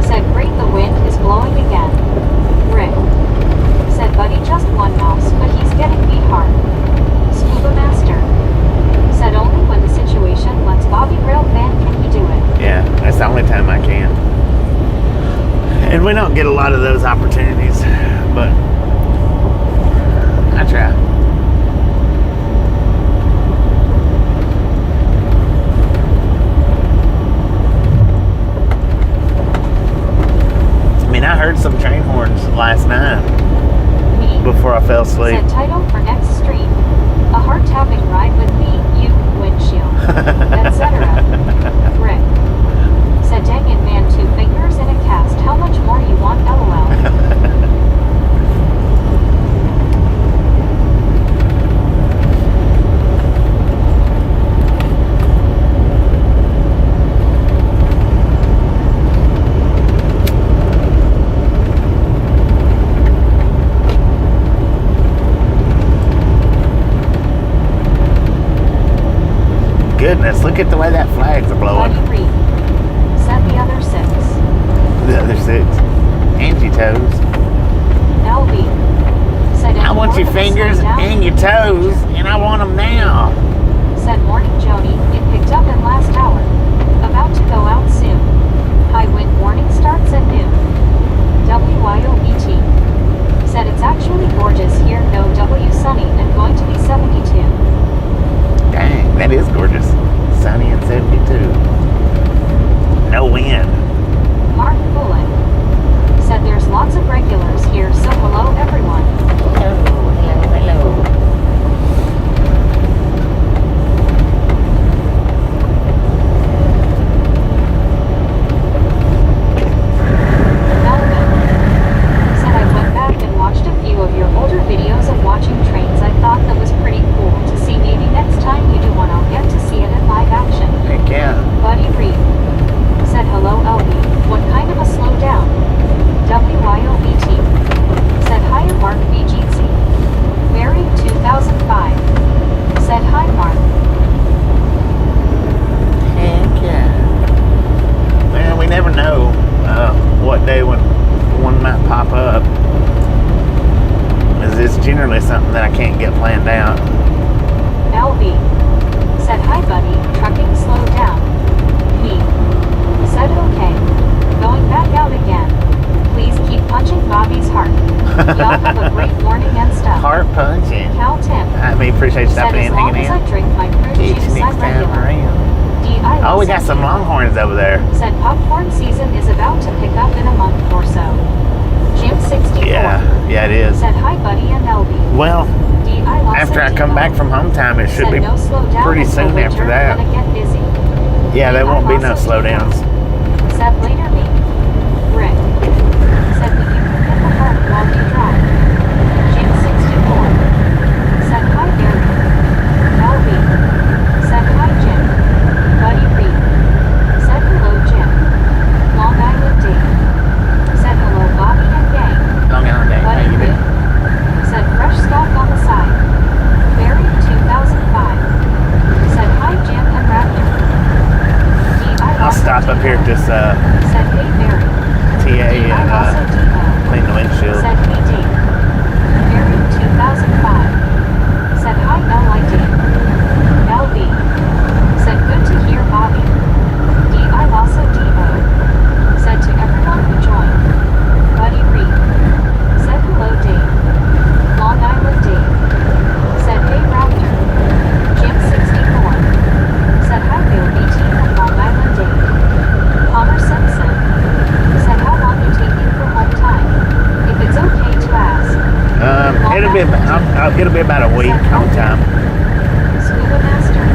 B: said great, the wind is blowing again. Rick said buddy, just one mouse, but he's getting beat hard. Scuba Master said only when the situation lets Bobby rail van can he do it.
A: Yeah, that's the only time I can. And we don't get a lot of those opportunities, but I try. I mean, I heard some train horns last night
B: Me
A: before I fell asleep.
B: said title for next stream, a heart tapping ride with me, you, Windshield, etc. Rick said dang it man, 2 fingers in a cast, how much more you want, LOL.
A: Goodness, look at the way that flag's blowing.
B: Buddy Reed said the other 6.
A: The other 6. Angie toes.
B: LB said
A: I want your
B: more than a
A: fingers
B: slow down
A: and your toes, and I want them now.
B: said morning Joni, it picked up in last hour. About to go out soon. High wind warning starts at noon. WYOBT said it's actually gorgeous here, no W sunny and going to be 72.
A: Dang, that is gorgeous. Sunny and 72. No wind.
B: Mark Bullen said there's lots of regulars here, so hello everyone.
A: Hello.
B: Melvin said I went back and watched a few of your older videos of watching trains. I thought that was pretty cool to see. Maybe next time you do one I'll get to see it in live action.
A: Heck yeah.
B: Buddy Reed said hello LB, what kind of a slowdown? WYOBT said hi Mark VGC. Married 2005 said hi Mark.
A: Heck yeah. Well, we never know what day one might pop up. It's generally something that I can't get planned out.
B: LB said hi buddy, trucking slowed down. Me said okay, going back out again. Please keep punching Bobby's heart. Y'all have a great morning and stuff.
A: Heart punching.
B: Cal Tim
A: I appreciate you
B: said
A: stopping
B: as
A: in,
B: long
A: hanging
B: as I
A: in.
B: drink my fruit
A: Each
B: juice
A: next
B: I'm
A: time
B: regular.
A: around.
B: D.I.
A: Oh, we got some longhorns over there.
B: Said popcorn season is about to pick up in a month or so. Jim 64
A: Yeah, it is.
B: said hi buddy and LB.
A: Well,
B: D.I.
A: after I come back from home time, it should
B: said
A: be
B: no slowdown
A: pretty
B: until
A: soon after
B: winter,
A: that.
B: gonna get busy.
A: Yeah, there won't be no
B: also
A: slowdowns.
B: Said later me. Rick said that you can get the heart while you drive. Jim 64 said hi Barry. LB said hi Jim. Buddy Reed said hello Jim. Long Island Dave said hello Bobby and gang.
A: Long Island Day. How
B: Buddy
A: you
B: Reed
A: doing?
B: said fresh stock on the side. Barry 2005 said hi Jim and Raptor.
A: I'll stop up here at this
B: said hey
A: long time.
B: Scuba Master.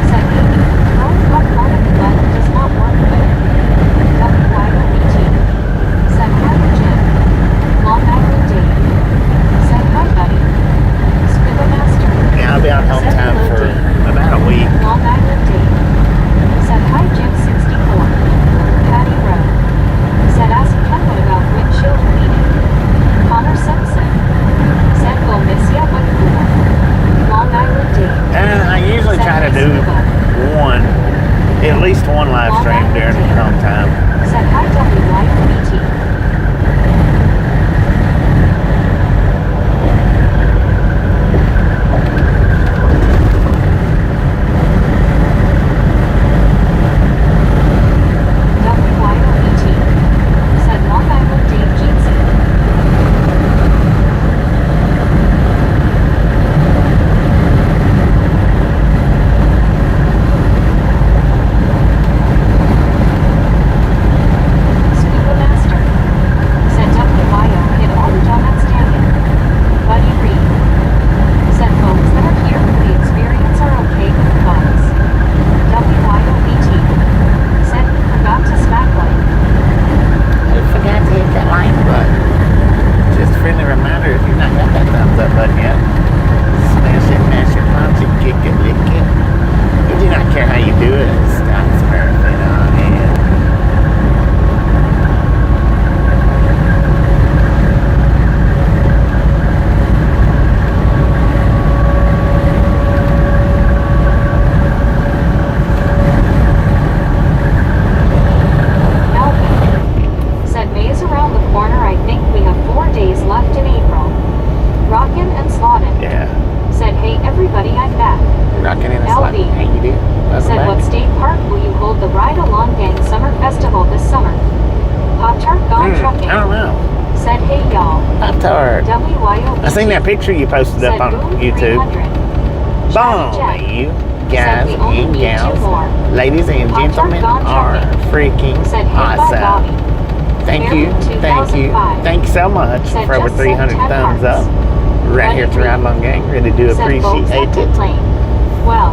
B: Said Amy, throwing up part of the button does not work good. WYOBT. Said hi to Jim. Long Island Dave. Said hi buddy. Scuba Master.
A: Yeah, I'll be on home
B: Said
A: time
B: hello,
A: for
B: Dave.
A: about a week.
B: Long Island Dave. Said hi Jim 64. Patty Road. Said ask Kenwood about windshield cleaning. Connor Simpson. Said we'll miss ya but cool. Long Island Dave.
A: I usually
B: Said
A: try to
B: hi,
A: do
B: Scuba.
A: at least one live
B: Long
A: stream
B: Island
A: during
B: Dave.
A: home time.
B: Said hi WYOBT. WYOBT. Said Long Island Dave Jeansy. Scuba Master. Said WYO hit all the donuts standing. Buddy Reed. Said folks that are here for the experience are okay with the bugs. WYOBT. Said forgot to smack like.
A: I forgot to hit that like button. Just a friendly reminder, if you've not got that thumbs up button yet, smash it, mash it, punch it, kick it, lick it. We do not care how you do it. Stop this marathon on hand.
B: Alvin. Said May is around the corner. I think we have 4 days left in April. Rockin' and Slottin'.
A: Yeah.
B: Said hey everybody I'm back.
A: Rocking in a slot.
B: LB.
A: How you do? Welcome
B: Said
A: back.
B: what state park will you hold the Ride Along Gang Summer Festival this summer? Pop Tart Gone Trucking.
A: I don't know.
B: Said hey y'all.
A: Pop-Tart.
B: WYOB.
A: I seen that picture you posted
B: Said
A: up on
B: boom
A: YouTube.
B: 300.
A: Boom,
B: Jack.
A: you guys
B: Said we only
A: and
B: need 2
A: gals,
B: more.
A: ladies and
B: Pop-Tart
A: gentlemen,
B: Gone
A: are
B: Trucking.
A: freaking
B: Said hey bye Bobby.
A: awesome. Thank
B: Mary
A: you, thank you,
B: 2005.
A: thank you so much
B: Said
A: for over
B: just sent
A: 300
B: 10
A: thumbs
B: hearts.
A: up. Right here at the
B: Buddy
A: Ride Along Gang, really do
B: Said folks that
A: appreciate it.
B: complain. Well,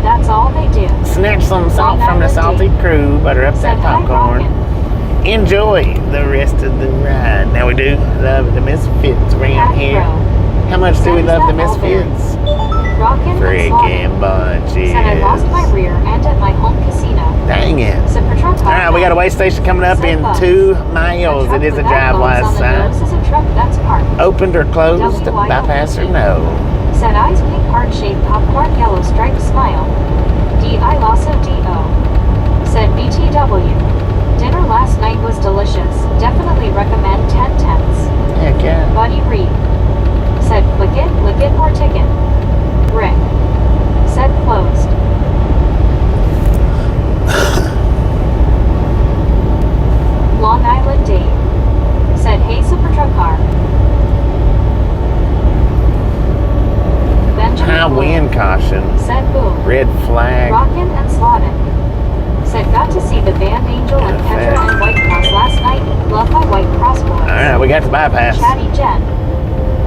B: that's all they do.
A: Snatch some salt
B: Long
A: from the
B: Island
A: salty
B: Dave.
A: crew, butter up
B: Said
A: that
B: hi
A: popcorn.
B: Rockin'.
A: Enjoy the rest of the ride. Now we do love the Misfits around
B: Patty
A: here.
B: Row.
A: How much do we
B: Said,
A: love
B: "Is
A: the
B: that all there?"
A: Misfits?
B: Rockin' and Slottin'.
A: Freaking bunches.
B: Said I lost my rear end at my home casino.
A: Dang it.
B: Said Patrol
A: All right, we got a way station coming up in 2 miles. It is a drive-wise sign.
B: This is a truck that's parked.
A: Opened or closed,
B: WYO.
A: bypass or no.
B: Said eyes pink heart-shaped popcorn yellow striped smile. D.I. Lasso D.O. Said BTW. Dinner last night was delicious. Definitely recommend 10 tenths.
A: Heck yeah.
B: Buddy Reed. Said click it, lick it, or ticket. Rick. Said closed. Long Island Dave. Said hey super truck car. Benjamin
A: High
B: Blue.
A: wind caution.
B: Said boom.
A: Red flag.
B: Rockin' and Slottin'. Said got to see the band Angel and Petra and White Cross last night. Love my White Cross boys.
A: All right, we got the bypass.
B: Chatty Jen.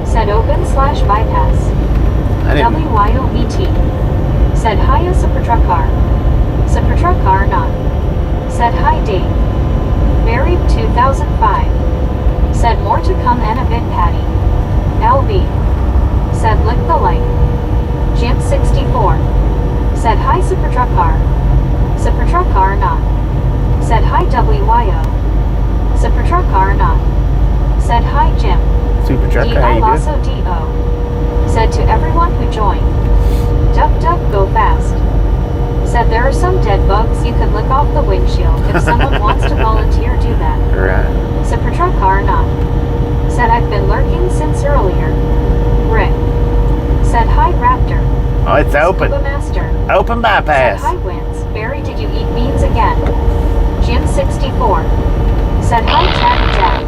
B: Said open/bypass.
A: I didn't.
B: WYOBT. Said hi a super truck car. Super truck car not. Said hi Dave. Buried 2005. Said more to come and a bit Patty. LB. Said lick the light. Jim 64. Said hi super truck car. Super truck car not. Said hi WYO. Super truck car not. Said hi Jim.
A: Super trucker, how
B: D.I.
A: you
B: Lasso
A: doing?
B: D.O. Said to everyone who joined. Duck duck go fast. Said there are some dead bugs you could lick off the windshield. If someone wants to volunteer, do that.
A: Right.
B: Super truck car not. Said I've been lurking since earlier. Rick. Said hi Raptor.
A: Oh, it's open.
B: Scuba Master.
A: Open bypass.
B: Said hi Wins. Barry, did you eat beans again? Jim 64. Said hi Chatty Jack.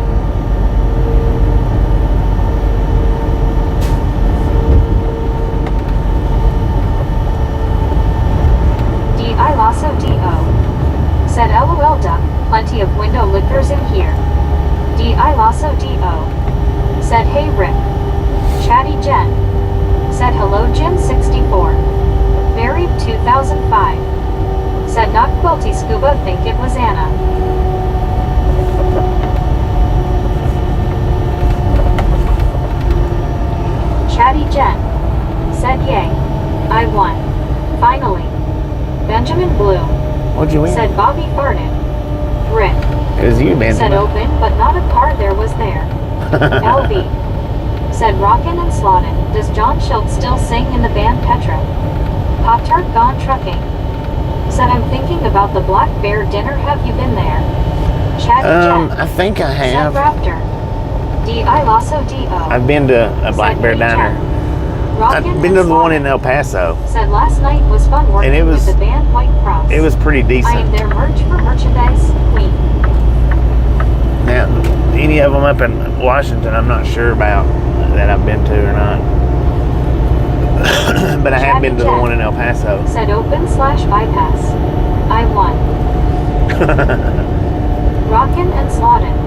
B: D.I. Lasso D.O. Said LOL duck, plenty of window lickers in here. D.I. Lasso D.O. Said hey Rick. Chatty Jen. Said hello but think it was Anna. Chatty Jen. Said yay. I won. Finally. Benjamin Bloom.
A: What'd you win?
B: Said Bobby farted. Rick.
A: It was you, Benjamin.
B: Said open, but not a car there was there. LB. Said Rockin' and Slottin'. Does John Schultz still sing in the band Petra? Pop-Tart gone trucking. Said I'm thinking about the Black Bear dinner. Have you been there? Chatty Jen.
A: I think I have.
B: Said Raptor. D.I. Lasso D.O.
A: I've been to a Black
B: Said
A: Bear
B: Reject.
A: diner. I've
B: Rockin'
A: been to
B: and
A: the one
B: Slottin'.
A: in El Paso.
B: Said last night was fun working
A: And it was-
B: with the band White Cross.
A: It was pretty
B: I am
A: decent.
B: their merch for merchandise queen.
A: Now, any of them up in Washington, I'm not sure about that I've been to or not. But I have been to the
B: Chatty
A: one in El Paso.
B: Said open/bypass. I won. Rockin' and Slottin'.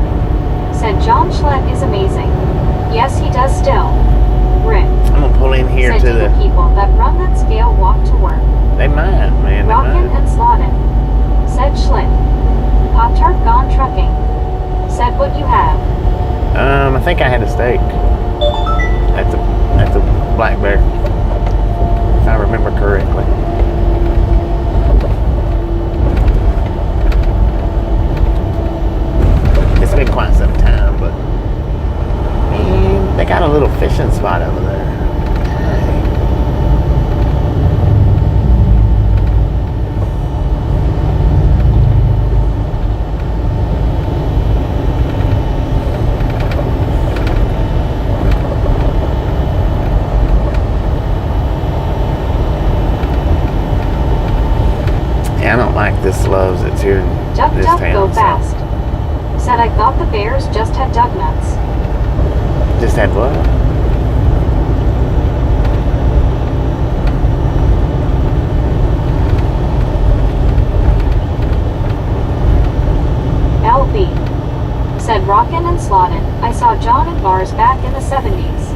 B: Said John Schlett is amazing. Yes, he does still. Rick.
A: I'm gonna pull in here
B: Said
A: to
B: do the
A: the.
B: people that run that scale walk to work.
A: They might, man. They
B: Rockin'
A: might.
B: and Slottin'. Said Schlitt. Pop-Tart gone trucking. Said what you have.
A: I think I had a steak at the Black Bear, if I remember correctly. It's been quite some time, but man, they got a little fishing spot over there. Yeah, I don't like this Lowe's that's here in
B: Duck
A: this
B: duck
A: town.
B: go
A: so-
B: fast. Said I thought the bears just had dug nuts.
A: Just had what?
B: LB. Said Rockin' and Slottin'. I saw John at bars back in the 70s.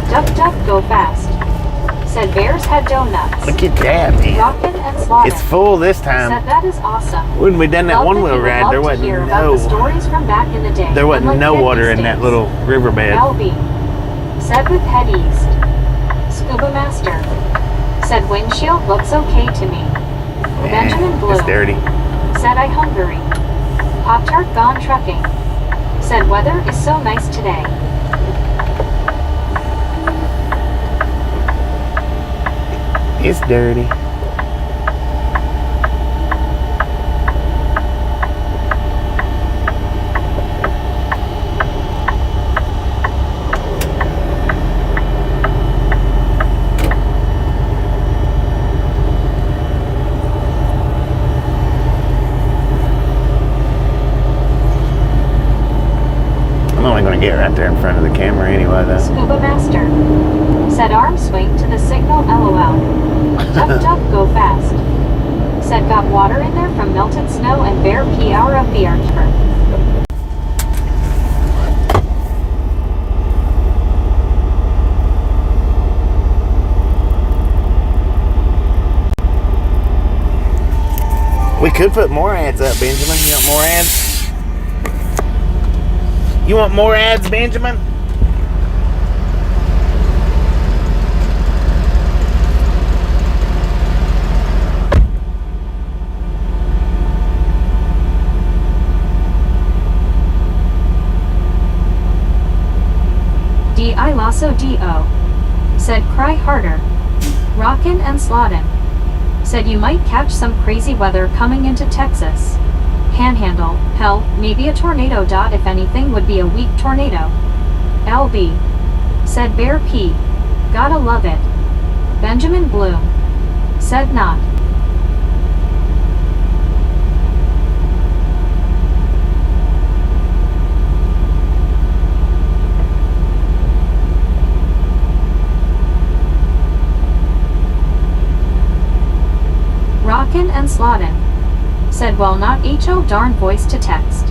B: Duck duck go fast. Said bears had donuts.
A: Look at that, man.
B: Rockin' and Slottin'.
A: It's full this
B: Said
A: time.
B: that is awesome.
A: When we done that
B: Love
A: one-wheel
B: you would
A: ride,
B: love
A: there
B: to
A: wasn't
B: hear about the
A: no
B: stories from back in the day.
A: there wasn't
B: unlike
A: no
B: Head
A: water
B: East
A: in that
B: days.
A: little riverbed.
B: LB. Said with Head East. Scuba Master. Said windshield looks okay to me. Benjamin Blue.
A: It's dirty.
B: Said I Hungary. Pop-Tart gone trucking. Said weather is so nice today.
A: It's dirty. I'm only going to get right there in front of the camera anyway, though.
B: Scuba Master. Said arm swing to the signal LOL. Duck duck go fast. Said got water in there from melted snow and bear PR of the Archberg.
A: We could put more ads up, Benjamin. You want more ads? You want more ads, Benjamin?
B: D.I. Lasso D.O. Said cry harder. Rockin' and Slottin'. Said you might catch some crazy weather coming into Texas. Panhandle, hell, maybe a tornado. If anything would be a weak tornado. LB. Said Bear P. Gotta love it. Benjamin Bloom. Said not. Rockin' and Van Sloten. Said well not ho darn voice to text.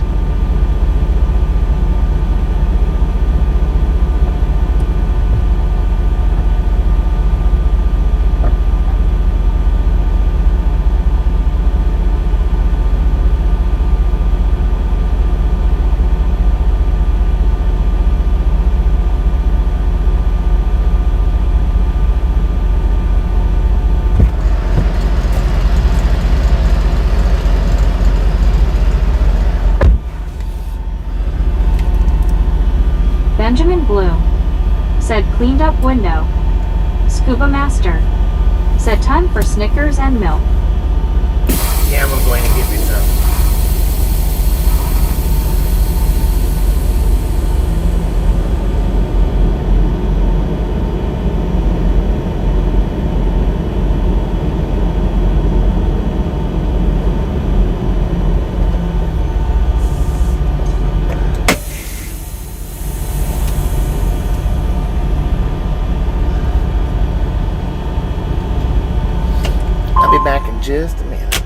B: Benjamin Bloom. Said cleaned up window. Scuba Master. Said time for Snickers and milk.
A: Yeah, I'm going to give you some. I'll be back in just a minute.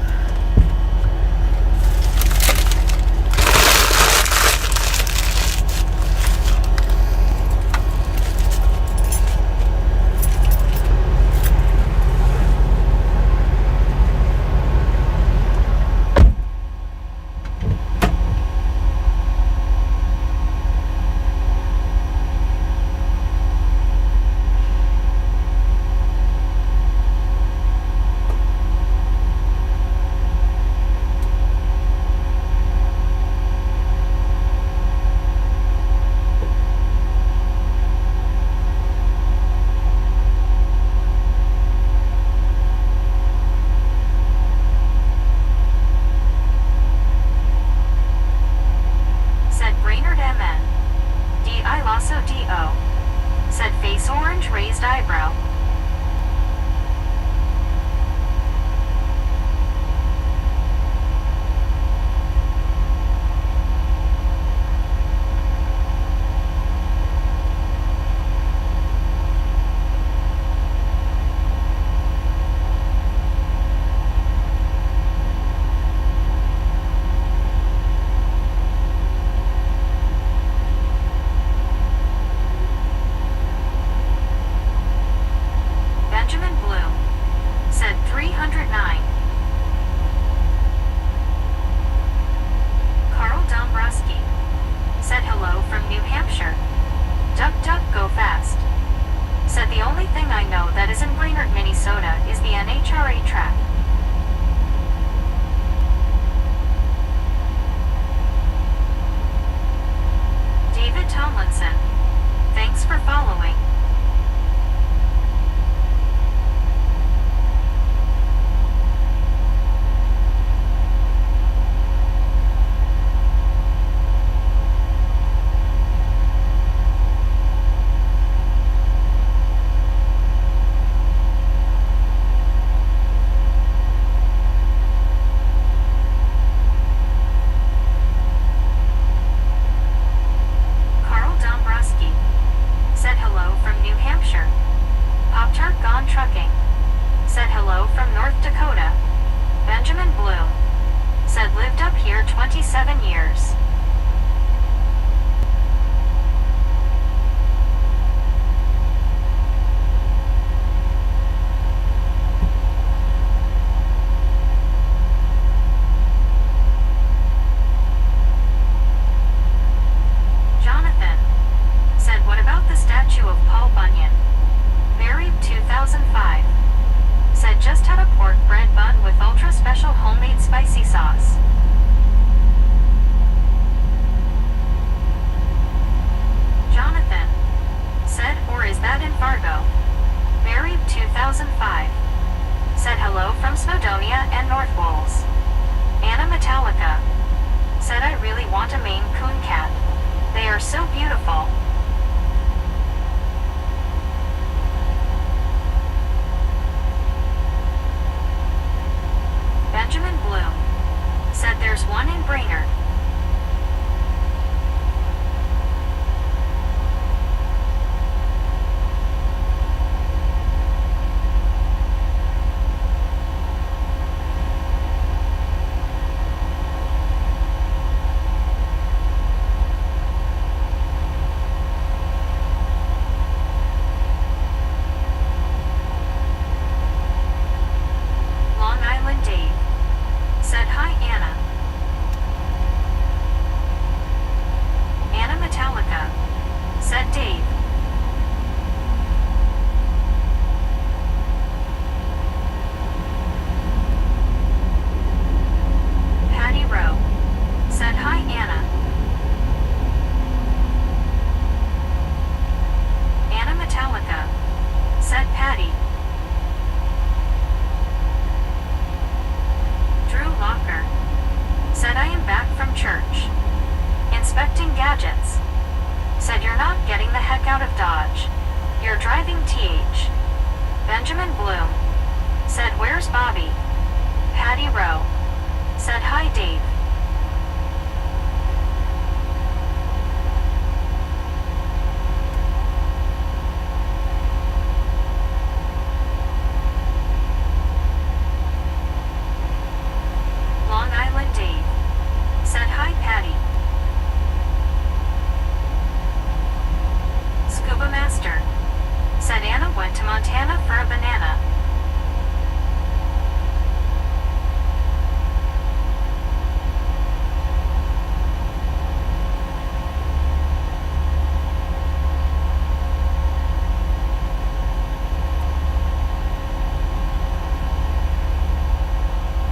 B: Said face orange, raised eyebrow. Benjamin Bloom. Said 309. Carl Dombrowski. Said hello from New Hampshire. Duck duck go fast. Said the only thing I know that is in Brainerd, Minnesota is the NHRA track. David Tomlinson. Thanks for following. Said hello from New Hampshire. Pop-Tart Gone Trucking. Said hello from North Dakota. Benjamin Bloom. Said lived up here 27 years. Jonathan. Said what about the statue of Paul Bunyan? Married 2005. Said just had a pork bread bun with ultra special homemade spicy sauce. Jonathan. Said or is that in Fargo? Married 2005. Said hello from Snowdonia and North Wales. Anna Metallica. Said I really want a Maine Coon cat. They are so beautiful. Benjamin Bloom. Said there's one in Brainerd. Benjamin Bloom. Said, where's Bobby? Patty Rowe. Said, hi Dave. Long Island Dave. Said, hi Patty. Scuba Master. Said Anna went to Montana for a banana.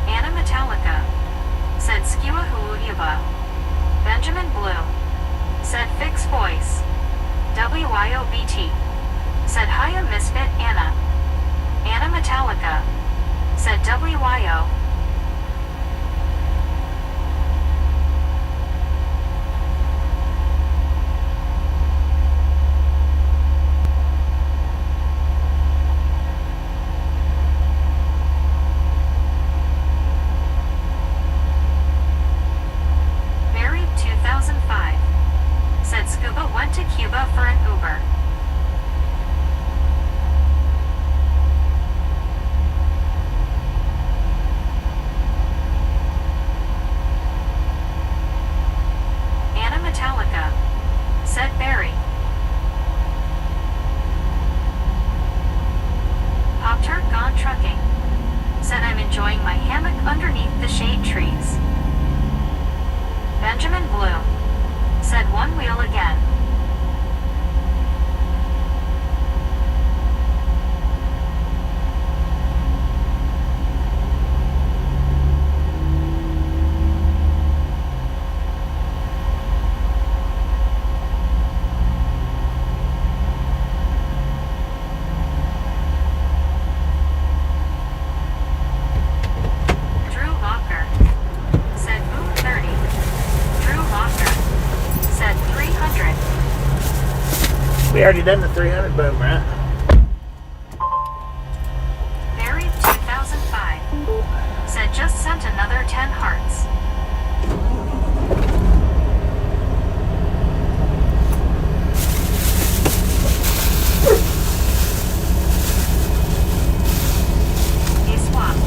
B: Anna Metallica. Said Skiwa Huludiva. Benjamin Bloom. Said Fix Voice. WYOBT. Said hiya Misfit Anna. Anna Metallica. Said WYO. Buried 2005. Said Scuba went to Cuba for an Uber. Anna Metallica. Said Barry. Pop-Tart gone trucking. Said I'm enjoying my hammock underneath the shade trees. Benjamin Bloom. Said one wheel again. Drew Locker. Said boom 30. Drew Locker. Said 300.
A: We already done the 300 boom, right?
B: Buried 2005. Said just sent another 10 hearts. Swap.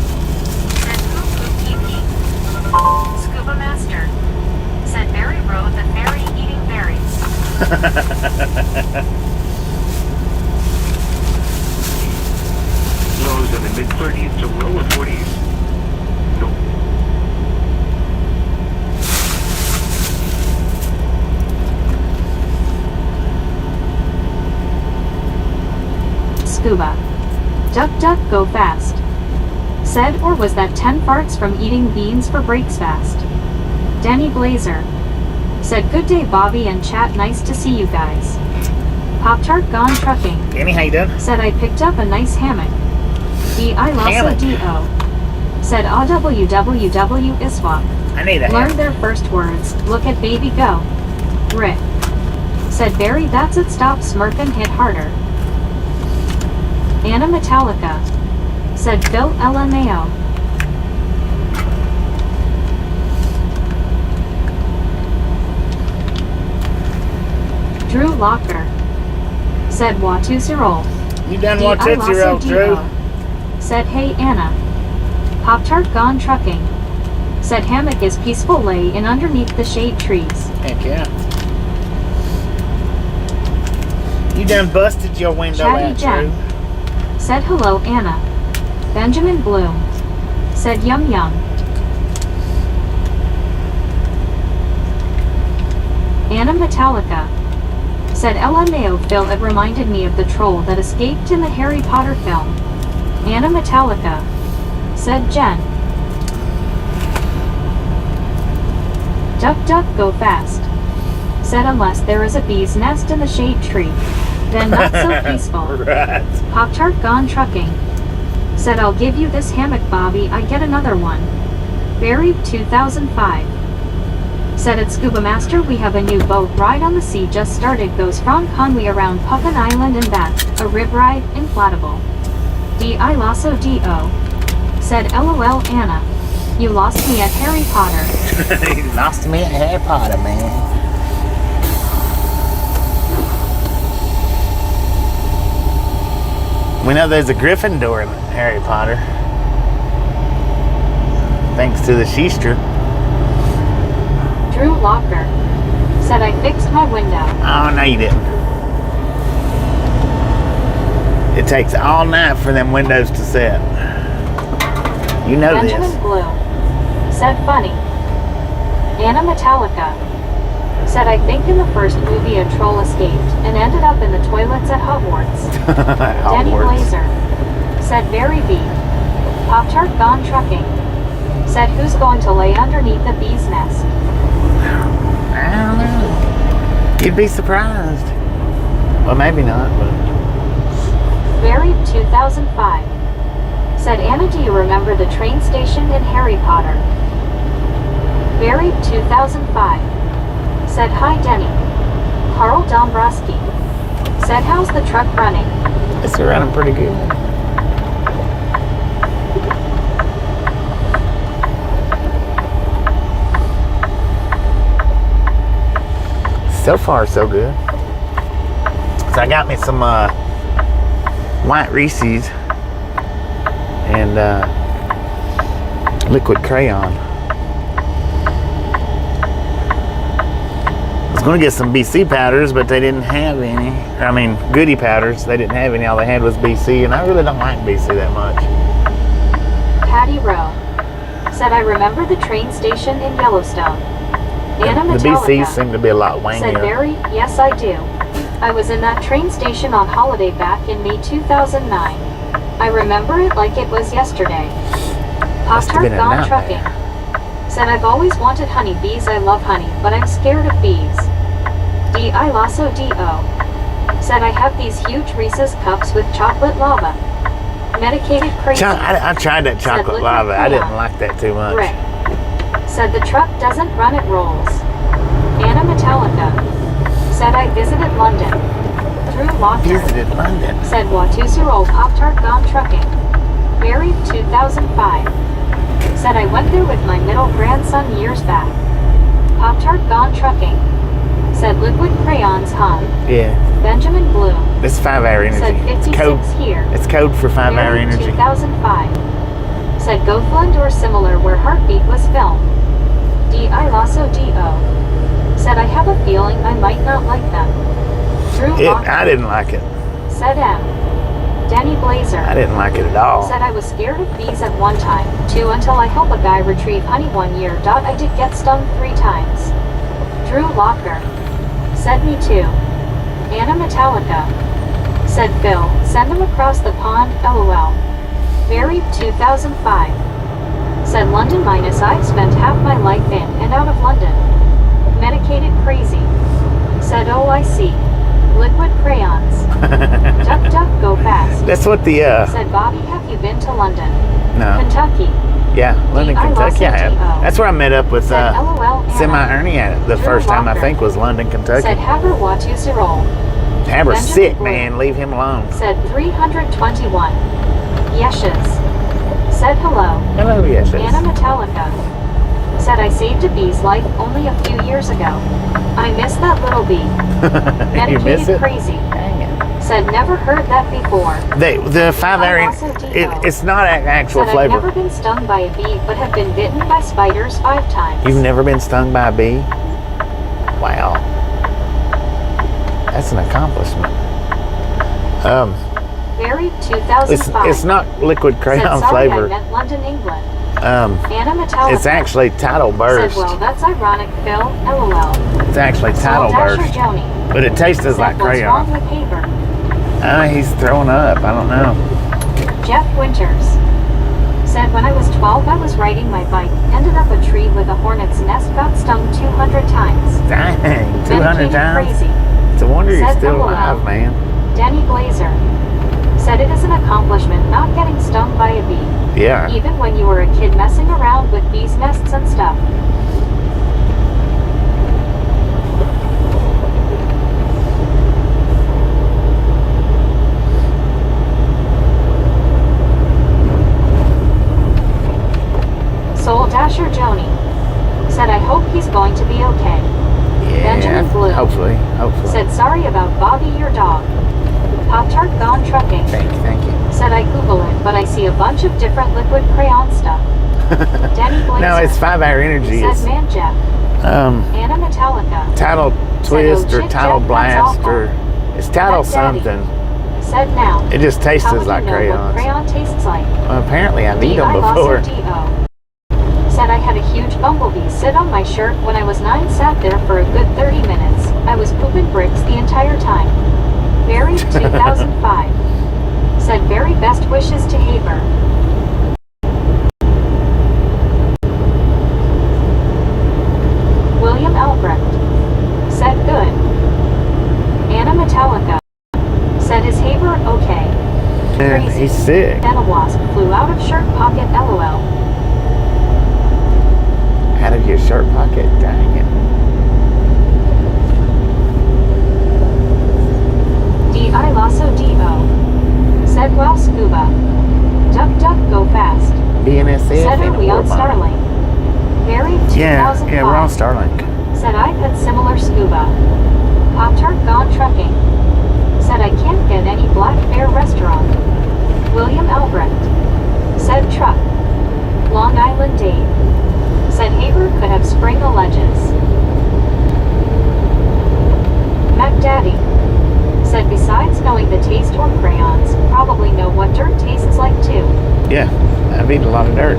B: Said poop poop pee pee. Scuba Master. Said Barry rode the ferry eating berries.
C: Lows in the mid-30s to lower 40s. Nope.
B: Scuba. Duck duck go fast. Said, or was that 10 farts from eating beans for breaks fast? Danny Blazer. Said good day Bobby and chat, nice to see you guys. Pop-Tart gone trucking.
A: Danny, how you doing?
B: Said I picked up a nice hammock. B.I. Lassa
A: Hammock.
B: D.O. Said AWWW ISWAP.
A: I need a
B: Learned
A: hammock.
B: their first words, look at baby go. Rick. Said Barry that's it, stop smirkin', hit harder. Anna Metallica. Said Phil LMAO. Drew Locker. Said Watu
A: You done what Tootsie Roll, Drew?
B: Said hey Anna. Pop-Tart gone trucking. Said hammock is peaceful lay in underneath the shade trees.
A: Heck yeah. You done busted your window
B: Chatty
A: out,
B: Jen.
A: Drew.
B: Said hello Anna. Benjamin Bloom. Said yum yum. Anna Metallica. Said LMAO Phil, it reminded me of the troll that escaped in the Harry Potter film. Anna Metallica. Said Jen. Duck duck go fast. Said unless there is a bee's nest in the shade tree, then not so peaceful.
A: Right.
B: Pop-Tart gone trucking. Said I'll give you this hammock Bobby, I get another one. Buried 2005. Said at Scuba Master we have a new boat ride on the sea just started, goes from Conway around Puffin Island and back, a rib ride, inflatable. D.I. Lasso D.O. said, LOL Anna, you lost me at Harry Potter.
A: You lost me at Harry Potter, man. We know there's a Gryffindor in Harry Potter. Thanks to the Sheester.
B: Drew Locker said, I fixed my window.
A: Oh, no, you didn't. It takes all night for them windows to set. You know
B: Benjamin
A: this.
B: Blue said, funny. Anna Metallica said, I think in the first movie a troll escaped and ended up in the toilets at Hogwarts. Danny Blazer said, very bee. Pop-Tart Gone Trucking said, who's going to lay underneath the bee's nest?
A: I don't know. You'd be surprised. Well, maybe not, but...
B: Buried 2005 said, Anna, do you remember the train station in Harry Potter? Buried 2005 said, hi Denny. Carl Dombrowski said, how's the truck running?
A: It's running pretty good. So far, so good. So I got me some white Reese's and liquid crayon. I was going to get some BC powders, but they didn't have any. I mean, goody powders. They didn't have any. All they had was BC, and I really don't like BC that much.
B: Patty Rowe said, I remember the train station in Yellowstone. Anna
A: The
B: Metallica
A: BCs seem to be a lot
B: said,
A: wangier.
B: Barry, yes I do. I was in that train station on holiday back in May 2009. I remember it like it was yesterday.
A: Must have
B: Pop-Tart
A: been a
B: Gone
A: nightmare.
B: Trucking said, I've always wanted honeybees. I love honey, but I'm scared of bees. D.I. Lasso D.O. said, I have these huge Reese's cups with chocolate lava. Medicated crazy.
A: I tried that chocolate
B: liquid
A: lava. I didn't
B: crayon.
A: like that too much.
B: Rick said, the truck doesn't run, it rolls. Anna Metallica said, I visited London. Drew Locker
A: Visited London.
B: said, Watusi-roll Pop-Tart Gone Trucking. Buried 2005 said, I went there with my middle grandson years back. Pop-Tart Gone Trucking said, liquid crayons hum.
A: Yeah.
B: Benjamin Blue
A: This is 5-hour energy.
B: said,
A: It's
B: 56
A: code.
B: here.
A: It's code for 5-hour
B: Buried
A: energy.
B: 2005 said, Gothland or similar where Heartbeat was filmed. D.I. Lasso D.O. said, I have a feeling I might not like them. Drew Locker
A: I didn't like it.
B: said, M. Danny Blazer
A: I didn't like it at all.
B: said, I was scared of bees at one time, too, until I helped a guy retrieve honey 1 year. I did get stung 3 times. Drew Locker said, me too. Anna Metallica said, Phil, send them across the pond, LOL. Buried 2005 said, London minus I've spent half my life in and out of London. Medicated crazy said, oh I see. Liquid crayons. Duck duck go fast.
A: That's what the
B: Said, Bobby, have you been to London?
A: no.
B: Kentucky.
A: Yeah, London,
B: D.I.
A: Kentucky. I have.
B: Lasso
A: That's where I met up with
B: said, LOL Anna.
A: Semi Ernie at it. The
B: Drew
A: first time I
B: Walker
A: think was London, Kentucky.
B: Said, Haber Watusi-roll.
A: Haber's
B: Benjamin
A: sick,
B: Blue
A: man. Leave him alone.
B: Said 321. Yeshes. Said hello.
A: Hello, yes.
B: Anna Metallica said, I saved a bee's life only a few years ago. I miss that little bee.
A: You miss
B: Medicated
A: it?
B: crazy
A: Dang it.
B: said, never heard that before.
A: The 5-hour,
B: Also D.O.
A: it's not an actual
B: Said,
A: flavor.
B: I've never been stung by a bee, but have been bitten by spiders 5 times.
A: You've never been stung by a bee? Wow. That's an accomplishment.
B: Buried 2005
A: It's not liquid
B: said,
A: crayon
B: sorry,
A: flavor.
B: I meant London, England. Anna
A: It's
B: Metallica
A: actually Tidal Burst.
B: said, well, that's ironic, Phil. LOL.
A: It's actually Tidal
B: Dasher
A: Burst.
B: Joni
A: But it tastes
B: said,
A: like
B: what's wrong
A: crayon.
B: with Haber?
A: He's throwing up. I don't know.
B: Jeff Winters said, when I was 12, I was riding my bike, ended up a tree with a hornet's nest, got stung 200 times.
A: Dang, 200
B: Medicated
A: times?
B: crazy.
A: It's a wonder you're
B: Said
A: still
B: LOL.
A: alive, man.
B: Danny Blazer said, it is an accomplishment not getting stung by a bee,
A: Yeah.
B: even when you were a kid messing around with bees' nests and stuff. Said I Google it, but I see a bunch of different liquid crayon stuff. Danny Blazer.
A: No, it's 5 Hour Energy.
B: Said
A: It's
B: Man Jeff. Anna Metallica.
A: Tidal Twist or
B: Chit
A: Tidal
B: Chat,
A: Blast
B: that's
A: or it's Tidal
B: Mac Daddy.
A: something.
B: Said now.
A: It just tastes
B: How would
A: like
B: you know what
A: crayons.
B: crayon tastes like?
A: Well, apparently I've eaten them
B: D.I.
A: before.
B: Lasso D.O. Said I had a huge bumblebee sit on my shirt when I was 9. Sat there for a good 30 minutes. I was pooping bricks the entire time. Buried 2005. Said very best wishes to Haber. William Albrecht. Said good. Anna Metallica. Said is Haber okay?
A: Man,
B: Crazy.
A: he's sick.
B: Then a wasp flew out of shirt pocket LOL.
A: Out of your shirt pocket, dang it.
B: D.I. Lasso D.O. Said while scuba. Duck duck go fast.
A: BNSF
B: Said
A: and
B: are we on
A: a war bomb.
B: Starlink? Buried 2005.
A: Yeah, we're on Starlink.
B: Said I've had similar scuba. Pop-Tart gone trucking. Said I can't get any Black Bear restaurant. William Albrecht. Said truck. Long Island Dave. Said Haber could have spring ledges. Mac Daddy. Said besides knowing the taste of crayons, probably know what dirt tastes like too.
A: Yeah, I've eaten a lot of dirt.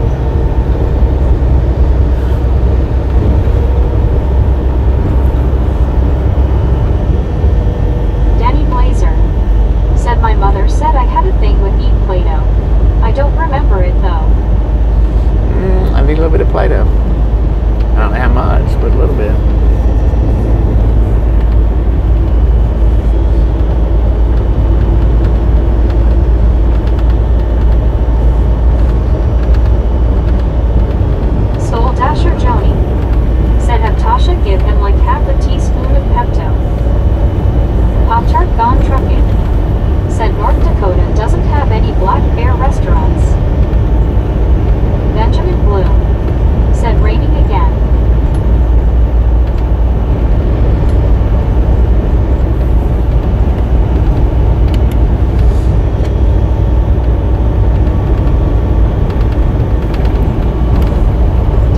B: Danny Blazer. Said my mother said I had a thing with eat Play-Doh. I don't remember it though.
A: I need a little bit of Play-Doh. I don't know how much, but a little bit.
B: Soul Dasher Joni. Said have Tasha give him like half a teaspoon of Pepto. Pop-Tart gone trucking. Said North Dakota doesn't have any Black Bear restaurants. Benjamin Bloom. Said raining again.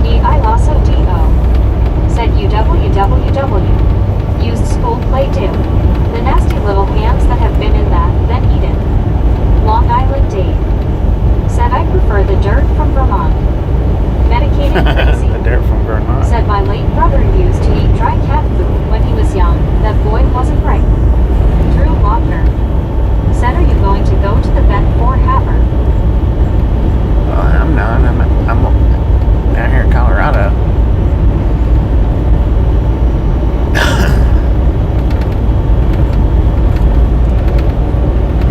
B: D.I. Lasso D.O. Said UWWW. Used school play-do. The nasty little hands that have been in that, then eat it. Long Island Dave. Said I prefer the dirt from Vermont. Medicated crazy.
A: The dirt from Vermont.
B: Said my late brother used to eat dry cat food when he was young. That boy wasn't right. Drew Lochner. Said are you going to go to the vet for Haber?
A: Well, I'm not. I'm down here in Colorado.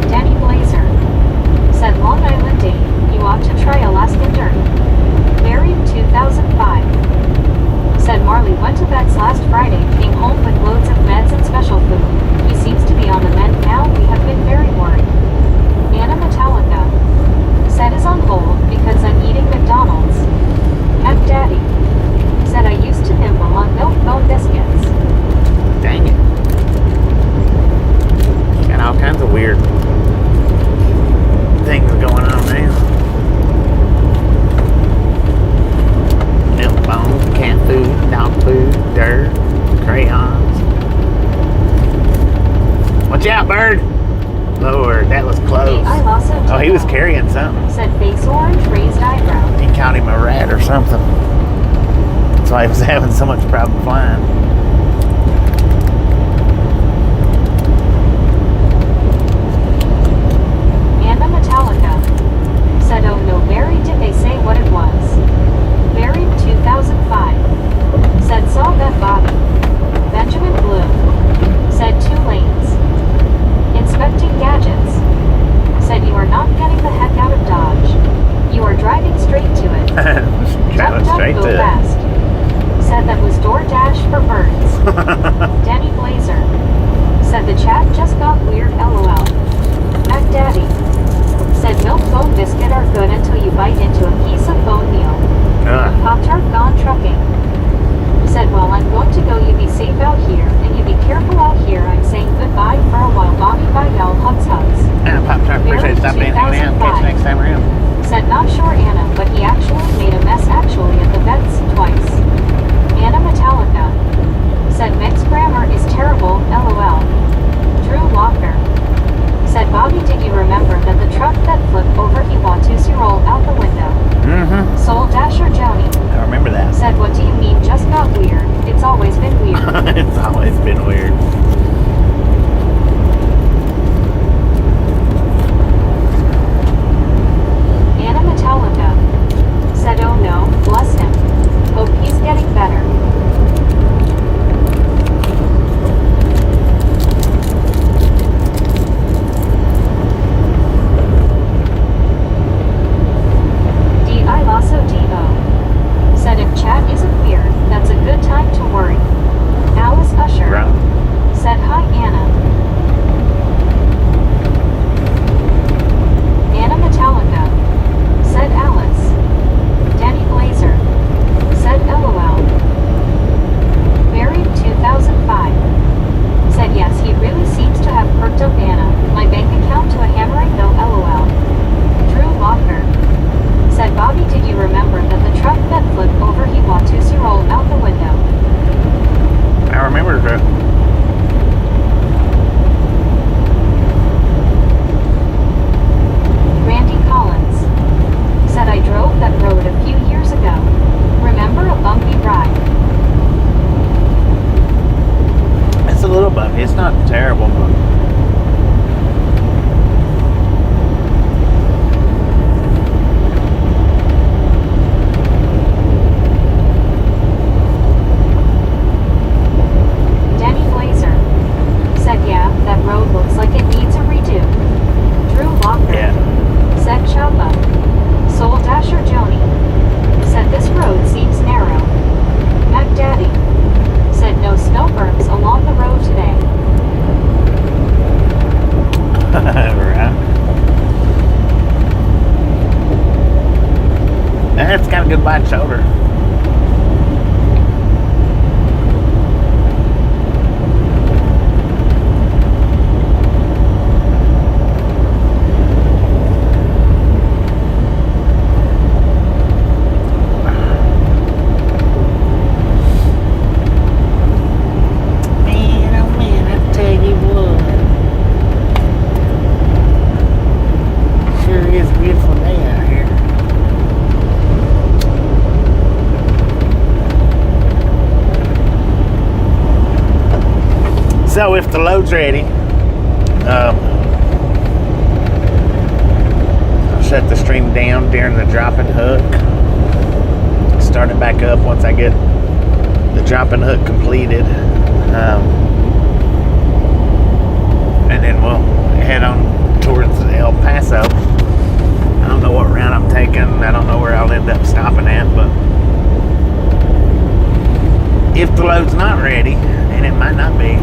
B: Danny Blazer. Said Long Island Dave, you ought to try Alaskan dirt. Buried 2005. Said Marley went to vets last Friday, came home with loads of meds and special food. He seems to be on the mend now. We have been very worried. Anna Metallica. Said is on hold because I'm eating McDonald's. Mac Daddy. Said I used to nibble on milk bone biscuits.
A: Dang it. Got all kinds of weird things going on now. Milk bone, cat food, dog food, dirt, crayons. Watch out, bird! Lord, that was close.
B: I Lasso
A: Oh, he was
B: D.O.
A: carrying something.
B: Said face orange, raised eyebrow.
A: He caught him a rat or something. That's why he was having so much problem flying.
B: Anna Metallica. Said oh no, buried. Did they say what it was? Buried 2005. Said saw that body. Benjamin Bloom. Said 2 lanes. Inspecting gadgets. Said you are not getting the heck out of Dodge. You are driving straight to it.
A: Driving
B: Duck, duck,
A: straight
B: go
A: to it.
B: fast. Said that was DoorDash for birds.
A: time around.
B: Said not sure Anna, but he actually made a mess actually at the vets twice. Anna Metallica. Said mixed grammar is terrible, lol. Drew Walker. Said Bobby, did you remember that the truck that flipped over he wanted to roll out the window?
A: Mm-hmm.
B: Soul Dasher Joni.
A: I remember that.
B: Said what do you mean just got weird? It's always been weird.
A: It's always been weird.
B: Anna Metallica. Said oh no, bless him. Hope he's getting better. Said if Chad isn't weird, that's a good time to worry. Alice Usher.
A: Right.
B: Said hi Anna. Anna Metallica. Said Alice. Danny Blazer. Said LOL. Buried 2005. Said yes, he really seems to have perked up Anna. My bank account to a hammering no LOL. Drew Walker. Said Bobby, did you remember that the truck that flipped over he wanted to roll out the window?
A: I remember that.
B: Randy Collins. Said I drove that road a few years ago. Remember a bumpy ride?
A: It's a little bumpy. It's not terrible, but it's got a good wide shoulder. So if the load's ready, I'll shut the stream down during the drop and hook. Start it back up once I get the drop and hook completed. And then we'll head on towards El Paso. I don't know what route I'm taking. I don't know where I'll end up stopping at, but if the load's not ready, and it might not be,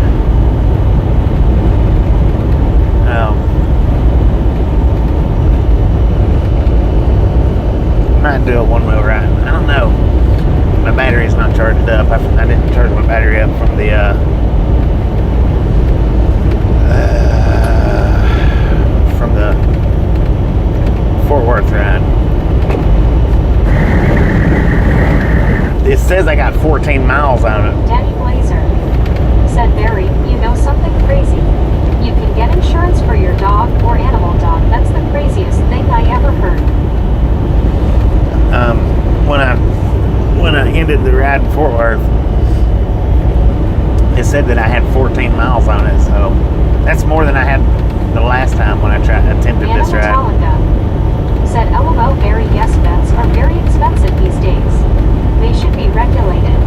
A: might do a one-wheel ride. I don't know. My battery's not charged up. I didn't charge my battery up from the Fort Worth ride. It says I got 14 miles on it.
B: Danny Blazer. Said Barry, you know something crazy? You can get insurance for your dog or animal dog. That's the craziest thing I ever heard. When I ended the ride in Fort Worth, it said that I had 14 miles on it, so that's more than I had the last time when I attempted Anna
A: this ride.
B: Metallica. Said LOL Barry, yes, vets are very expensive these days. They should be regulated.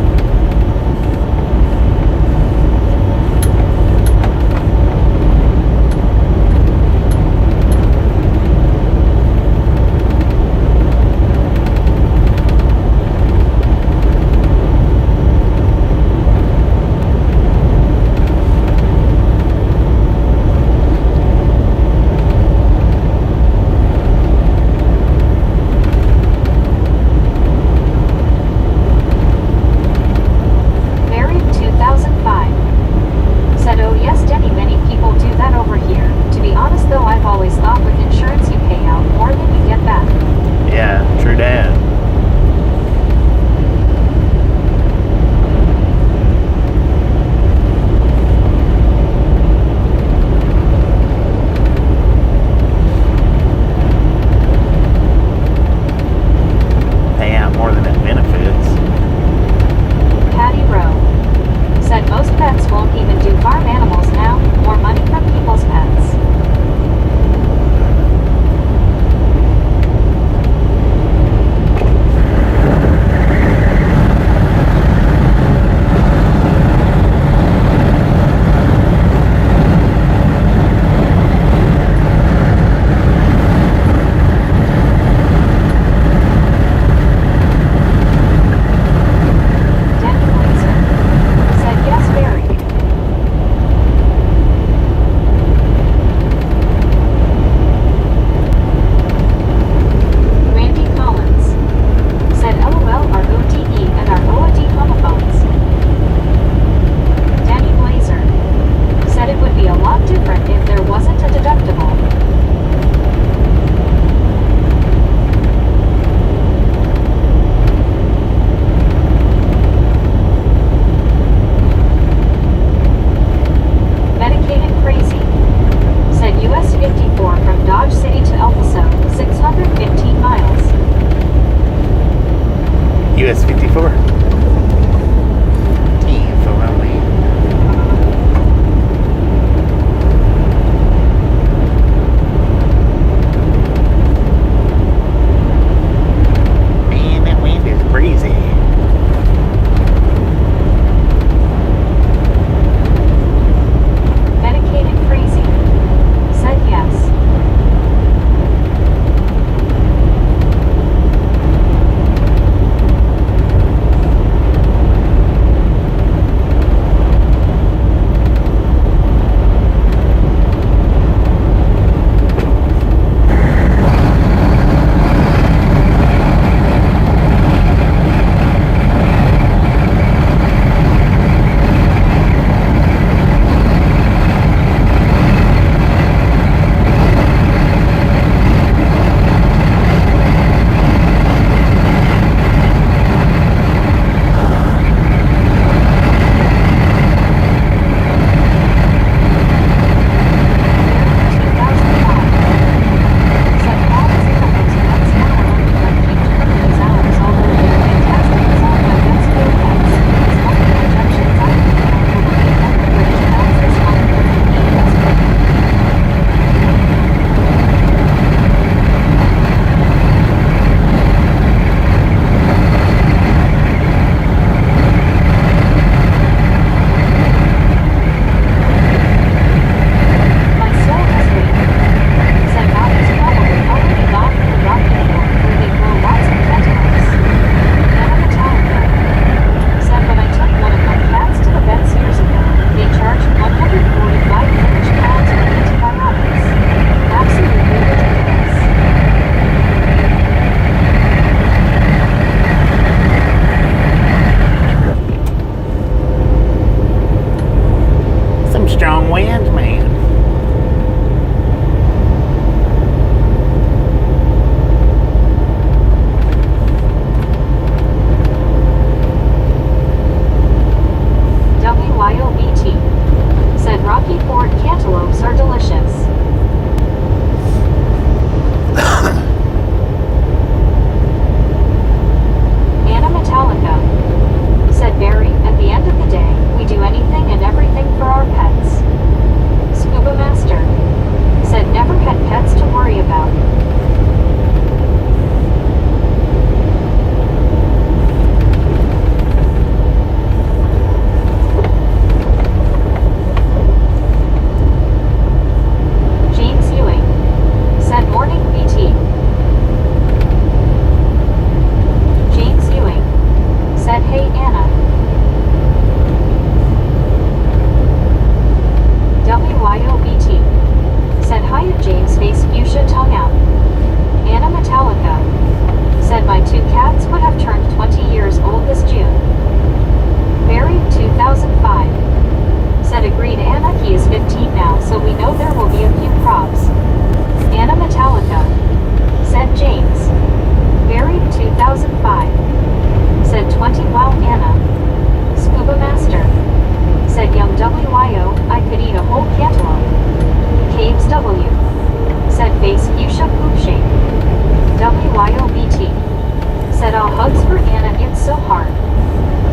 B: so hard.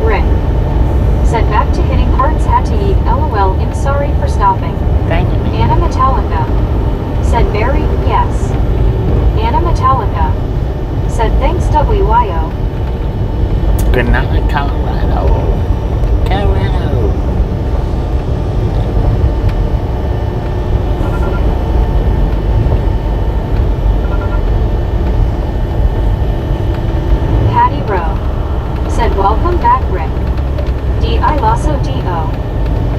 B: Rick said back to hitting hearts had to eat LOL. I'm sorry for stopping.
A: Thank you.
B: Anna Metallica said very yes. Anna Metallica said thanks WYO.
A: Good night, Colorado. Colorado.
B: Patty Rowe said welcome back Rick. D.I. Lasso D.O.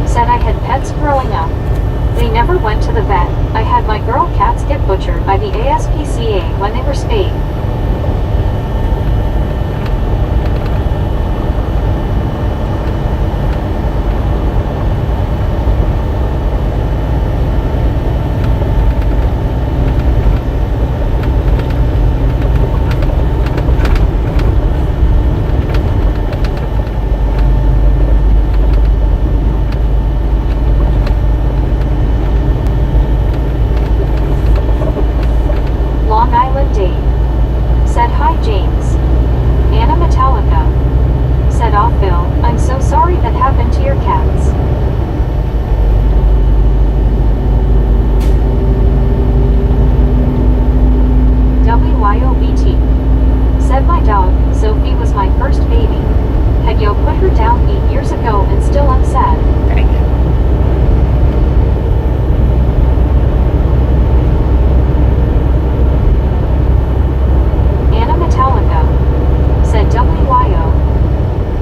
B: said I had pets growing up. They never went to the vet. I had my girl cats get butchered by the ASPCA when they were spayed. Long Island Dave said hi James. Anna Metallica said off Bill, I'm so sorry that happened to your cats. WYOBT said my dog, Sophie was my first baby. Had yo put her down 8 years ago and still I'm sad.
A: Dang it.
B: Anna Metallica said WYO.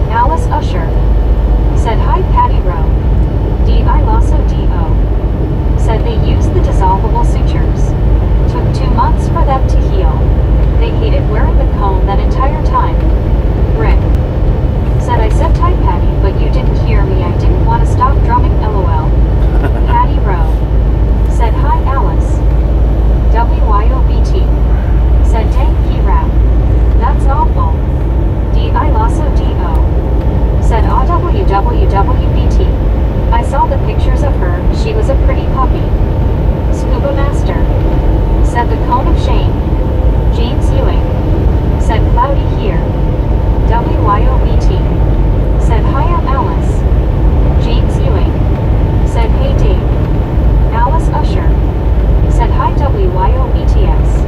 B: Alice Usher said hi Patty Rowe. D.I. Lasso D.O. said they used the dissolvable sutures. Took 2 months for them to heal. They hated wearing the cone that entire time. Rick said I said hi Patty but you didn't hear me. I didn't want to stop drumming LOL. Patty Rowe said hi Alice. WYOBT said dang P-Rap. That's awful. D.I. Lasso D.O. said WWWBT. I saw the pictures of her, she was a pretty puppy. Scuba Master said the cone of shame. James Ewing said cloudy here. WYOBT said hi I'm Alice. James Ewing said hey Dave. Alice Usher said hi WYOBTS.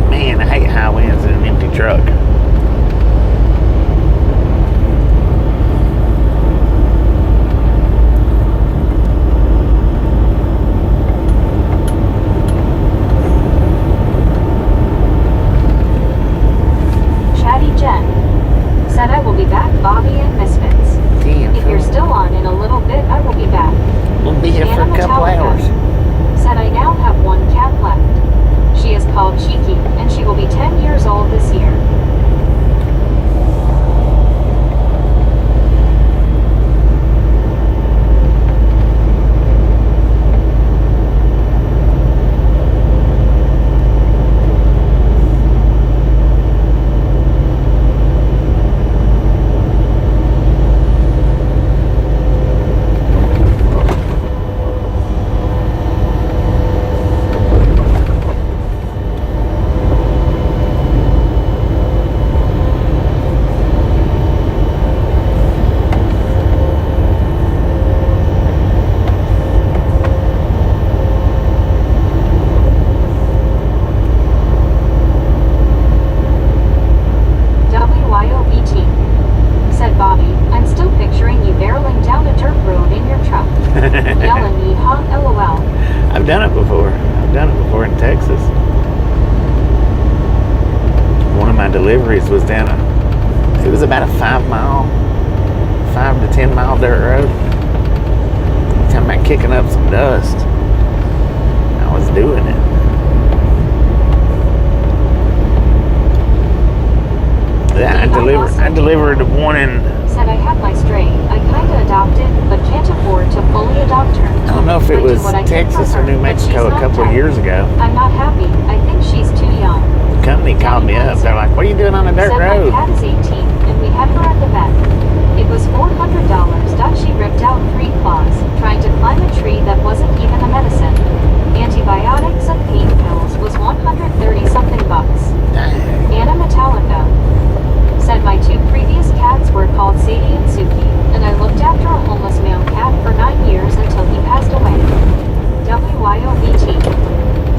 A: Man, I hate high winds in an empty truck.
B: Chatty Jen said I will be back Bobby and Misfits.
A: Damn.
B: If you're still on in a little bit I will be back.
A: We'll be here for
B: Anna
A: a couple
B: Metallica
A: hours.
B: said I now have 1 cat left. She is called Cheeky and she will be 10 years old this year.
A: done it before. I've done it before in Texas. One of my deliveries was down it was about a 5 to 10 mile dirt road. Talking about kicking up some dust. I was doing it. Yeah, I delivered one in
B: Said I had my stray. I kinda adopted, but can't afford to fully adopt her.
A: I don't know if it
B: I do
A: was
B: what I can for
A: Texas or
B: her,
A: New
B: but she's
A: Mexico a
B: not
A: couple of
B: tight.
A: years ago.
B: I'm not happy. I think she's too young.
A: The company called me up. They're like, what are you doing on a dirt
B: Said
A: road?
B: my cat is 18, and we had her at the vet. It was $400. She ripped out 3 claws, trying to climb a tree that wasn't even a medicine. Antibiotics and pain pills was 130 something bucks.
A: Dang.
B: Anna Metallica said my 2 previous cats were called Sadie and Suki, and I looked after a homeless male cat for 9 years until he passed away. WYOVT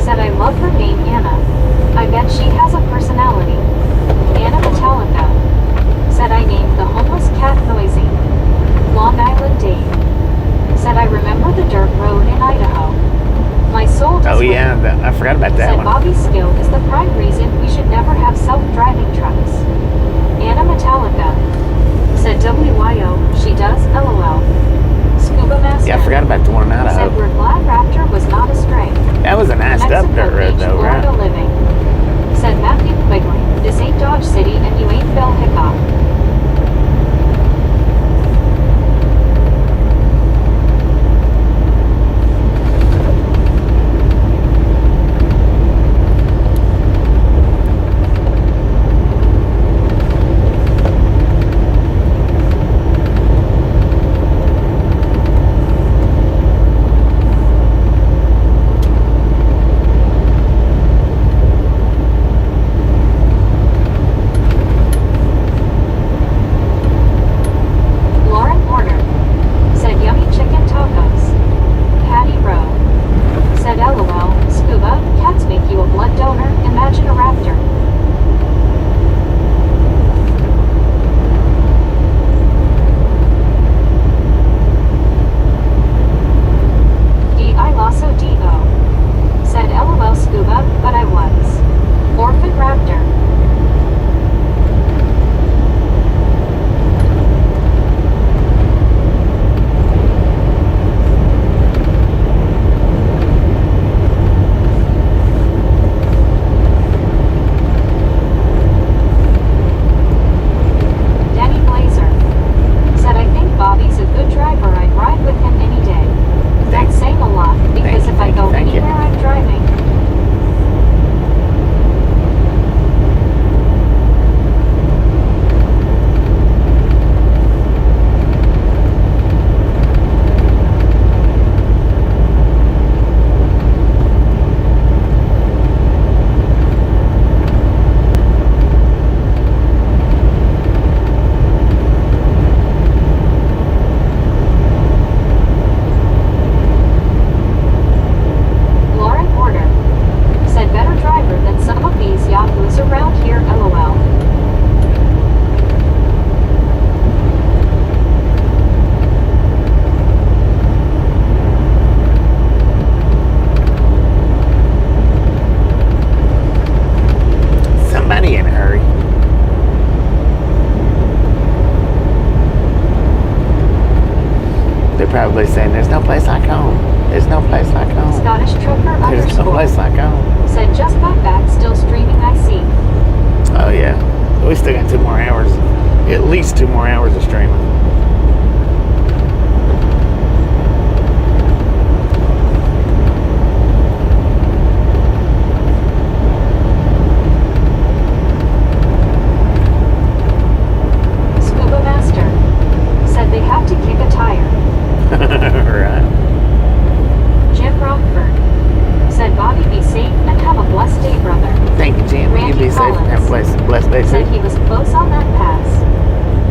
B: said I love her name Anna. I bet she has a personality. Anna Metallica said I named the homeless cat Noisy. Long Island Dave said I remember the dirt road in Idaho. My soul does
A: Oh, yeah. I forgot about that
B: said
A: one.
B: Bobby's skill is the prime reason we should never have self-driving trucks. Anna Metallica said WYO, she does, LOL. Scuba Master
A: Yeah, I forgot about the one in
B: said
A: Idaho.
B: we're glad Raptor was not a stray.
A: That was a nice up
B: Mexico
A: dirt road,
B: Beach,
A: though,
B: Florida
A: right?
B: living. Said Matthew Quigley, this ain't Dodge City and you ain't Bill Hickok. Lauren Horner said yummy chicken tacos. Patty Rowe said LOL, Scuba, cats make you a blood donor, imagine a raptor. D.I. Lasso D.O. said LOL Scuba, but I was. Orphan Raptor. Danny Blazer said I think Bobby's a good driver. I'd ride with him any day. That's saying a lot, because if I go
A: thank you.
B: anywhere I'm driving. Lauren Porter said better driver than some of these yahoos around here, LOL.
A: Somebody in a hurry. They're probably saying, there's no place like home. There's no place like home.
B: Scottish trucker
A: There's no
B: underscore
A: place like home.
B: said just got back, still streaming I see.
A: Oh, yeah. We still got 2 more hours. At least 2 more hours of streaming.
B: Scuba Master said they have to kick a tire.
A: Right.
B: Jim Rockford said Bobby be safe and have a blessed day, brother.
A: Thank you, Jim. You
B: Randy
A: be safe and have a blessed day,
B: Said
A: too.
B: he was close on that pass.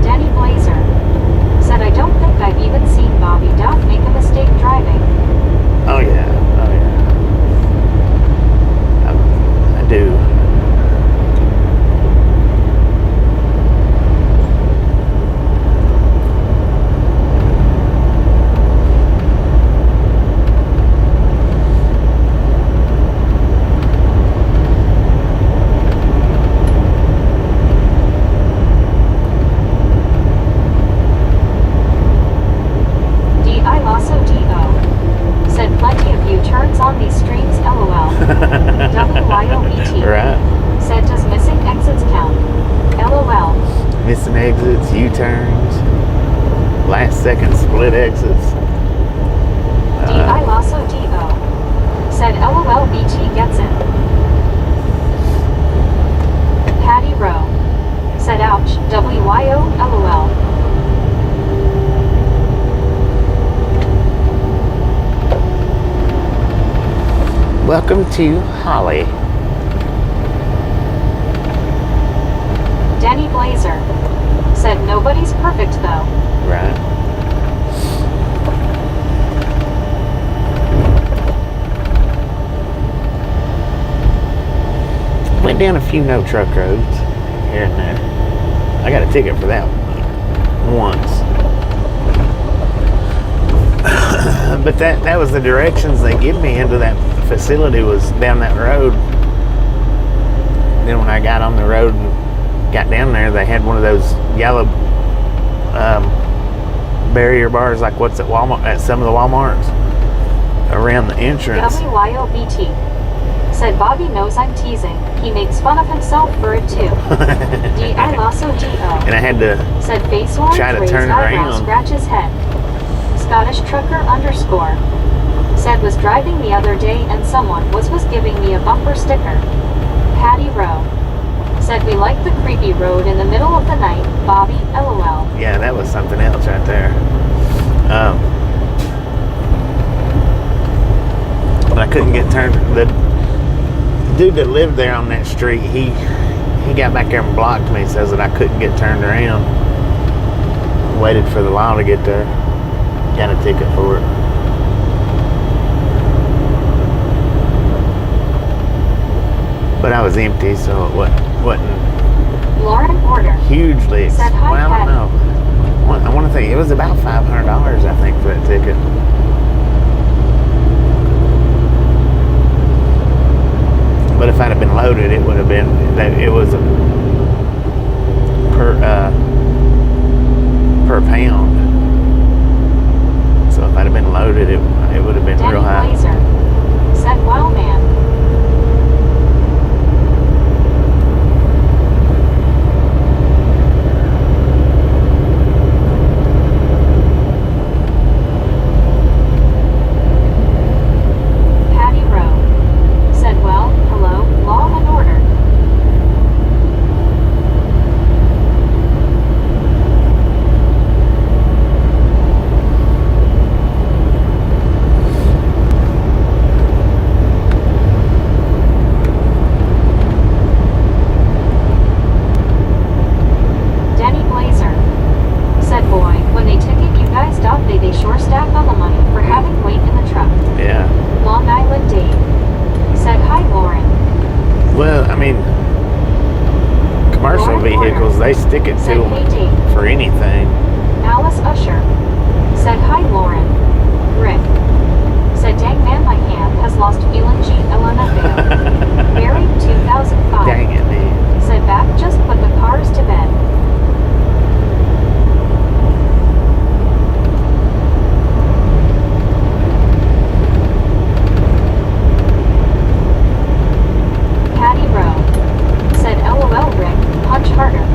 B: Danny Blazer said I don't think I've even seen Bobby Duff make a mistake driving.
A: Oh, yeah. Oh, yeah. I do.
B: D.I. Lasso D.O. said plenty of U-turns on these streets, LOL. WYOET
A: Right.
B: said does missing exits count? LOL.
A: Missing exits, U-turns. last second split exits.
B: D.I. Lasso D.O. said LOL BT gets it. Patty Rowe said ouch, WYO LOL.
A: Welcome to Holly.
B: Danny Blazer said nobody's perfect though.
A: Right. Went down a few no truck roads here and there. I got a ticket for that once. But that was the directions they give me into that facility, was down that road. Then when I got on the road and got down there, they had one of those yellow barrier bars like what's at Walmart, at some of the Walmarts around the entrance.
B: WYOBT said Bobby knows I'm teasing. He makes fun of himself for it too. D.I. Lasso D.O.
A: And I had to
B: said face one,
A: try to
B: raised
A: turn
B: eyebrow,
A: around.
B: scratch his head. Scottish trucker underscore said was driving the other day and someone was giving me a bumper sticker. Patty Rowe said we like the creepy road in the middle of the night. Bobby LOL.
A: Yeah, that was something else right there. But I couldn't get turned. The dude that lived there on that street, he got back there and blocked me, says that I couldn't get turned around. Waited for the law to get there. Got a ticket for it. But I was empty, so it wasn't
B: Lauren Porter
A: hugely
B: said hi,
A: well, I
B: Patty.
A: don't know. I want to think it was about $500, I think, for that ticket. But if I'd have been loaded, it would have been, it was per pound. So if I'd have been loaded, it would have been
B: Danny
A: real high.
B: Blazer said wow man. Patty Rowe said well, hello, law and order. Danny Blazer said boy, when they ticket you guys they sure stack on the money for having weight in the truck.
A: Yeah.
B: Long Island Dave said hi Lauren.
A: Well, I mean, commercial
B: Lauren
A: vehicles,
B: Porter
A: they stick it to
B: said hey
A: them
B: Dave.
A: for anything.
B: Alice Usher said hi Lauren. Rick said dang man my hand has lost feeling GLNFAO. Buried 2005
A: Dang it, man.
B: said back just put the cars to bed. Patty Rowe said LOL Rick, punch harder.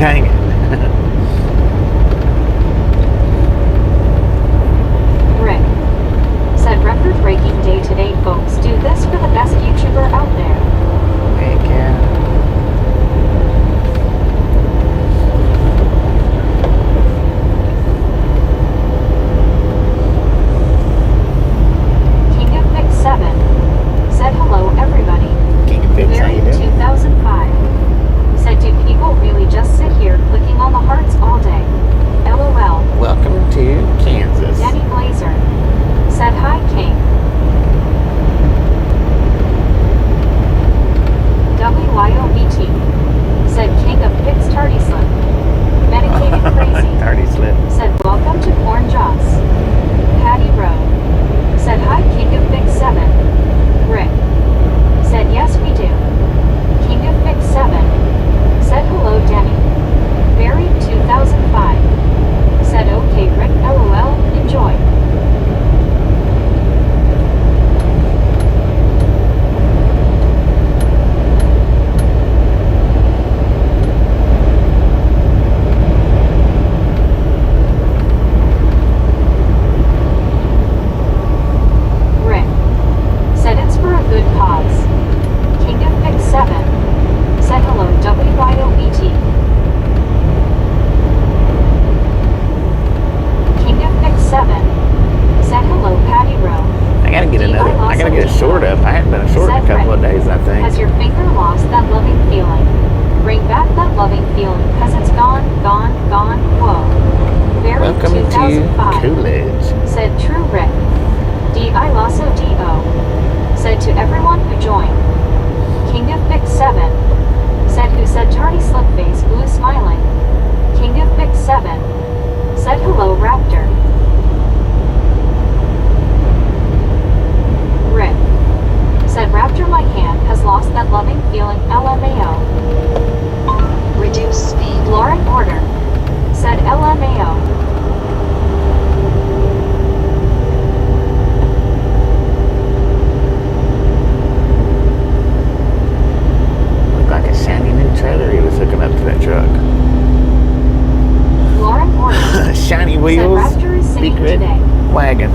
A: Dang it.
B: Rick said record-breaking day today, folks. Do this for the best YouTuber out there.
A: Heck yeah.
B: King of Mix 7 said hello, everybody.
A: King of Pigs, how you
B: Very
A: doing?
B: 2005 said, do people really just sit here clicking on the hearts all day? LOL.
A: Welcome to Kansas.
B: Danny Glazer said, hi, King. WYOBT said, King of Pigs Tardy Slip. Medicated Crazy
A: Tardy slip.
B: said, welcome to Corn Joss. Patty Rowe said, hi, King of Big 7. Rick said, yes, we do. King of Big 7 said, hello, Danny. Barry 2005 said, okay, Rick, LOL, enjoy. Rick said, it's for a good cause. King of Big 7 said, hello, WYOBT. King of Big 7 said, hello, Patty Rowe.
A: I gotta get a short up. I hadn't been a short in a couple of days, I think.
B: Has your finger lost that loving feeling? Bring back that loving feeling, cause it's gone, gone, gone, whoa. Very
A: Welcome to
B: 2005
A: Coolidge.
B: said, true Rick. D.I. Lasso D.O. said, to everyone who joined. King of Big 7 said, who said, tardy slip face, blue smiling. King of Big 7 said, hello, Raptor. Rick said, Raptor, my hand has lost that loving feeling, LMAO. Reduce speed. Lauren Order said, LMAO.
A: Looked like a shiny new trailer he was hooking up to that truck.
B: Lauren Order
A: Shiny
B: said,
A: wheels,
B: Raptor is singing
A: secret
B: today.
A: wagon.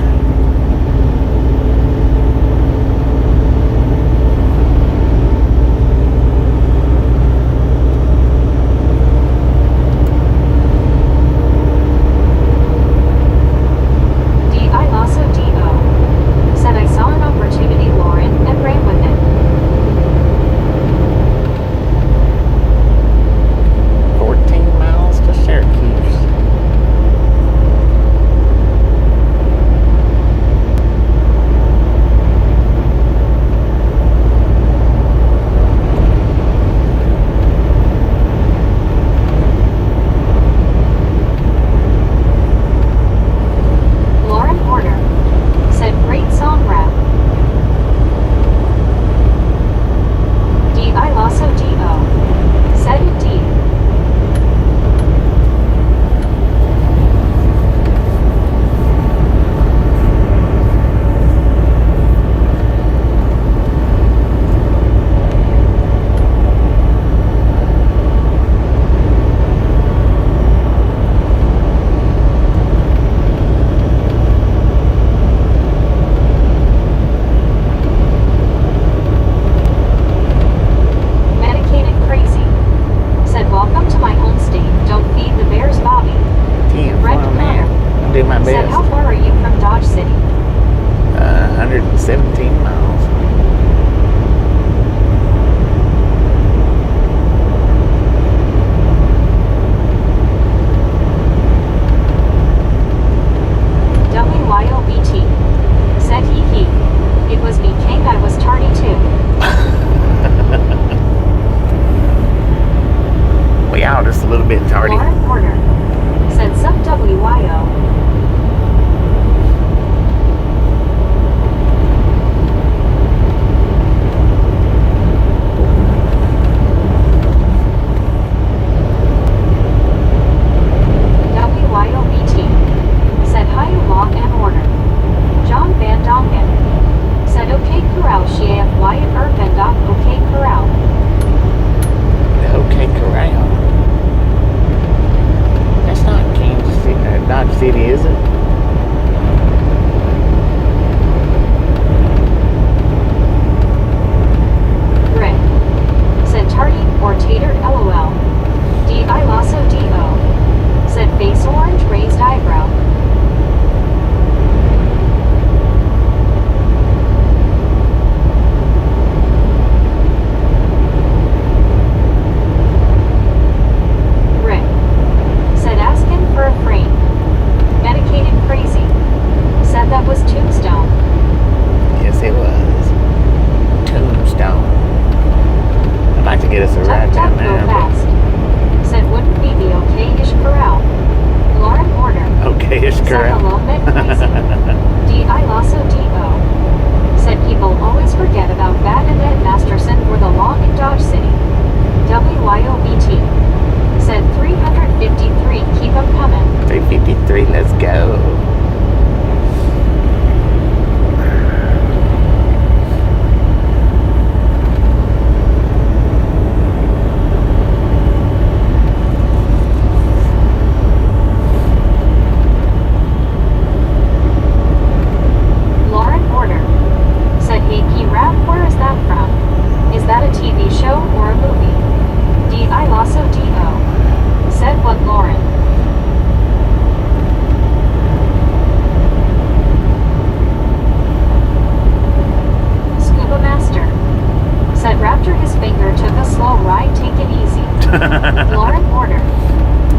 B: Lauren Porter,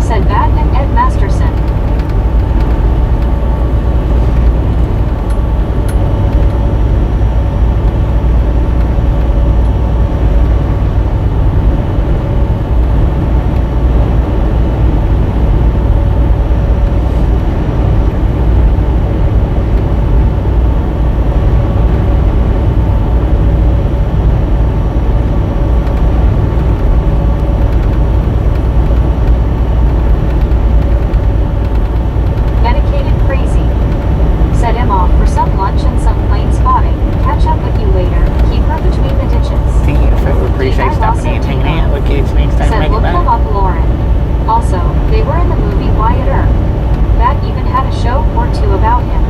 B: said Bat and Ed Masterson. Medicated crazy, said Emma for some lunch and some plane spotting. Catch up with you later. Keep her between the ditches.
A: See you. So we appreciate stopping in and hanging out with kids next time.
B: Said
A: Make it
B: look them
A: back.
B: up, Lauren. Also, they were in the movie Wyatt Earp. That even had a show or two about him.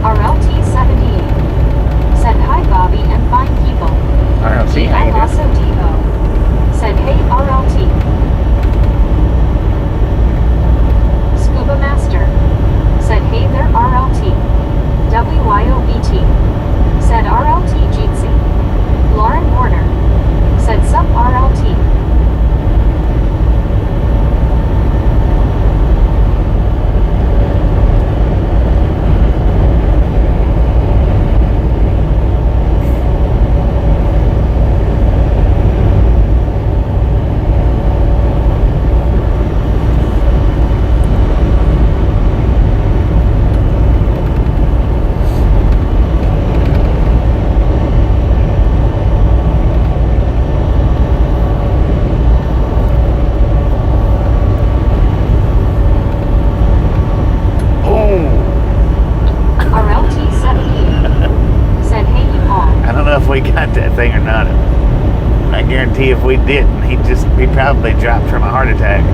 B: RLT78 said hi Bobby and fine people.
A: RLT, how
B: I
A: you doing?
B: also Devo said hey RLT. Scuba Master said hey there RLT. WYOBT said RLT Jeetsy. Lauren Porter said sup RLT. RLT78 said hey you all.
A: I don't know if we got that thing or not. I guarantee if we didn't, he'd probably dropped from a heart attack.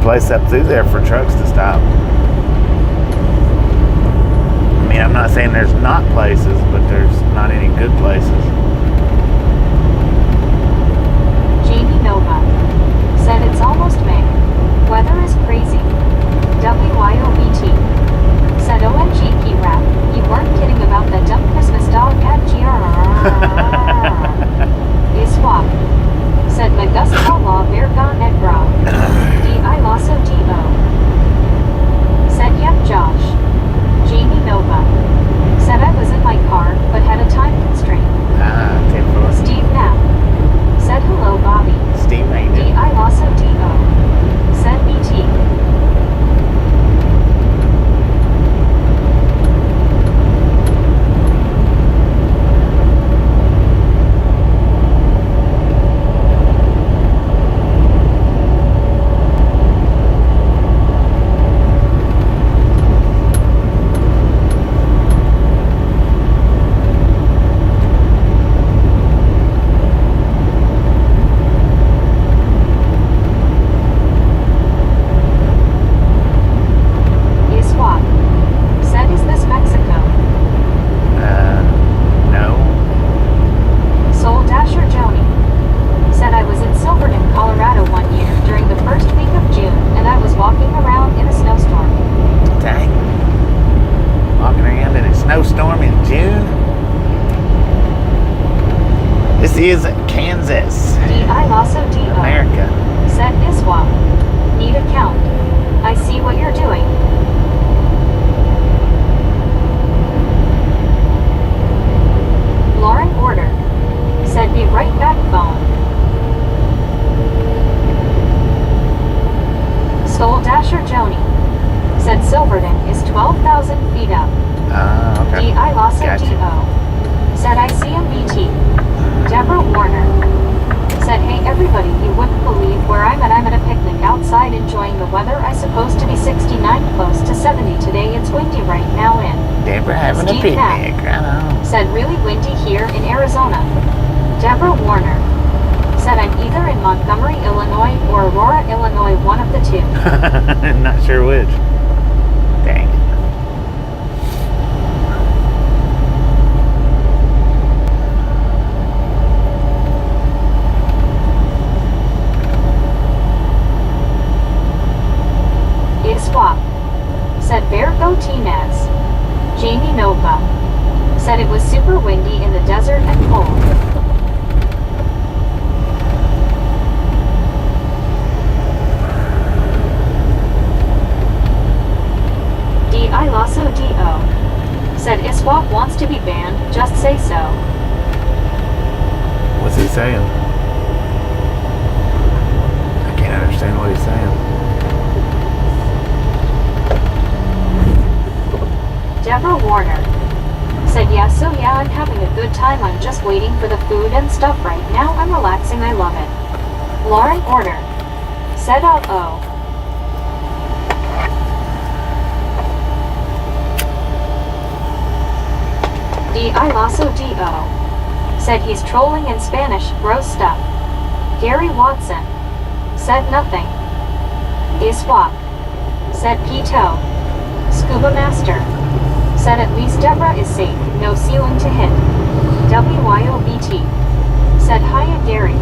A: place up through there for trucks to stop. I mean, I'm not saying there's not places, but there's not any good places.
B: Jamie Nova said it's almost May. Weather is crazy. WYOBT said OMG P-Rap, you weren't kidding about that dumb Christmas dog at GRR. Iswap said Magus Outlaw Verga Negra. D.I. Lasso D.O. said yep Josh. Jamie Nova said I was in my car, but had a time constraint.
A: Typical.
B: Steve Knapp said hello Bobby.
A: Steve made it.
B: D.I. Lasso D.O. said BT.
A: Is Kansas.
B: D.I. Lasso D.O.
A: America.
B: said Iswap. Need a count. I see what you're doing. Lauren Order said be right back phone. Soul Dasher Joni said Silverton is 12,000 feet up.
A: Okay.
B: D.I. Lasso
A: Gotcha.
B: D.O. said I see him BT. Deborah Warner said, hey everybody, you wouldn't believe where I'm at. I'm at a picnic outside enjoying the weather. I supposed to be 69, close to 70 today. It's windy right now in.
A: Deborah having
B: Steve
A: a picnic. I know.
B: Said really windy here in Arizona. Deborah Warner said I'm either in Montgomery, Illinois or Aurora, Illinois, one of the two.
A: Not sure which. Dang.
B: Swap said Vergo Tinez. Jamie Nova said it was super windy in the desert and cold. D.I. Lasso D.O. said Iswap wants to be banned, just say so.
A: What's he saying? I can't understand what he's saying.
B: Deborah Warner said yeah, so yeah, I'm having a good time. I'm just waiting for the food and stuff right now. I'm relaxing, I love it. Lauren Order said oh. D.I. Lasso D.O. said he's trolling in Spanish, bro stuff. Gary Watson said nothing. Iswap said Pito. Scuba Master said at least Deborah is safe, no ceiling to hit. WYOBT said hiya Gary.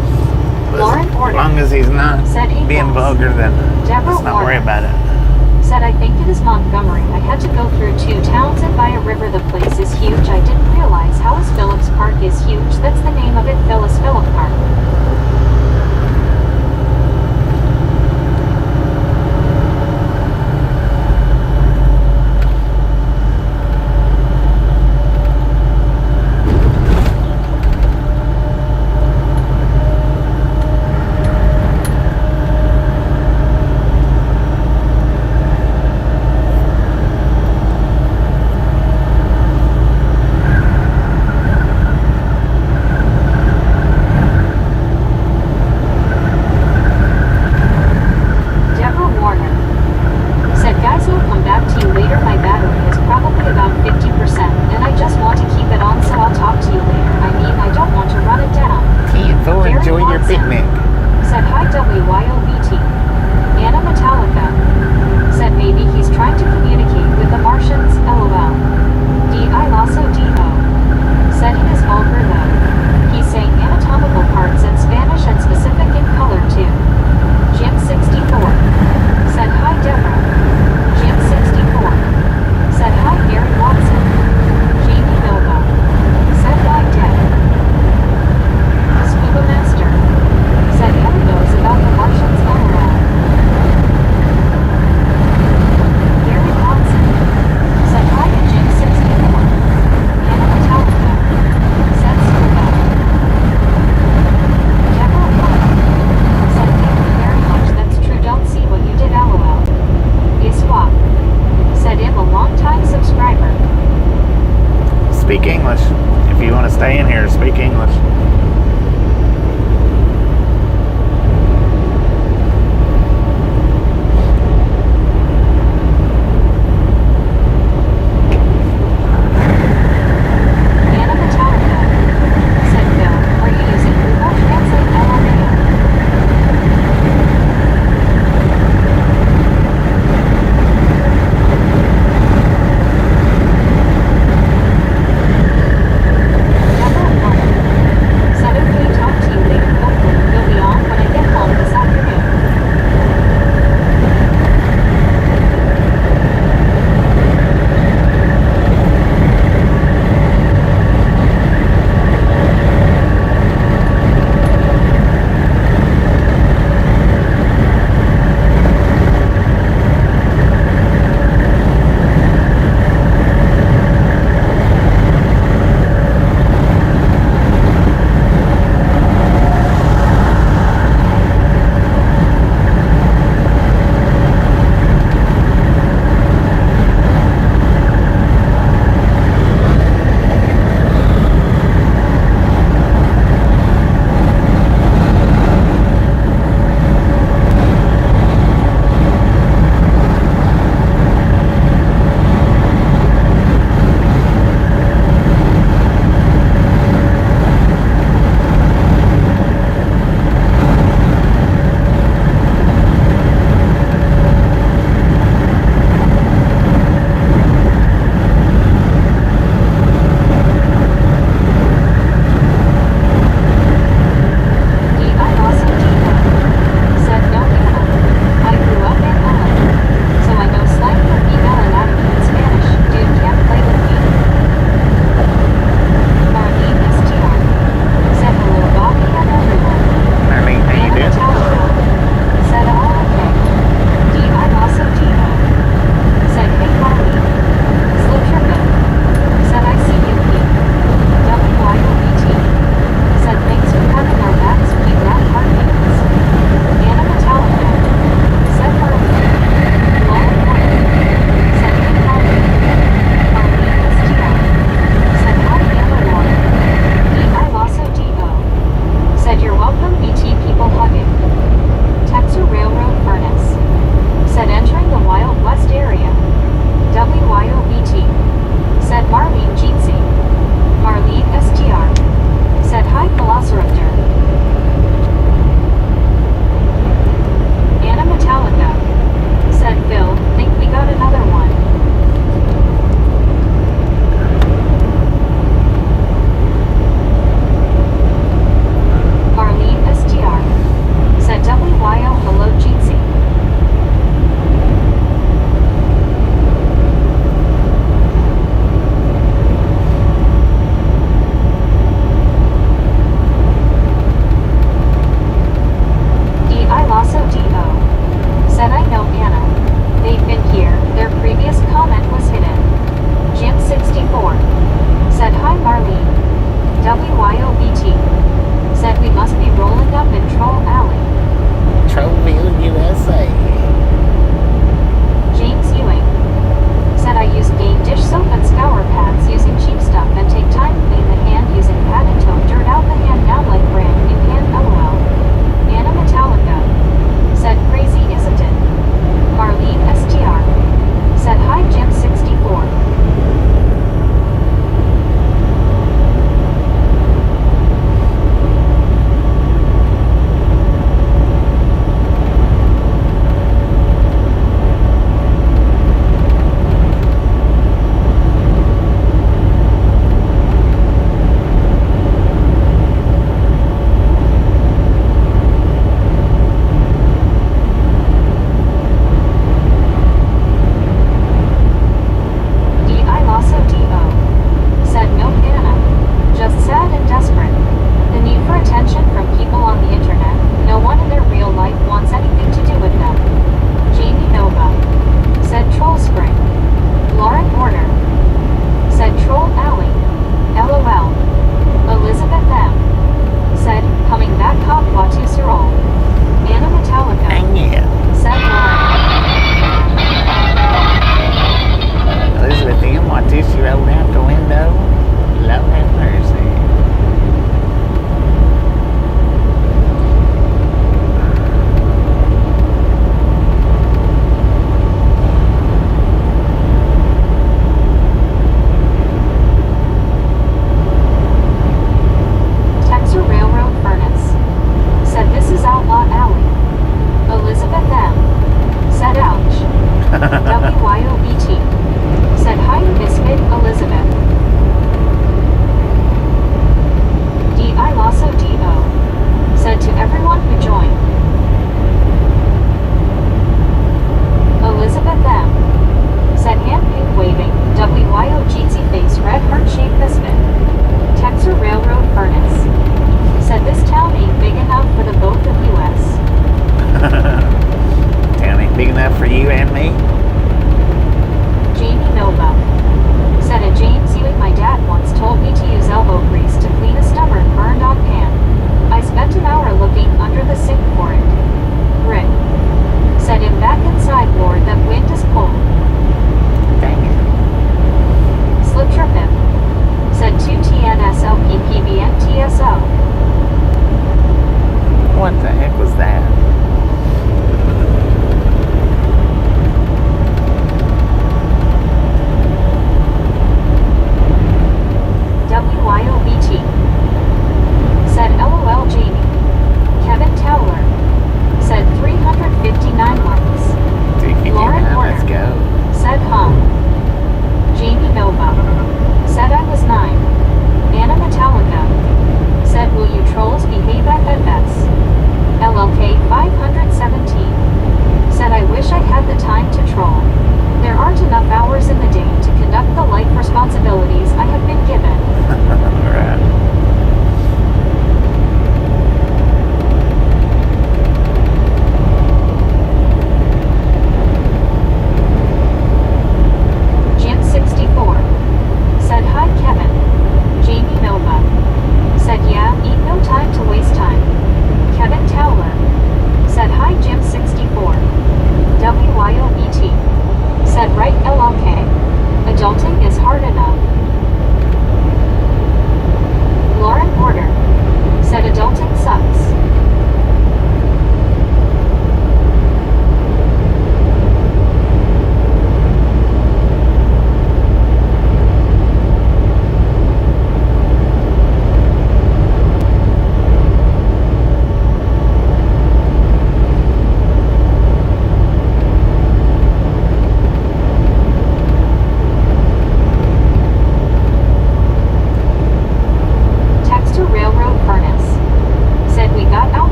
B: Lauren Order
A: As long as he's not
B: said
A: being
B: equals.
A: vulgar, then
B: Deborah
A: let's not worry
B: Warner
A: about it.
B: said I think it is Montgomery. I had to go through 2 towns and by a river. The place is huge. I didn't realize Hollis Phillips Park is huge. That's the name of it, Phyllis Phillip Park.
A: speak English. If you want to stay in here, speak English.
B: Anna Metallica, said Bill. Are you using Google Translate LMAO? Number 1.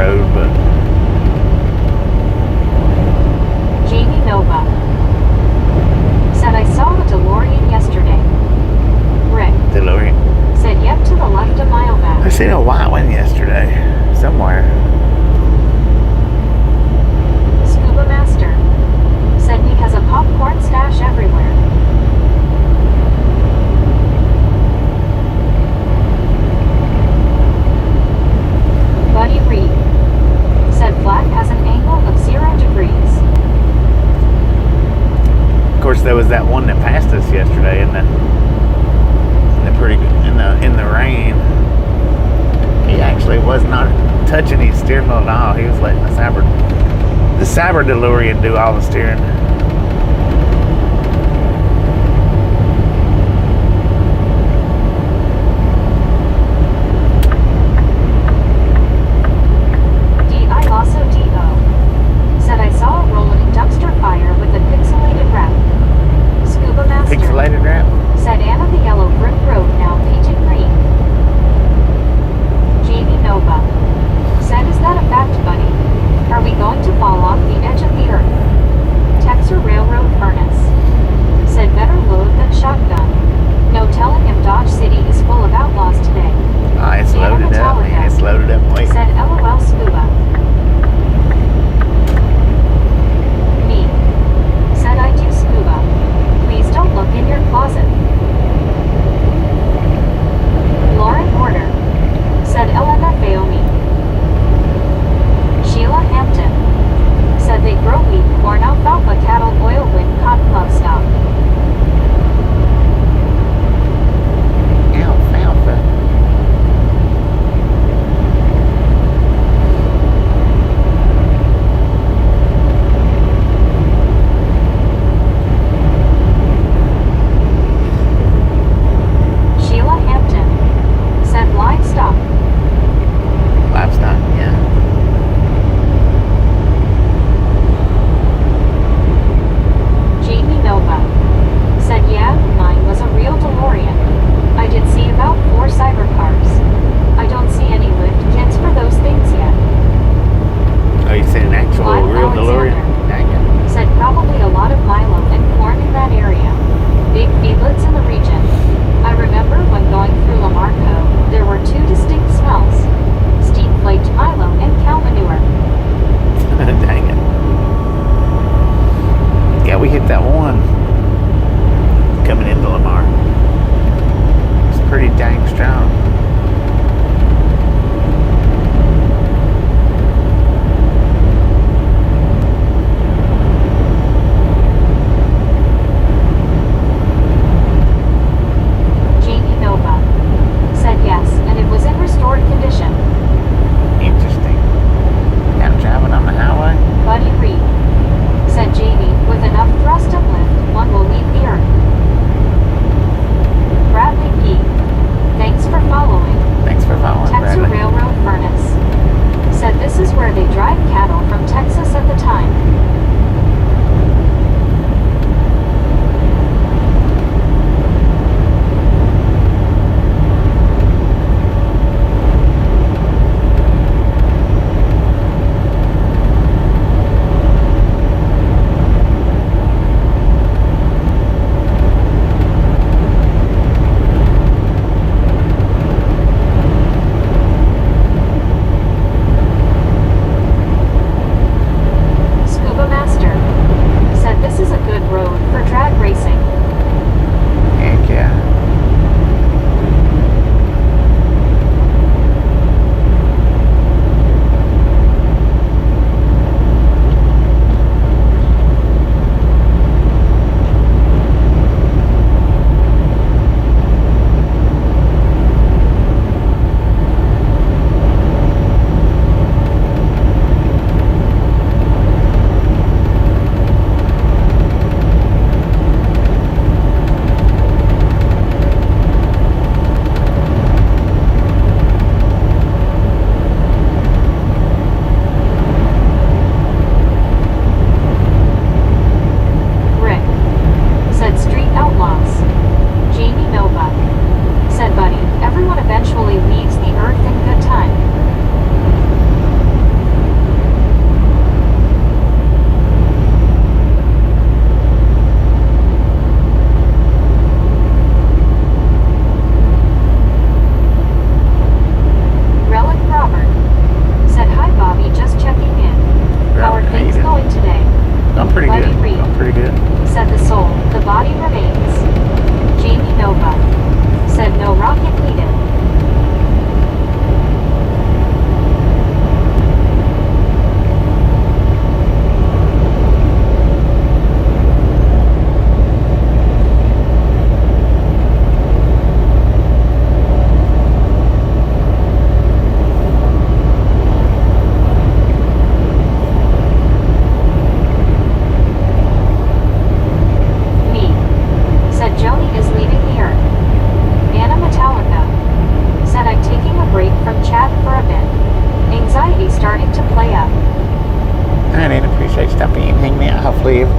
A: road, but
B: Jamie Nova said, I saw a DeLorean yesterday. Rick
A: DeLorean.
B: said, yep, to the left a mile
A: I
B: back.
A: seen a white one yesterday, somewhere.
B: Scuba Master said he has a popcorn stash everywhere. Buddy Reed said flat has an angle of 0 degrees.
A: Of course, there was that one that passed us yesterday in the in the rain. He actually was not touching his steering wheel at all. He was letting the Cyber DeLorean do all the steering.
B: D.I. Lasso D.O. said, I saw a rolling dumpster fire with a pixelated wrap. Scuba Master
A: Pixelated wrap?
B: said, Anna the yellow brick road now painted green. Jamie Nova said, is that a fact, buddy? Are we going to fall off the edge of the earth? Texas Railroad Furnace said, better load than shotgun. No telling if Dodge City is full of outlaws today.
A: Oh, it's
B: Anna
A: loaded up,
B: Metallica
A: man. It's loaded up. Wait.
B: said, LOL Scuba. Me said, I do scuba. Please don't look in your closet. Lauren Porter said, LMFAO me. Sheila Hampton said they grow wheat, corn, alfalfa, cattle, oil, wind, cotton, love stock.
A: Alfalfa.
B: Sheila Hampton said livestock.
A: Livestock, yeah.
B: Jamie Nova said, yeah, mine was a real DeLorean. I did see about 4 cyber cars. I don't see any lift kits for those things yet.
A: Oh, you said an actual
B: Lyle
A: real DeLorean?
B: Alexander
A: Dang it.
B: said probably a lot of milo and corn in that area. Big feedlots in the region. I remember when going through Lamarco, there were 2 distinct smells. Steam flaked milo and cow manure.
A: Dang it. Yeah, we hit that one coming into Lamar. It's pretty dang strong.
B: Jamie Nova said yes, and it was in restored condition.
A: Interesting. Out driving on the highway.
B: Buddy Reed said Jamie, with enough thrust and lift, one will leave the earth. Bradley P. Thanks for following.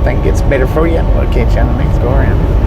A: think it gets better for you. We'll catch you on the next go around.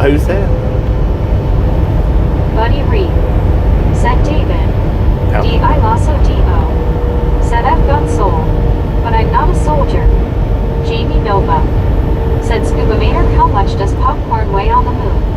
A: Who said?
B: Buddy Reed. Said David.
A: Oh.
B: D-I-L-A-S-O-D-O. Said I've got soul, but I'm not a soldier. Jamie Nova. Said Scuba Mater, how much does popcorn weigh on the moon?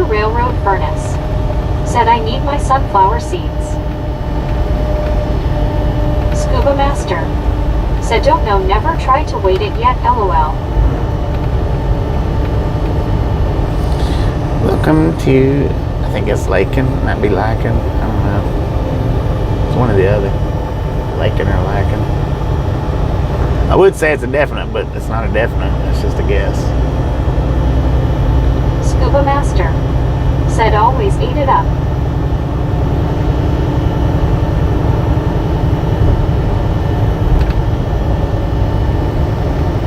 B: Railroad furnace. Said I need my sunflower seeds. Scuba Master. Said don't know, never tried to wait it yet, LOL.
A: Welcome to, I think it's Lakin, might be Lycan, I don't know. It's one or the other. Lakin or Lycan. I would say it's a definite, but it's not a definite, it's just a guess.
B: Scuba Master. Said always eat it up.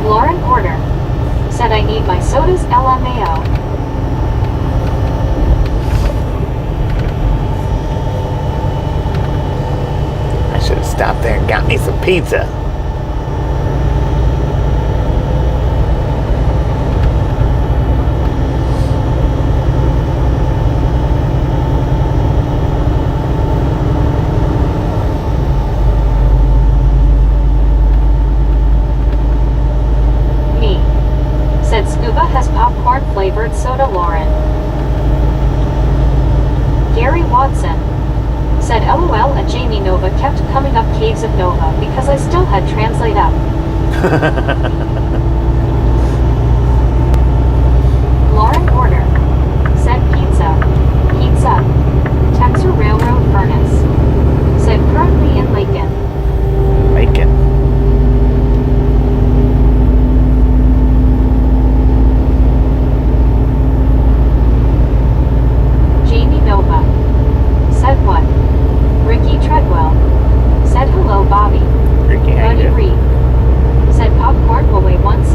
B: Lauren Porter. Said I need my sodas, LMAO.
A: I should have stopped there and got me some pizza.
B: Flavored soda, Lauren. Gary Watson. Said LOL at Jamie Nova kept coming up Caves of Nova because I still had translate up. Lauren Porter. Said pizza. Pizza. Texas Railroad furnace. Said currently in Lakin.
A: Lakin.
B: Said what? Ricky Treadwell. Said hello, Bobby.
A: Ricky,
B: Buddy Reed. Said popcorn will weigh 1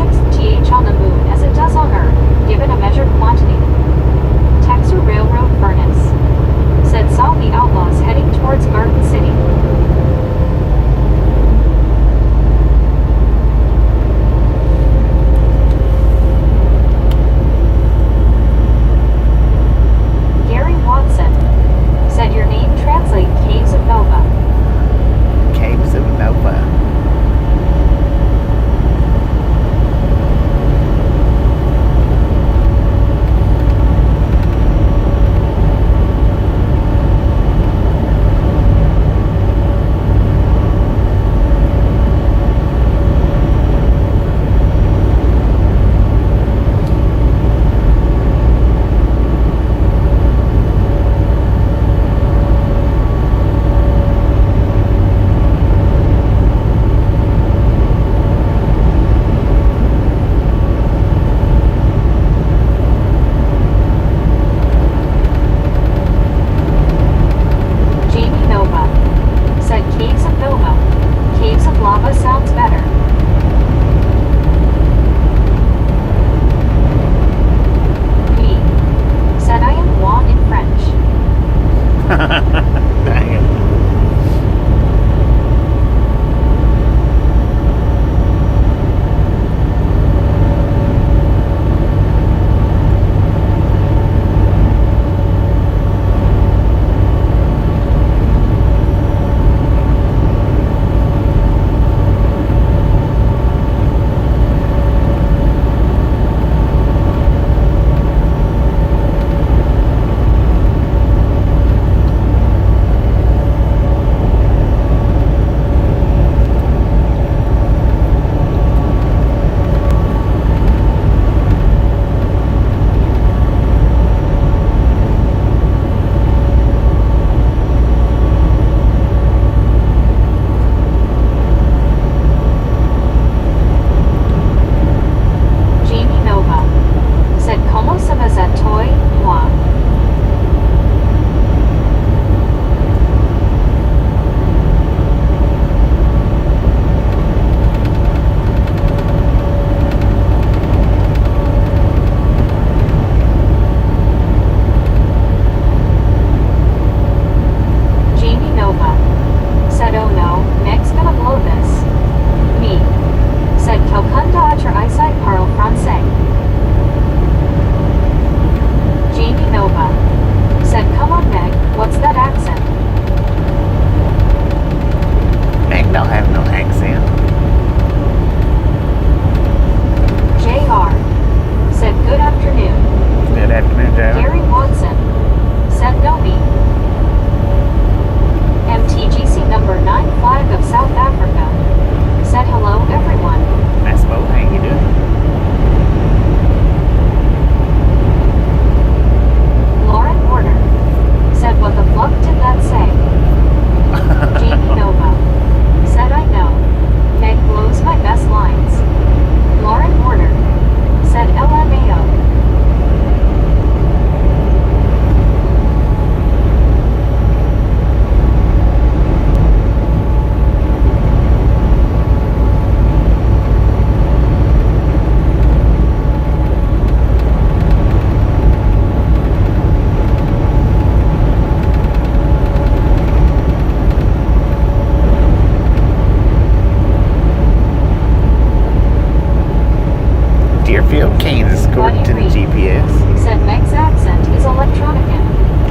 A: Deerfield, Kansas, according to the GPS.
B: Said Meg's accent is electronican.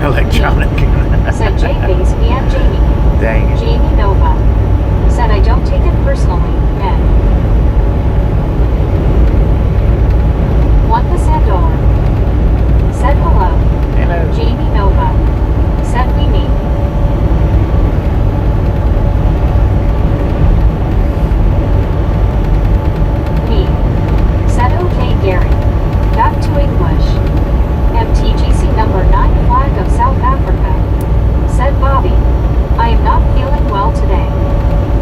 A: Electronic.
B: Said J-Base and Jamie.
A: Dang it.
B: Jamie Nova. Said I don't take it personally, Meg. Juan Pasandor. Said hello.
A: Hello.
B: Jamie Nova. Said we meet. Me. Said okay Gary. Back to English. MTGC number 9 flag of South Africa. Said Bobby. I am not feeling well today.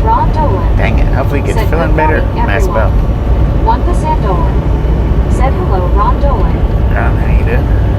B: Ron Dolan.
A: Dang it. Hopefully he gets
B: Said
A: feeling
B: good
A: better.
B: morning,
A: Nice
B: everyone.
A: spell.
B: Juan Pasandor. Said hello Ron Dolan.
A: Ron, how you doing?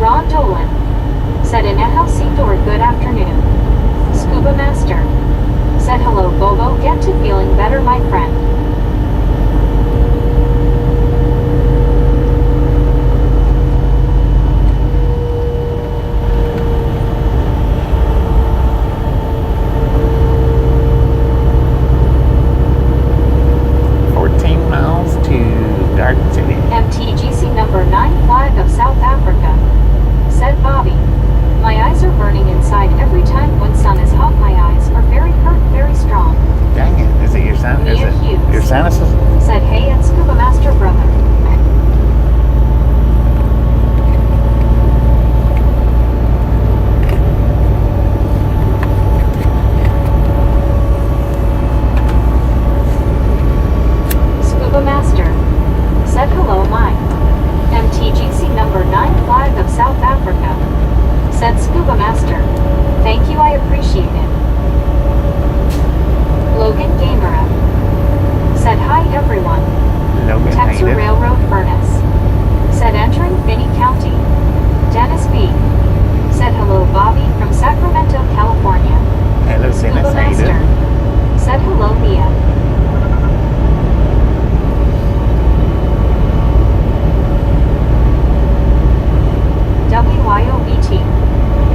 B: Ron Dolan. Said Ineho Sindor good afternoon. Scuba Master. Said hello Bobo get to feeling better my friend. MTGC number 9 flag of South Africa. Said Bobby. My eyes are burning inside every time when sun is hot. My eyes are very hurt, very strong.
A: Dang it. Is it your sin? Is
B: Mia
A: it
B: Hughes.
A: your sinuses?
B: Said hey and Scuba Master brother. Scuba Master. Said hello Mike. MTGC number 9 flag of South Africa. Said Scuba Master. Thank you I appreciate it. Logan Gamera. Said hi everyone.
A: Logan, how you
B: Texas
A: doing?
B: Railroad Furnace. Said entering Finney County. Dennis B. Said hello Bobby from Sacramento, California.
A: Hello,
B: Scuba
A: Dennis. How you
B: Master.
A: doing?
B: Said hello Mia. WYOBT.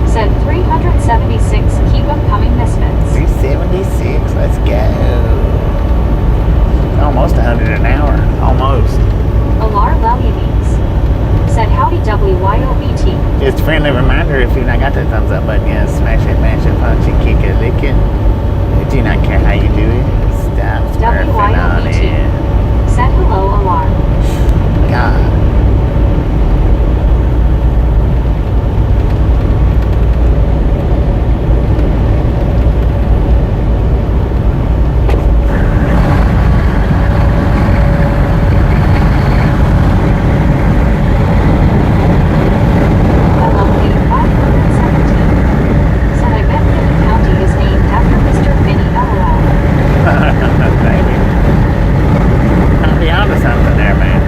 B: Said 376 keep 'em coming misfits.
A: 376. Let's go. Almost 100 an hour. Almost.
B: Alar Lelianes. Said howdy WYOBT.
A: Just a friendly reminder, if you've not got that thumbs up button yet, smash it, mash it, punch it, kick it, lick it. I do not care how you do it. Stop smurfing on
B: WYOBT.
A: it.
B: Said hello Alar.
A: God.
B: Located 517. Said I bet Finney County is named after Mr. Finney LOL.
A: Maybe. I'll be onto something there, man.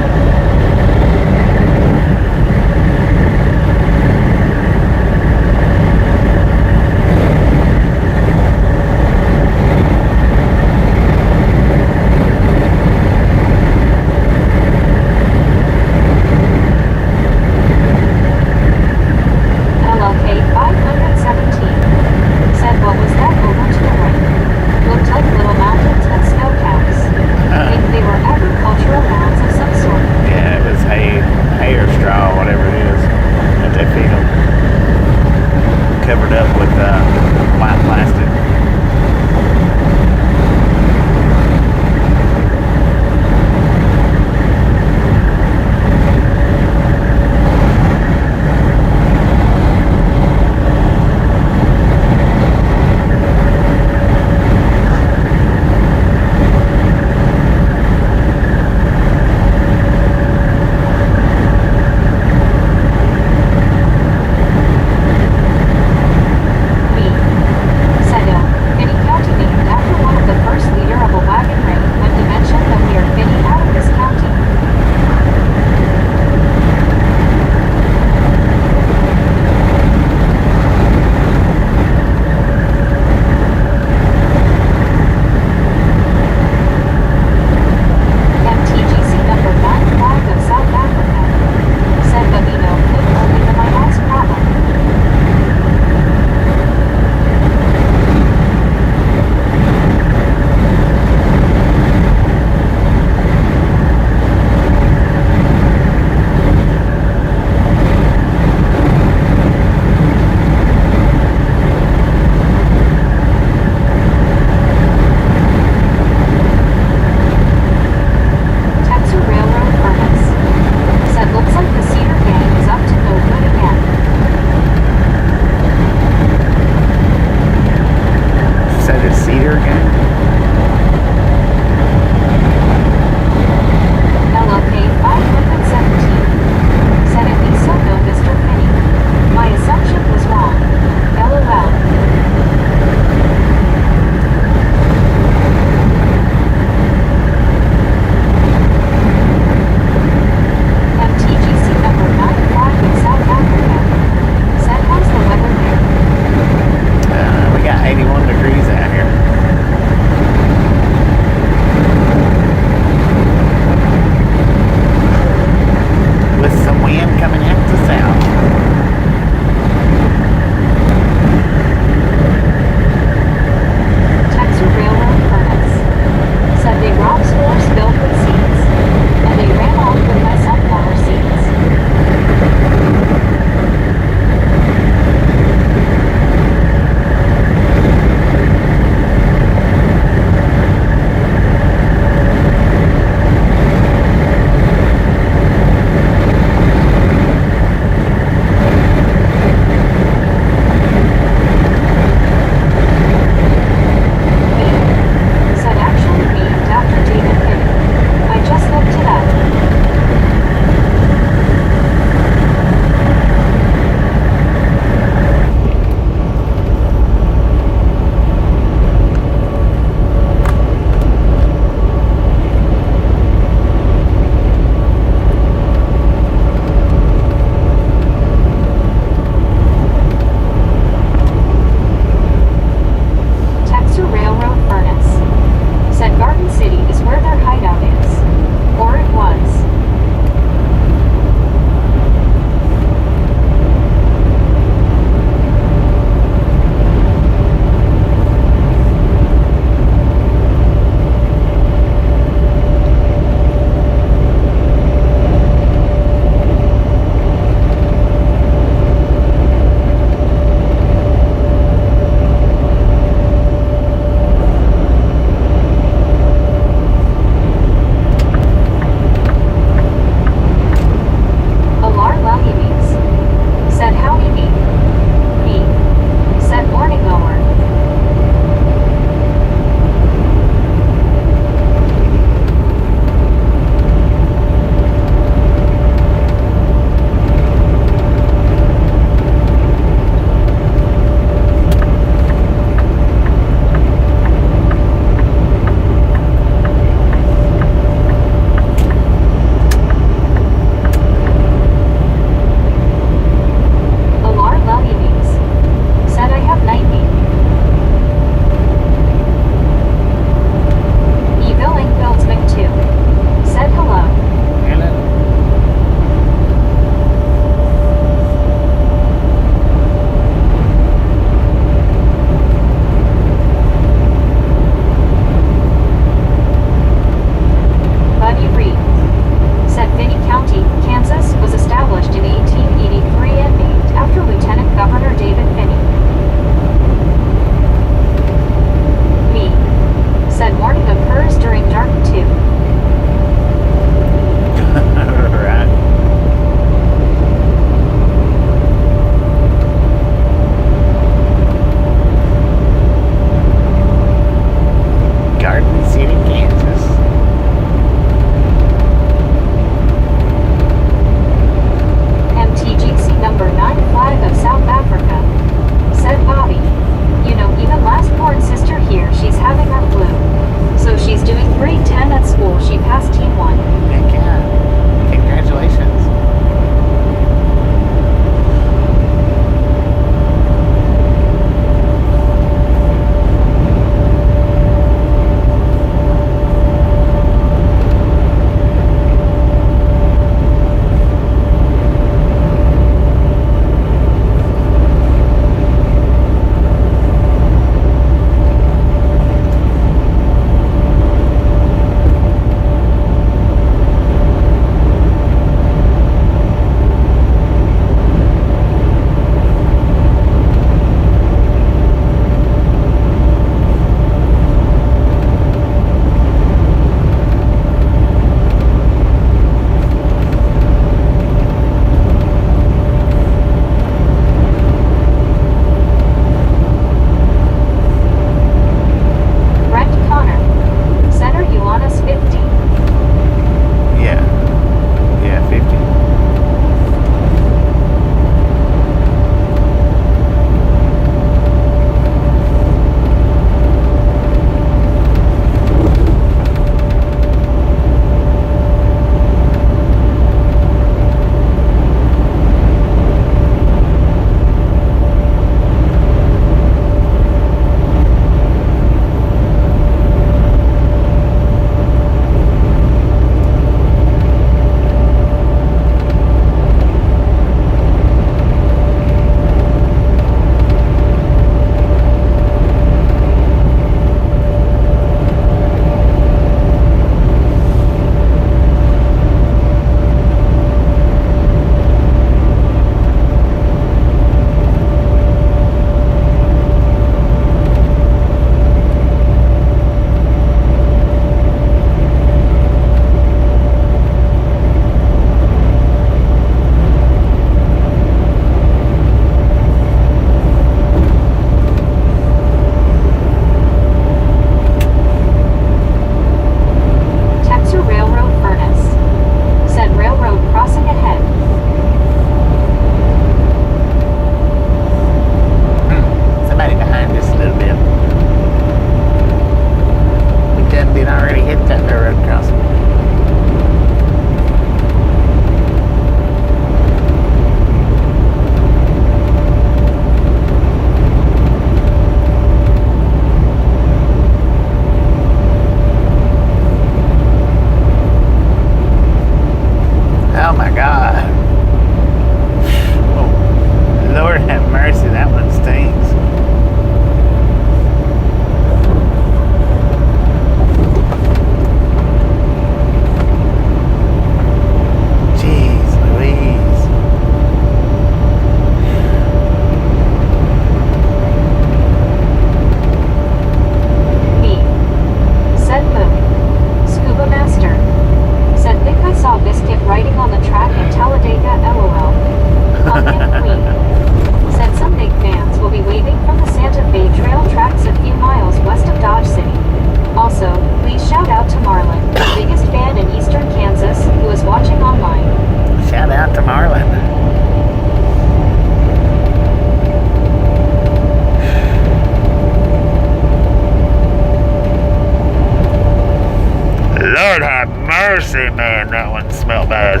A: see, man, that one smelled bad.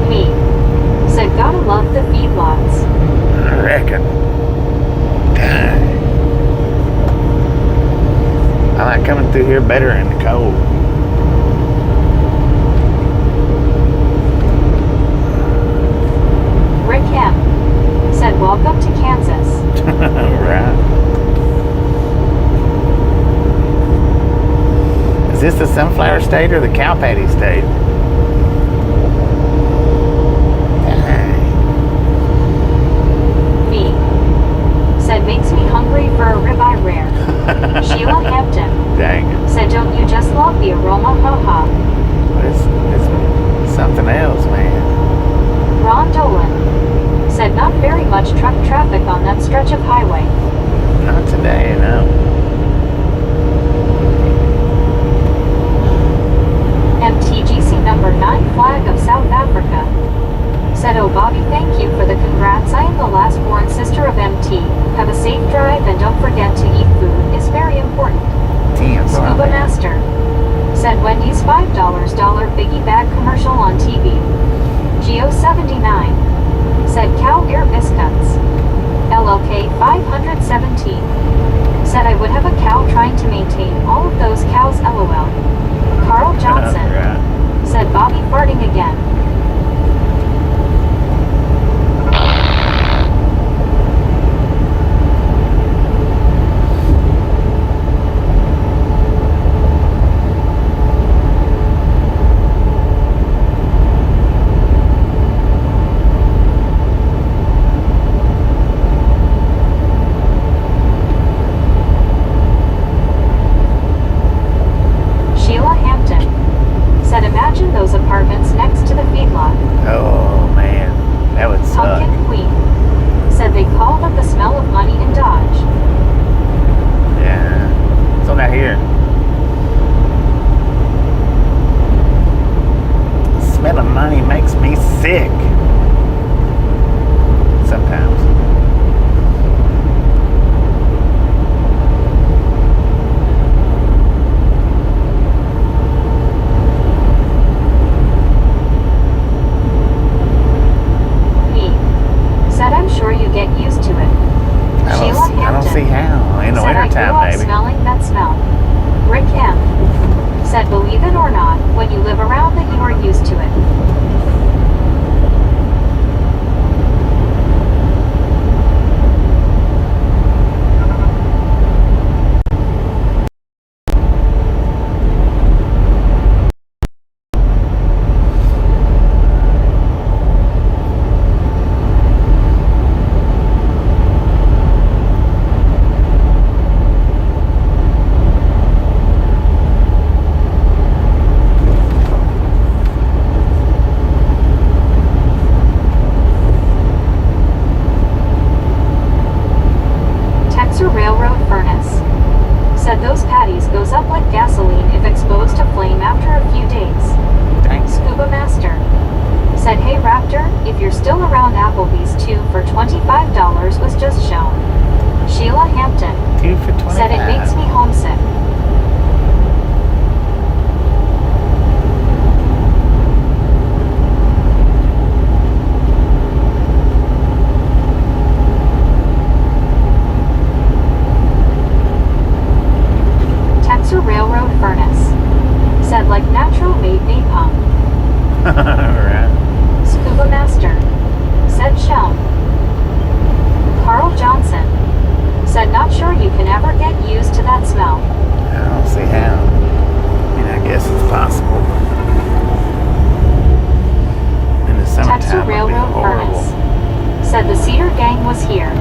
B: Me. Said gotta love the feedlots.
A: I reckon. Dang. I like coming through here better in the cold.
B: Rick M. Said welcome to Kansas.
A: Right. Is this the sunflower state or the cow patty state? Dang.
B: Me. Said makes me hungry for a ribeye rare. Sheila Hampton.
A: Dang it.
B: Said don't you just love the aroma, haha.
A: It's something else, man.
B: Ron Dolan. Said not very much truck traffic on that stretch of highway.
A: Not today, no.
B: MTGC number 9 flag of South Africa. Said oh Bobby, thank you for the congrats. I am the last born sister of MT. Have a safe drive and don't forget to eat food. It's very important.
A: Damn,
B: Scuba
A: Bobby.
B: Master. Said Wendy's $5 biggie bag commercial on TV. Geo79. Said cow ear biscuits. LLK 517. Said I would have a cow trying to maintain all of those cows, LOL. Carl Johnson.
A: Right.
B: Said Bobby farting again. Sheila Hampton. Said imagine those apartments next to the feedlot.
A: Oh, man. That would suck.
B: Pumpkin Queen. Said they called it the smell of money in Dodge.
A: Yeah. What's on that here? The smell of money makes me sick. Sometimes.
B: Me. Said I'm sure you get used to it. Sheila
A: I don't
B: Hampton.
A: see how. In the
B: Said I grew
A: wintertime,
B: up
A: maybe.
B: smelling that smell. Rick M. Said believe it or not, when you live around it you are used to it. Texas Railroad furnace. Said those patties goes up like gasoline if exposed to flame after a few days.
A: Thanks.
B: Scuba Master. Said hey Raptor, if you're still around Applebee's 2 for $25 was just shown. Sheila Hampton.
A: 2 for 25.
B: Said it makes me homesick. Texas Railroad furnace. Said like natural made napalm.
A: Alright.
B: Scuba Master. Said shown. Carl Johnson. Said not sure you can ever get used to that smell.
A: I don't see how. I mean, I guess it's possible. In the summertime,
B: Texas
A: it'd be
B: Railroad
A: horrible.
B: furnace. Said the Cedar Gang was here.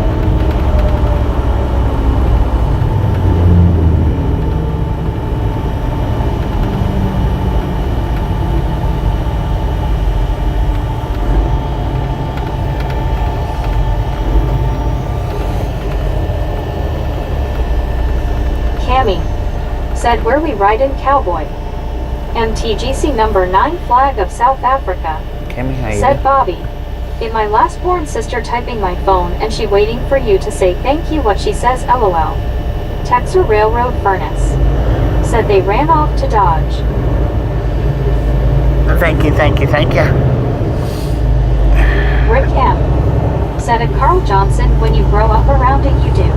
B: Cammy said, "Where we ridin', cowboy?" MTGC number 9 flag of South Africa
A: Cammy, how you
B: said,
A: doing?
B: "Bobby, in my last born sister typing my phone and she waiting for you to say thank you what she says LOL. Texas Railroad Furnace said they ran off to Dodge.
A: Thank you, thank you, thank you.
B: Rick M said, "At Carl Johnson, when you grow up around it you do."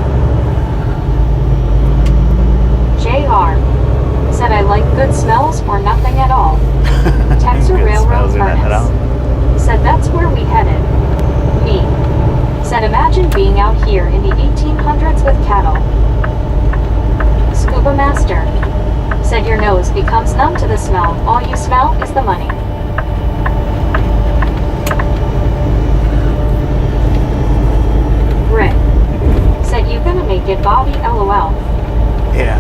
B: JR said, "I like good smells or nothing at all." Texas
A: Good
B: Railroad
A: smells or nothing at all.
B: Furnace said, "That's where we headed." Me said, "Imagine being out here in the 1800s with cattle." Scuba Master said, "Your nose becomes numb to the smell. All you smell is the money." Rick said, "You gonna make it, Bobby, LOL."
A: Yeah.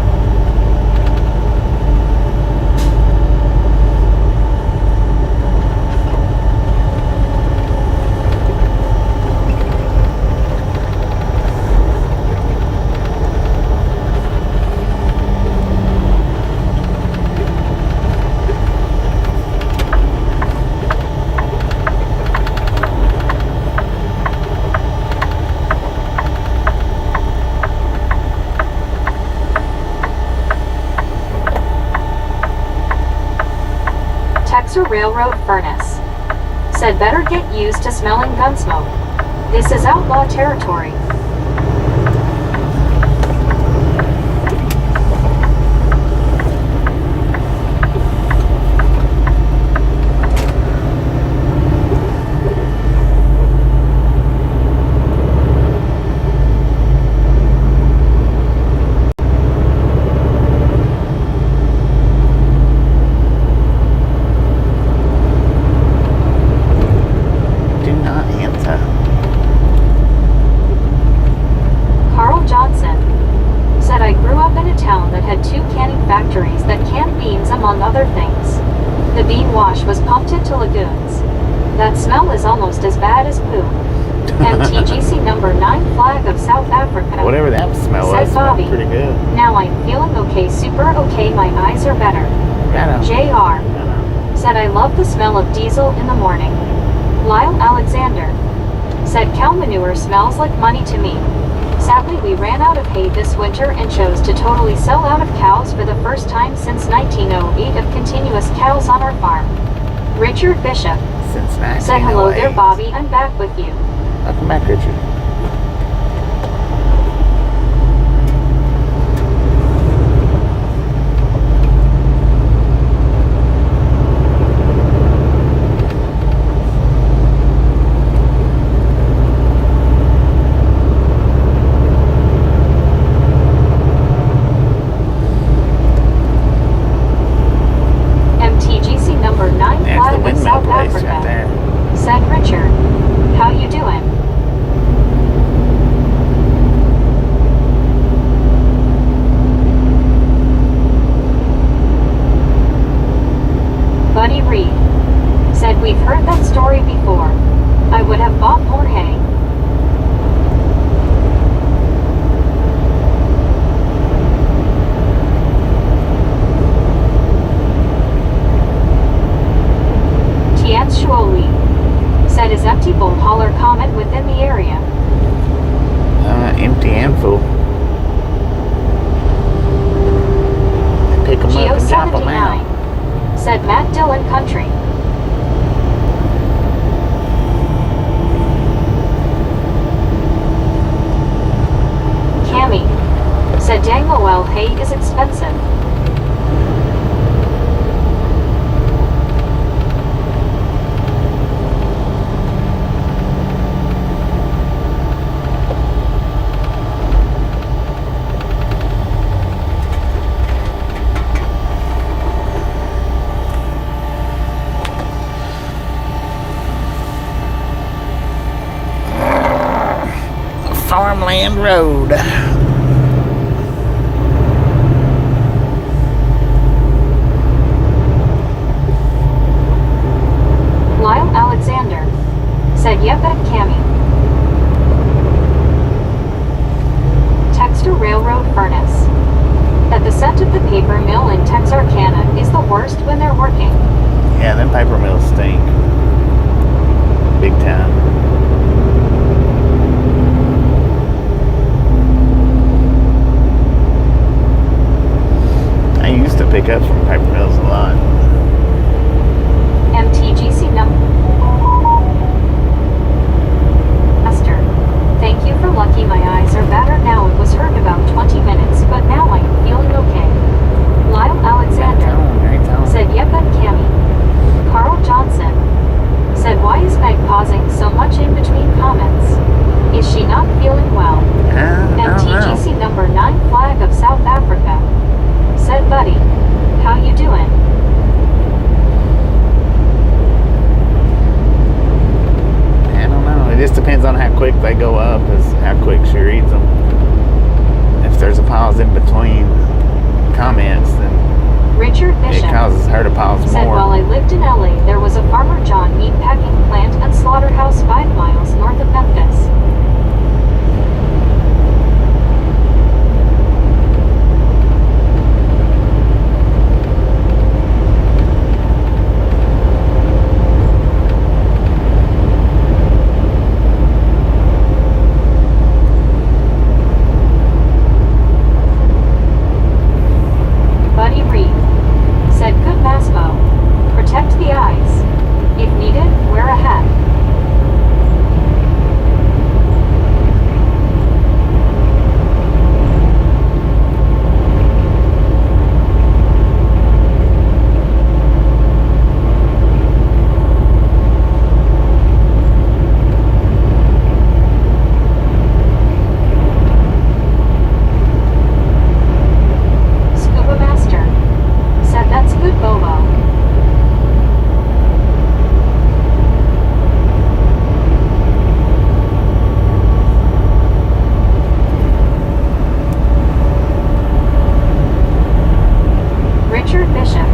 B: Texas Railroad Furnace said, "Better get used to smelling gunsmoke. This is outlaw territory."
A: Do not answer.
B: Carl Johnson said, "I grew up in a town that had 2 canning factories that canned beans among other things. The bean wash was pumped into lagoons. That smell is almost as bad as poo." MTGC number 9 flag of South Africa
A: Whatever that smell
B: said,
A: was, smelled
B: "Bobby,
A: pretty good.
B: now I'm feeling okay, super okay, my eyes are better."
A: I know.
B: JR said, "I love the smell of diesel in the morning." Lyle Alexander said, "Cow manure smells like money to me. Sadly, we ran out of hay this winter and chose to totally sell out of cows for the first time since 1908 of continuous cows on our farm." Richard Bishop
A: Since
B: said, "Hello there,
A: 1908.
B: Bobby, I'm back with you."
A: Welcome back, Richard.
B: MTGC number 9
A: There's the
B: flag of
A: windmill
B: South
A: place
B: Africa
A: right there.
B: said, "Richard, how you doing?" Buddy Reed said, "We've heard that story before. I would have bought more hay." Tian Shuoli said, "Is empty bolt hauler common within the area?"
A: Empty and full. Pick them up and drop them out.
B: Geo79 said, "Matt Dillon Country." Cammy said, "Dang, well, hay is expensive."
A: Farmland Road.
B: Lyle Alexander said, "Yep, at Cammy." Texter Railroad Furnace
A: pick up from paper mills a lot.
B: MTGC number. Master. Thank you for lucky. My eyes are better now. It was hurt about 20 minutes, but now I am feeling okay. Lyle Alexander said, yep, and Cammy. Carl Johnson said, why is Meg pausing so much in between comments? Is she not feeling well? MTGC number 9 flag of South Africa said, buddy, how you doing?
A: I don't know. It just depends on how quick they go up, is how quick she reads them. If there's a pause in between comments, then
B: Richard
A: it
B: Bishop
A: causes her to pause
B: said,
A: more.
B: while I lived in LA, there was a Farmer John meat packing plant and slaughterhouse 5 miles north of Memphis. Buddy Reed said, good Masmo. Protect the eyes. If needed, wear a hat. Scuba Master said, that's good, Bobo. Richard Bishop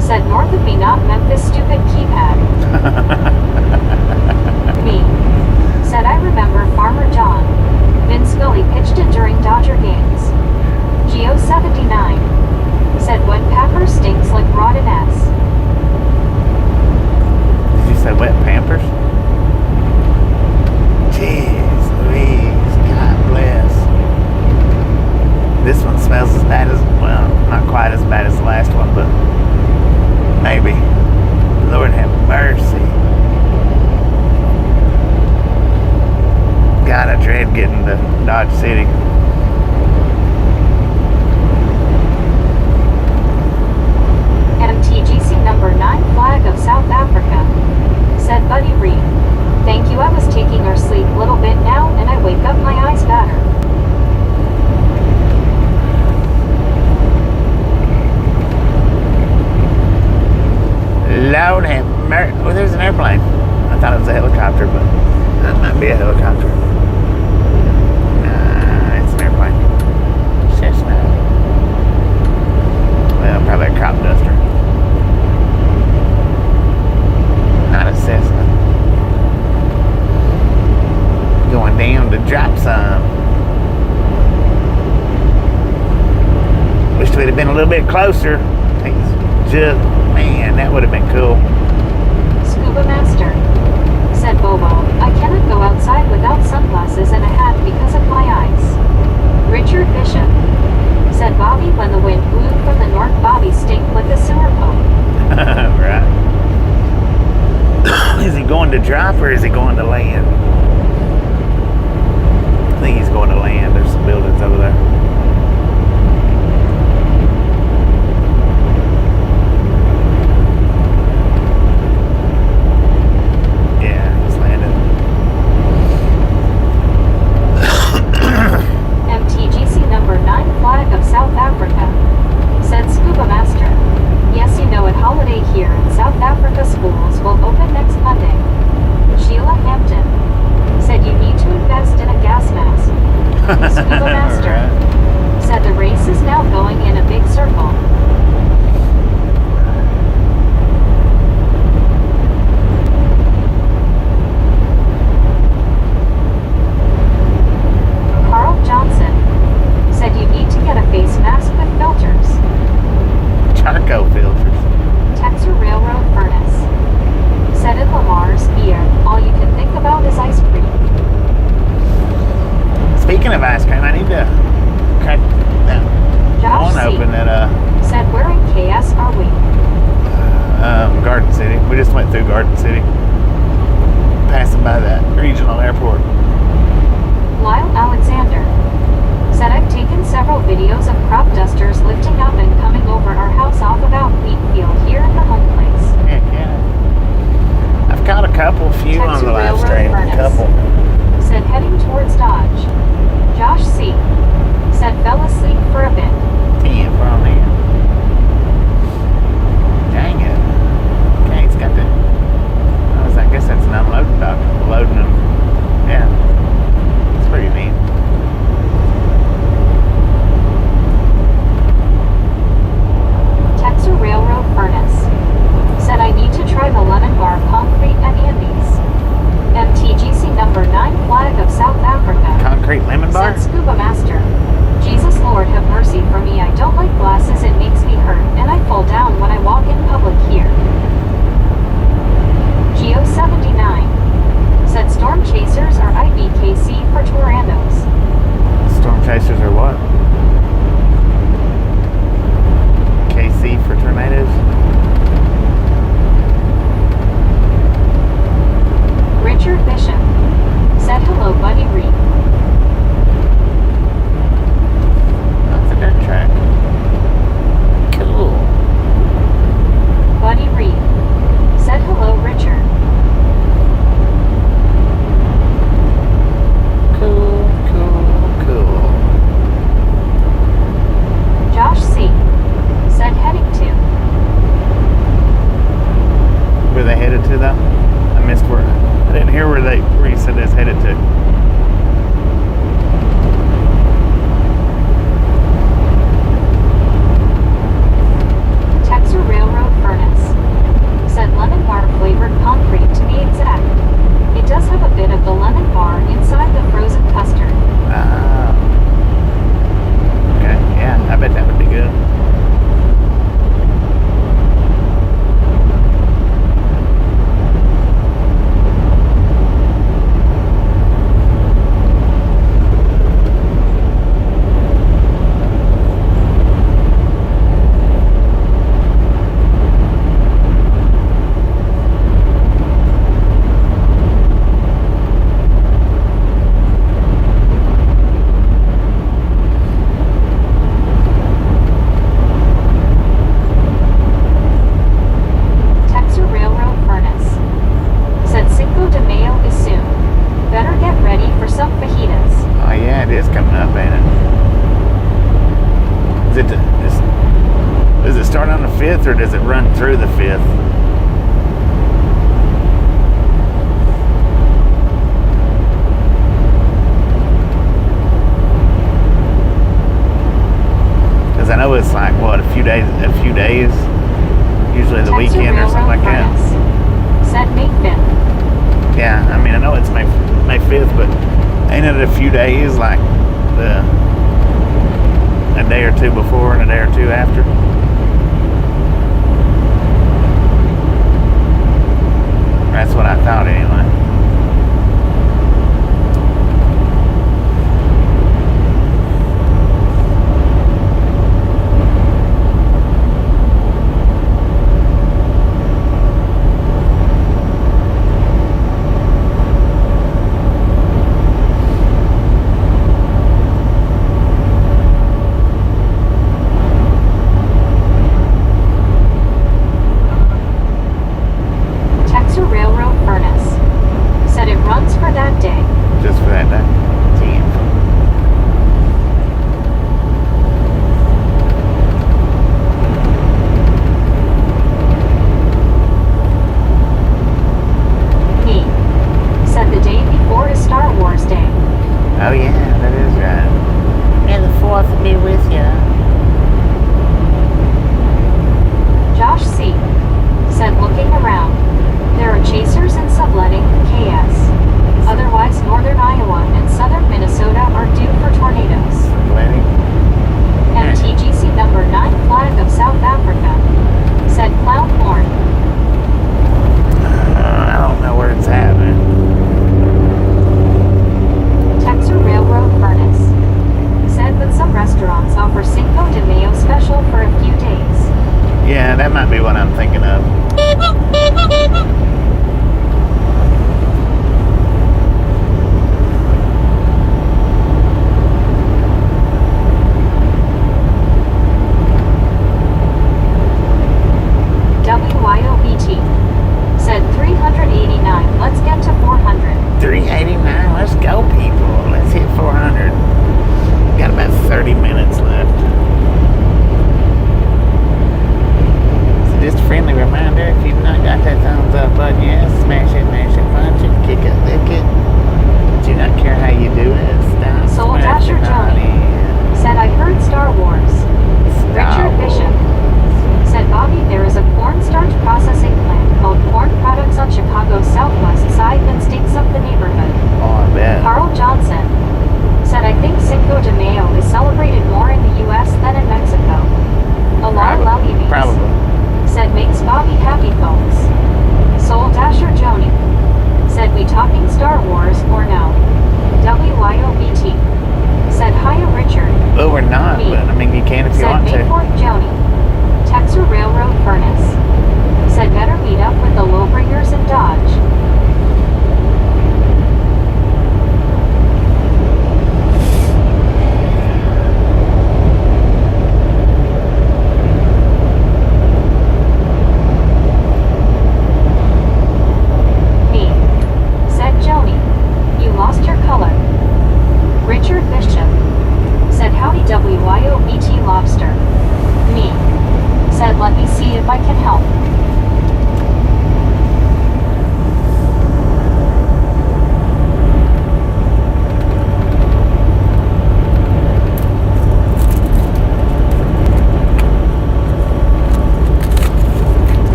B: said, north of me, not Memphis, stupid keypad. Me said, I remember Farmer John. Vin Scully pitched it during Dodger games. Geo79 said, wet pepper stinks like rotten ass.
A: Did you say wet Pampers? Jeez Louise, God bless. This one smells as bad as, well, not quite as bad as the last one, but maybe. Lord have mercy. God, I dread getting to Dodge City.
B: MTGC number 9 flag of South Africa said, Buddy Reed. Thank you. I was taking our sleep a little bit now, and I wake up my eyes better.
A: Lord have mercy. Oh, there's an airplane. I thought it was a helicopter, but that might be a helicopter. Nah, it's an airplane. Cessna. Well, probably a crop duster. Not a Cessna. Going down to drop some. Wished we'd have been a little bit closer. Just, man, that would have been cool.
B: Scuba Master said, Bobo, I cannot go outside without sunglasses and a hat because of my eyes. Richard Bishop said, Bobby, when the wind blew from the north, Bobby stinked like a sewer pump.
A: Right. Is he going to drop or is he going to land? I think he's going to land. There's some buildings over there. Does it start on the 5th or does it run through the 5th? Because I know it's like what, a few days, usually the weekend or something like that.
B: Said May 5th.
A: Yeah, I mean I know it's May 5th, but ain't it a few days, like a day or two before and a day or two after? That's what I thought anyway.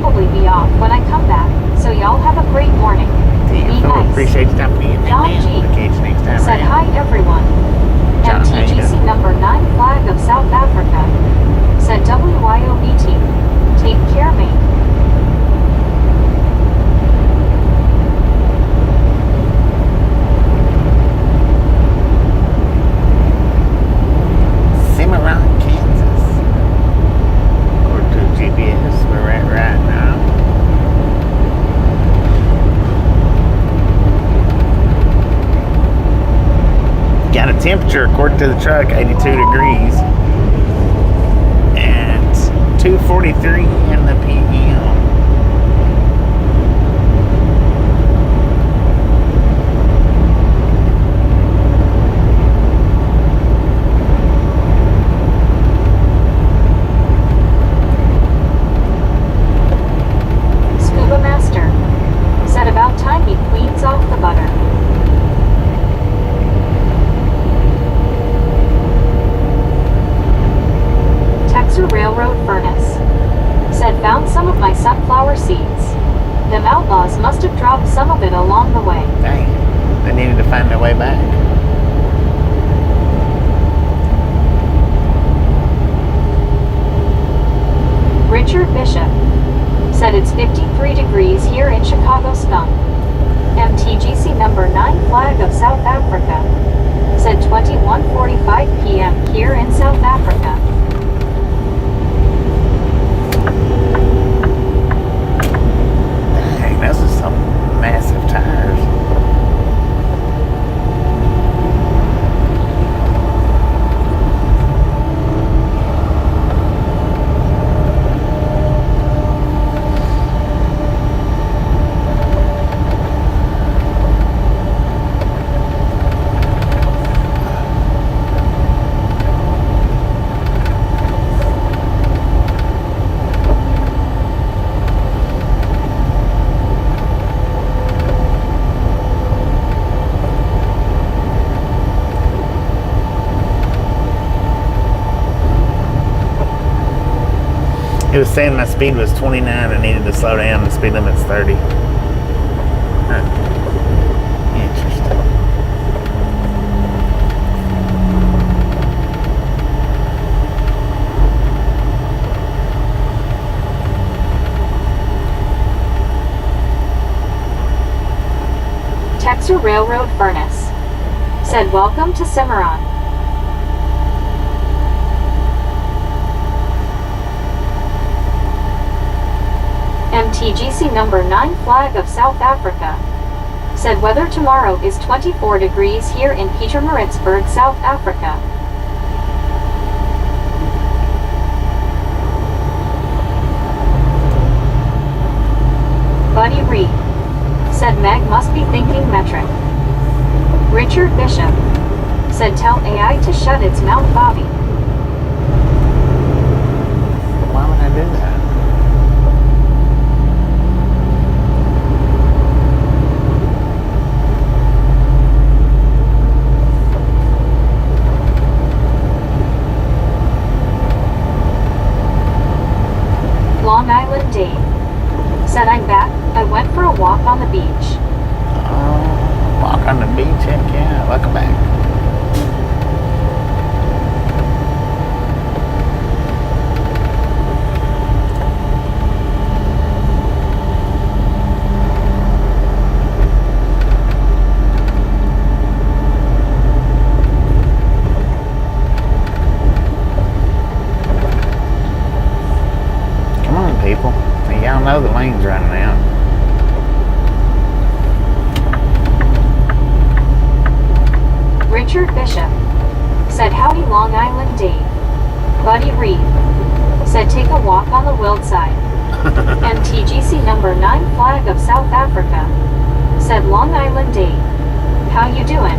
B: probably be off when I come back, so y'all have a great morning. Be
A: Damn,
B: nice.
A: appreciate you stopping in.
B: John G.
A: Catch you next time
B: Said
A: around.
B: hi everyone.
A: John, how you
B: MTGC
A: doing?
B: number 9 flag of South Africa. Said WYOBT. Take care mate.
A: Cimarron, Kansas. According to GPS, we're at right now. Got a temperature, according to the truck, 82 degrees. And 2:43 in the PM.
B: Scuba Master. Said about time he cleans off the butter. Texas Railroad Furnace. Said found some of my sunflower seeds. Them outlaws must have dropped some of it along the way.
A: Dang, they needed to find their way back.
B: Richard Bishop. Said it's 53 degrees here in Chicago Skunk. MTGC number 9 flag of South Africa. Said 21:45 p.m. here in South Africa.
A: Dang, those are some massive tires. It was saying my speed was 29. I needed to slow down. The speed limit's 30. Huh. Interesting.
B: Texas Railroad Furnace. Said welcome to Cimarron. MTGC number 9 flag of South Africa. Said weather tomorrow is 24 degrees here in Pietermaritzburg, South Africa. Buddy Reed. Said Meg must be thinking metric. Richard Bishop. Said tell AI to shut its mouth, Bobby.
A: Why would I do that?
B: Long Island Dave. Said I'm back. I went for a walk on the beach.
A: Oh, walk on the beach, heck yeah. Welcome back. Come on, people. Y'all know the lane's running out.
B: Richard Bishop. Said howdy Long Island Dave. Buddy Reed. Said take a walk on the Roadside. MTGC number 9 flag of South Africa. Said Long Island Dave. How you doing?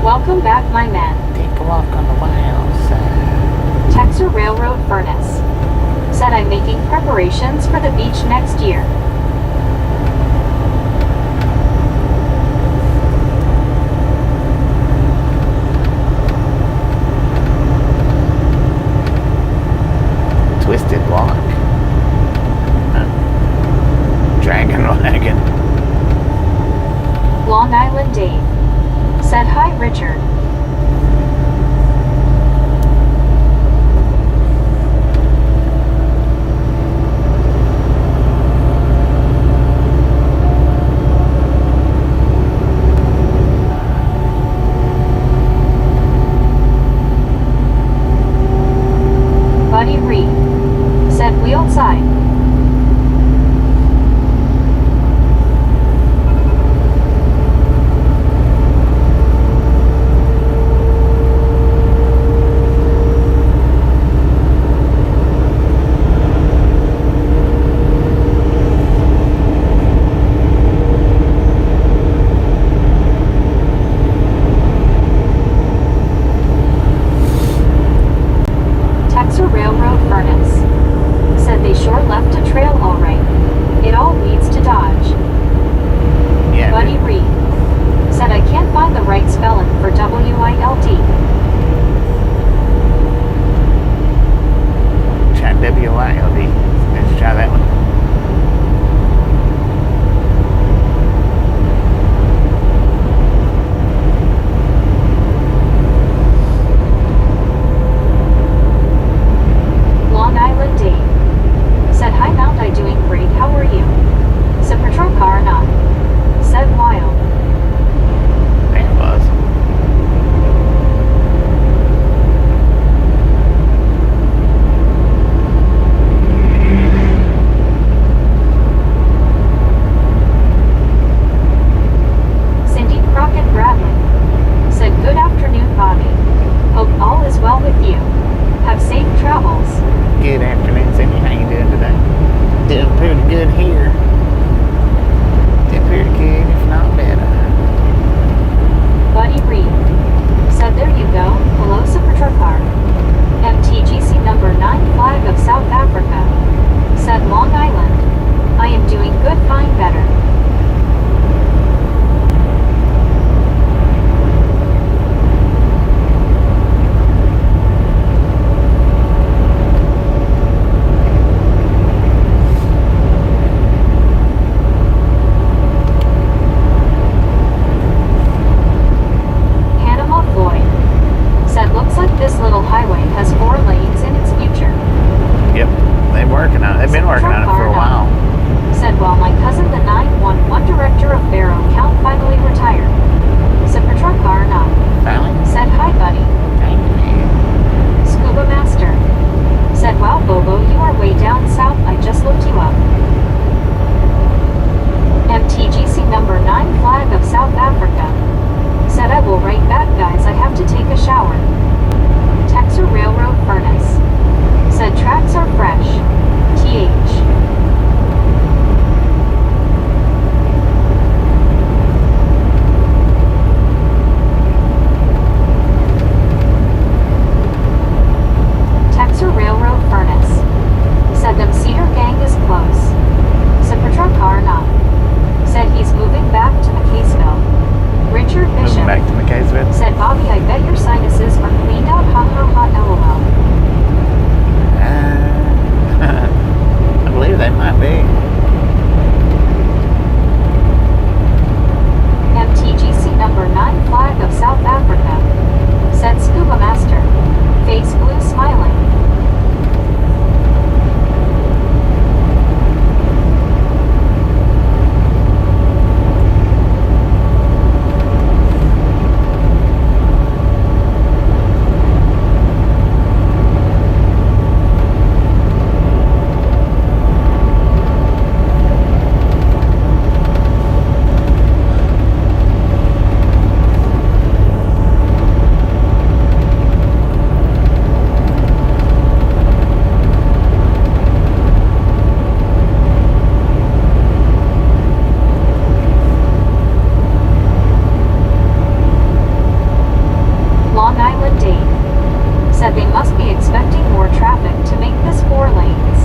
B: Welcome back my man.
A: Take a walk on the wild side.
B: Texas Railroad Furnace. Said I'm making preparations for the beach next year.
A: Twisted walk. Huh.
B: 9 flag of South Africa. Said Long Island. I am doing good, fine, better.
A: They've been working on it for a while.
B: Said while my cousin the 911 director of Barrow Count finally retired. Said Patrol car or not.
A: Finally?
B: Said hi buddy.
A: Thank you.
B: Scuba master. Said wow Bobo, you are way down south, I just looked you up. MTGC number 9 flag of South Africa. Said I will write back guys, I have to take a shower. Texas Railroad furnace. Said tracks are fresh. TH. Texas Railroad furnace. Said them Cedar gang is close. Said Patrol car not. Said he's moving back to McCaysville. Richard Bishop.
A: Moving back to McCaysville?
B: Said Bobby, I bet your sinuses are cleaned out, ha ha ha lol.
A: I believe they might be.
B: MTGC number 9 flag of South Africa. Said Scuba Master. Face blue smiling. Said they must be expecting more traffic to make this 4 lanes.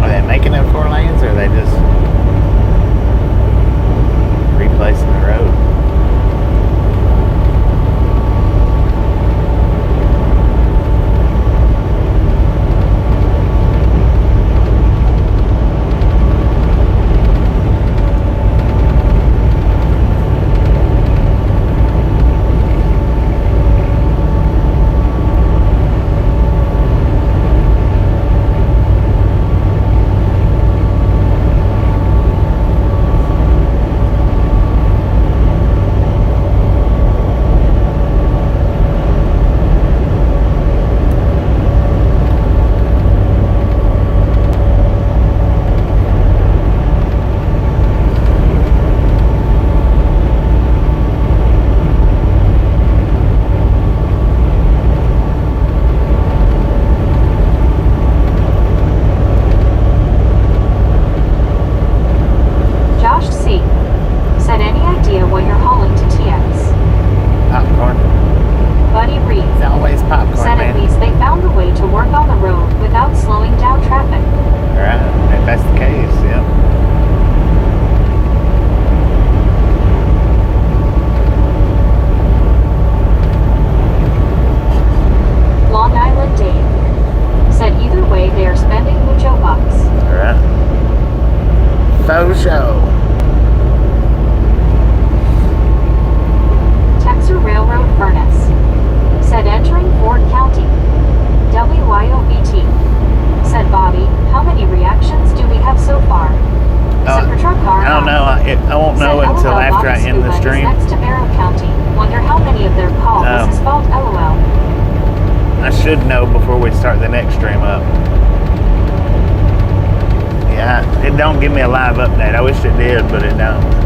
A: Are they making it 4 lanes or are they just replacing the road? Should know before we start the next stream up. Yeah, it don't give me a live update. I wish it did, but it don't.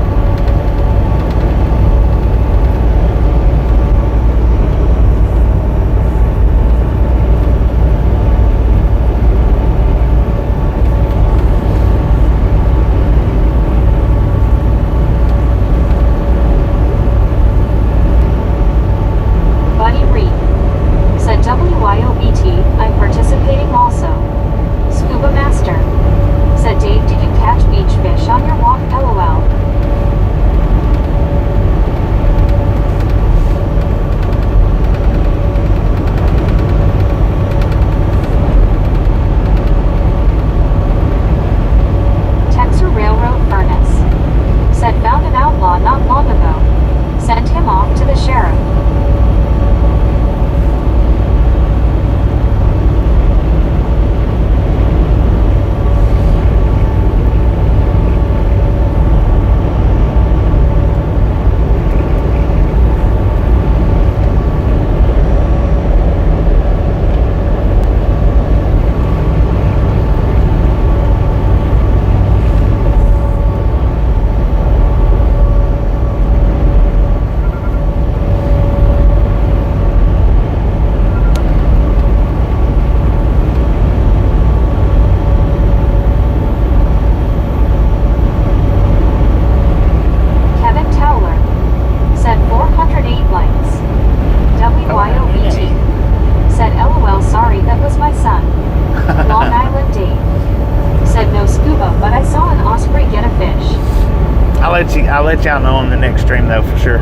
A: y'all know on the next stream though, for sure.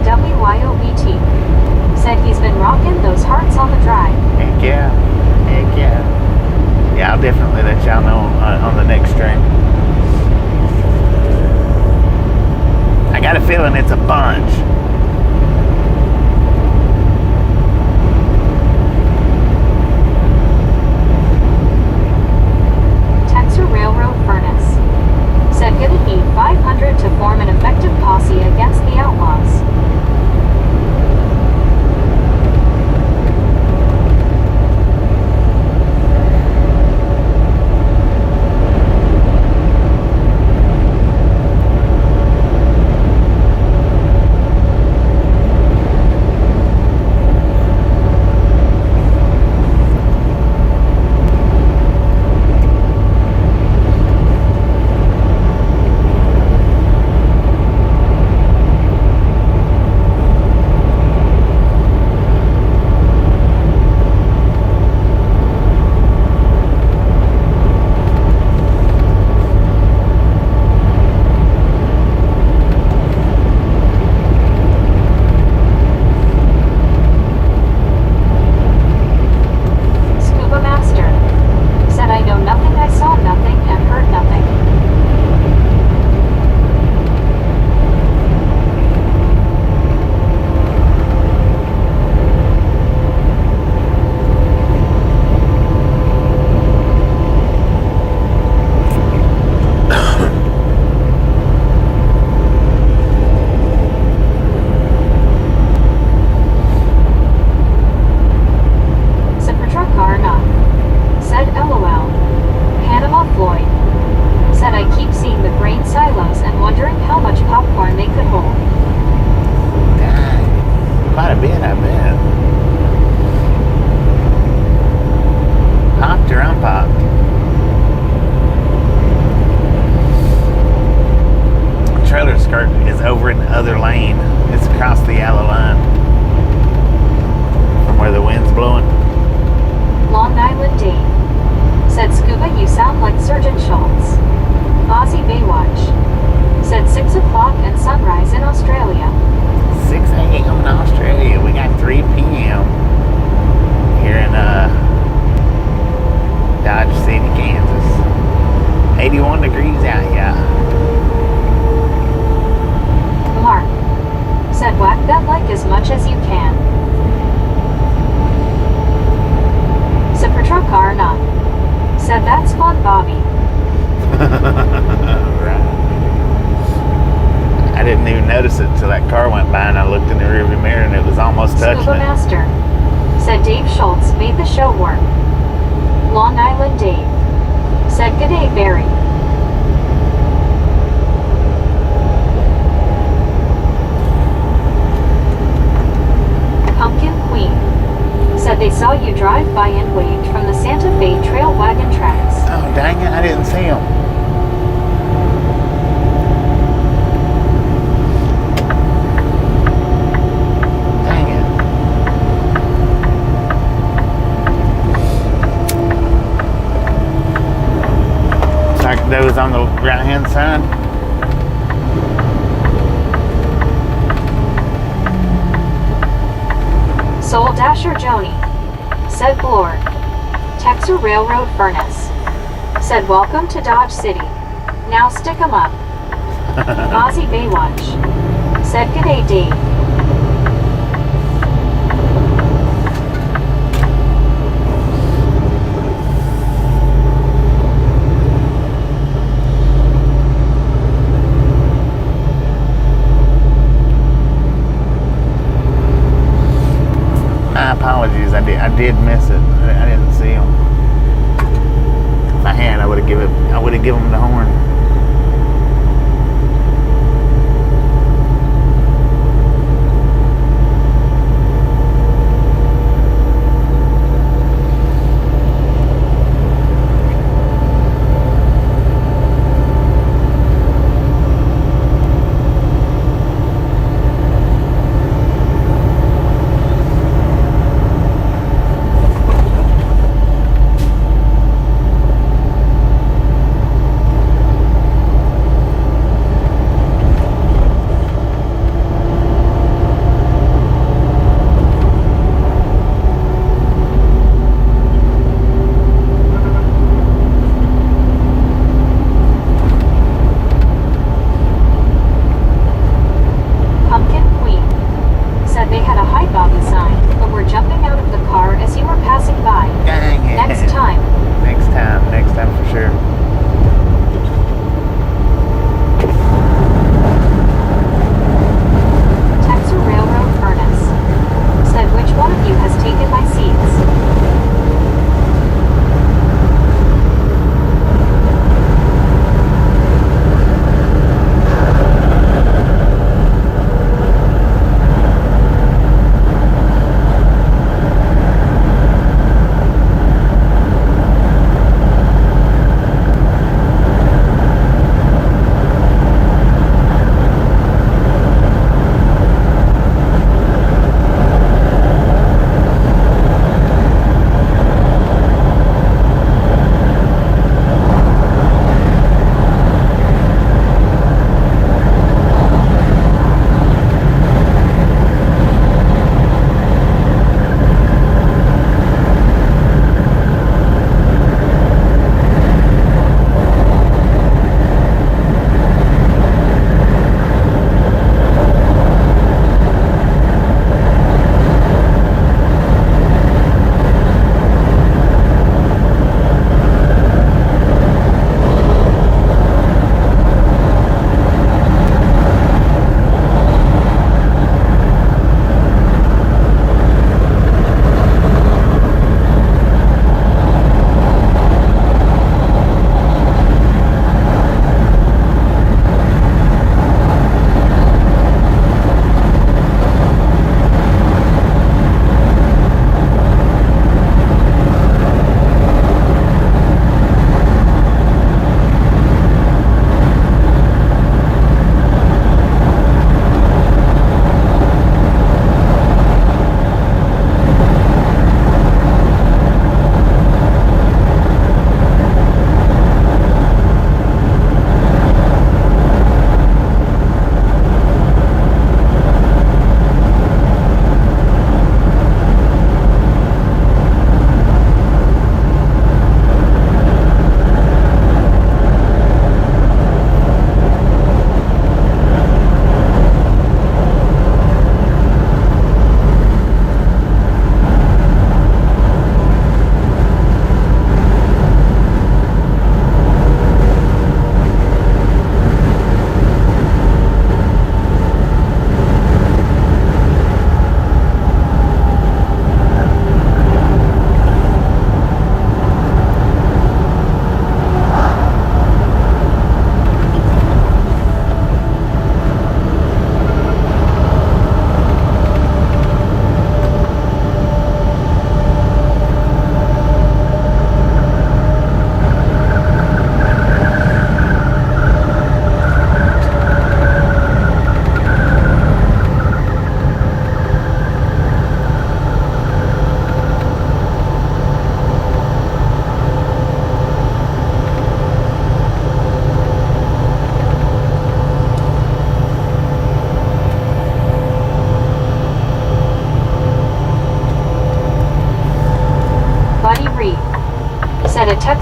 B: WYOBT said he's been rocking those hearts on the drive.
A: Heck yeah. Heck yeah. Yeah, I'll definitely let y'all know on the next stream. I got a feeling it's a bunch.
B: Texas Railroad Furnace said gonna need 500 to form an effective posse against the Outlaws.
A: Those on the right hand side.
B: Soul Dasher Joni said Blord. Texas Railroad Furnace said welcome to Dodge City. Now stick 'em up. Ozzy Baywatch said g'day Dave.
A: Apologies, I did miss it. I didn't see him. If I had, I would have given him the horn.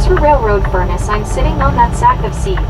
B: Texas Railroad furnace. I'm sitting on that sack of seeds.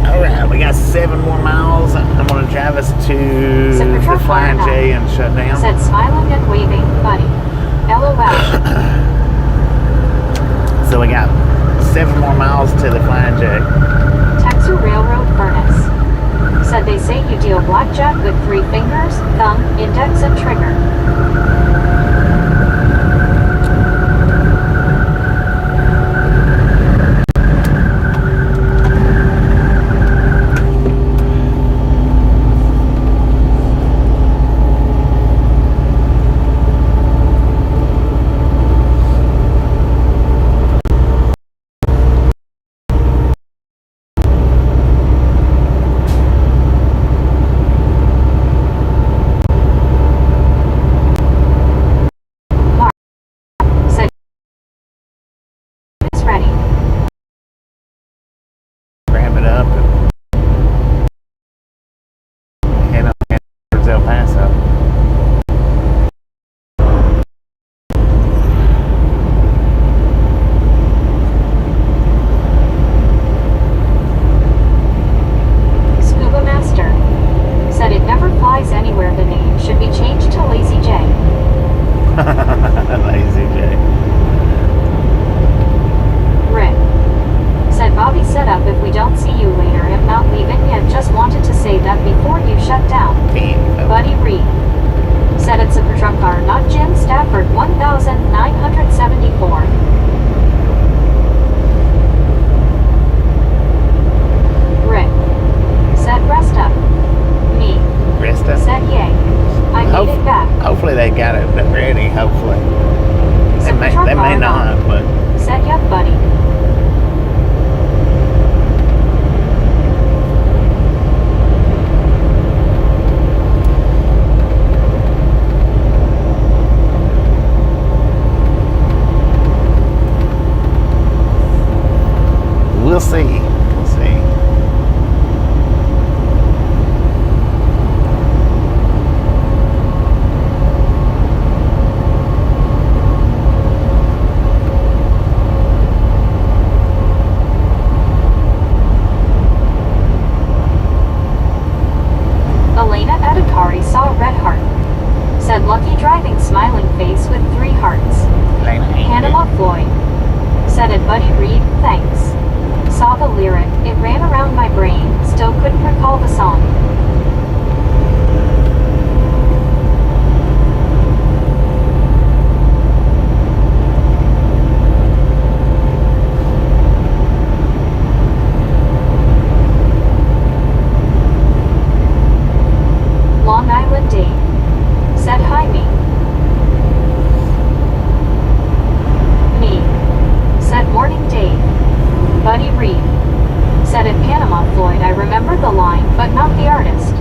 A: Alright, we got 7 more miles. I'm going to drive us to the Flying J and shut down.
B: Said smiling and waving, buddy. LOL.
A: So we got 7 more miles to the Flying J.
B: Texas Railroad furnace. Said they say you deal blackjack with 3 fingers, thumb, index, and trigger. Ready.
A: Grab it up and head on towards El Paso.
B: Scuba Master. Said it never flies anywhere. The name should be changed to Lazy J.
A: Lazy J.
B: Rip. Said Bobby set up if we don't see you later. I'm not leaving yet. Just wanted to say that before you shut down. Buddy Reed. Said it's a truck car, not Jim Stafford. 1974. Rick. Said rest up. Me.
A: Rest up.
B: Said yay. I made it back.
A: Hopefully they got it ready. Hopefully. They
B: Said
A: may,
B: truck
A: they may
B: car,
A: not, but
B: Said yup, buddy.
A: we'll see. We'll see.
B: Elena Adhikari saw a red heart. Said lucky driving smiling face with 3 hearts. Panama Floyd. Said it Buddy Reed, thanks. Saw the lyric, it ran around my brain, still couldn't recall the song. Long Island Dave. Said hi me. Me. Said morning Dave. Buddy Reed. Said in Panama Floyd I remember the line but not the artist.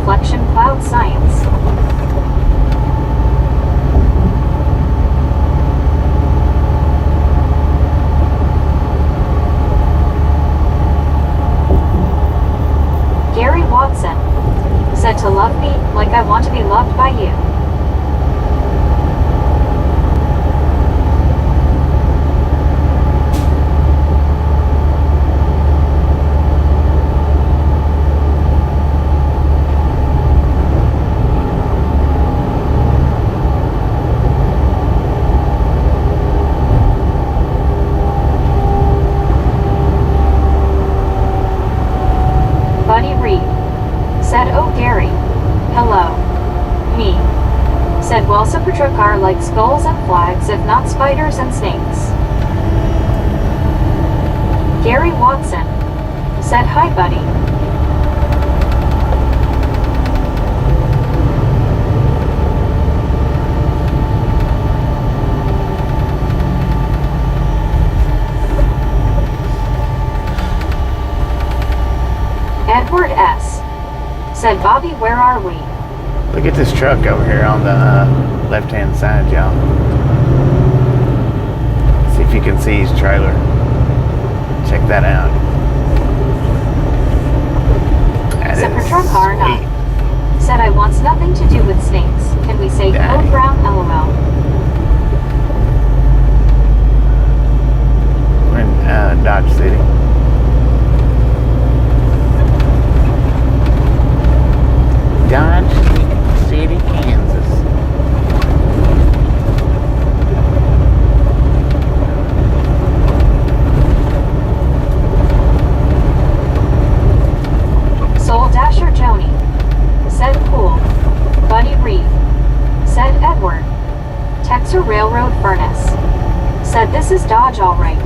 B: deflection cloud science. Gary Watson said to love me like I want to be loved by you. Buddy Reed said, "Oh Gary, hello. Me." Said, "Well, Sepulchre like skulls and flags, if not spiders and snakes." Gary Watson said, "Hi buddy." Edward S. said, "Bobby, where are we?"
A: Look at this truck over here on the left-hand side, y'all. See if you can see his trailer. Check that out. That is
B: Sepulchre
A: sweet.
B: said, "I wants nothing to do with snakes. Can we say
A: Daddy.
B: code brown LOL?"
A: We're in Dodge City. Dodge City, Kansas.
B: Soul Dasher Joni said, "Cool." Buddy Reed said, "Edward." Texas Railroad Furnace said, "This is Dodge all right."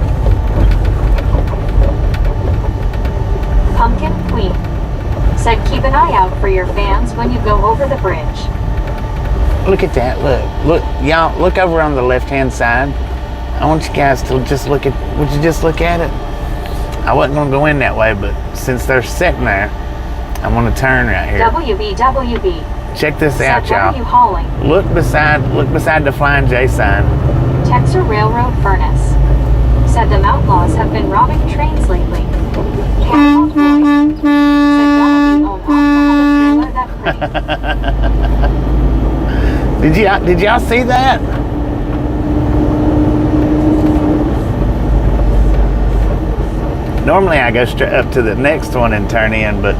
B: Pumpkin Queen said, "Keep an eye out for your fans when you go over the bridge."
A: Look at that. Look, y'all. Look over on the left-hand side. I want you guys to just look at. Would you just look at it? I wasn't gonna go in that way, but since they're sitting there, I'm gonna turn right here.
B: WBWB
A: Check this
B: said,
A: out,
B: "What are you
A: y'all.
B: hauling?"
A: Look beside the Flying J sign.
B: Texas Railroad Furnace said, "The Outlaws have been robbing trains lately." Catapult Boy said, "Gotta be old to have a trailer that pretty."
A: Did y'all see that? Normally I go straight up to the next one and turn in, but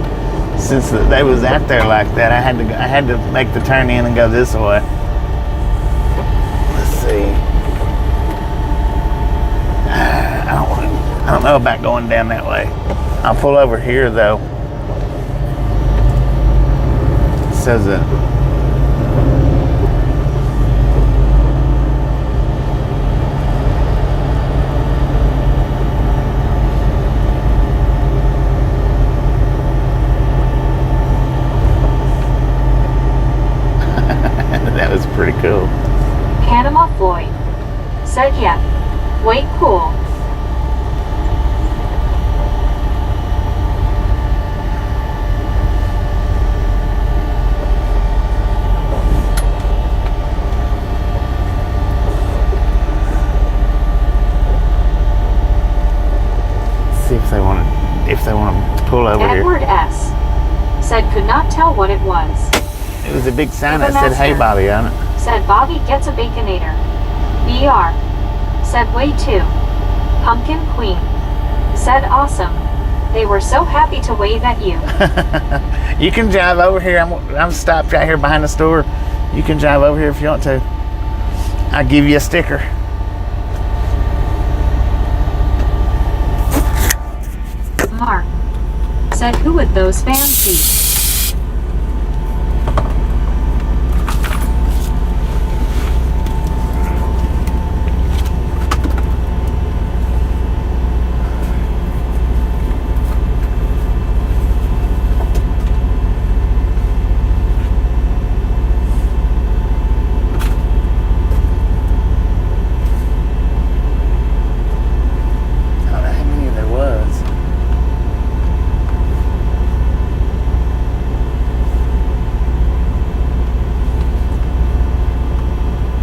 A: since they was out there like that, I had to make the turn in and go this way. Let's see. I don't know about going down that way. I'll pull over here though. It says that. That was pretty cool.
B: Panama Floyd said, "Yeah, way cool."
A: See if they want to pull over
B: Edward
A: here.
B: S. said, "Could not tell what it was."
A: It was a big sign
B: Give
A: that
B: a
A: said, "Hey,
B: master."
A: Bobby," on it.
B: Said, "Bobby gets a Baconator." BR said, "Way too." Pumpkin Queen said, "Awesome. They were so happy to wave at you."
A: You can drive over here. I'm stopped right here behind the store. You can drive over here if you want to. I'll give you a sticker.
B: Mark said, "Who would those fans be?"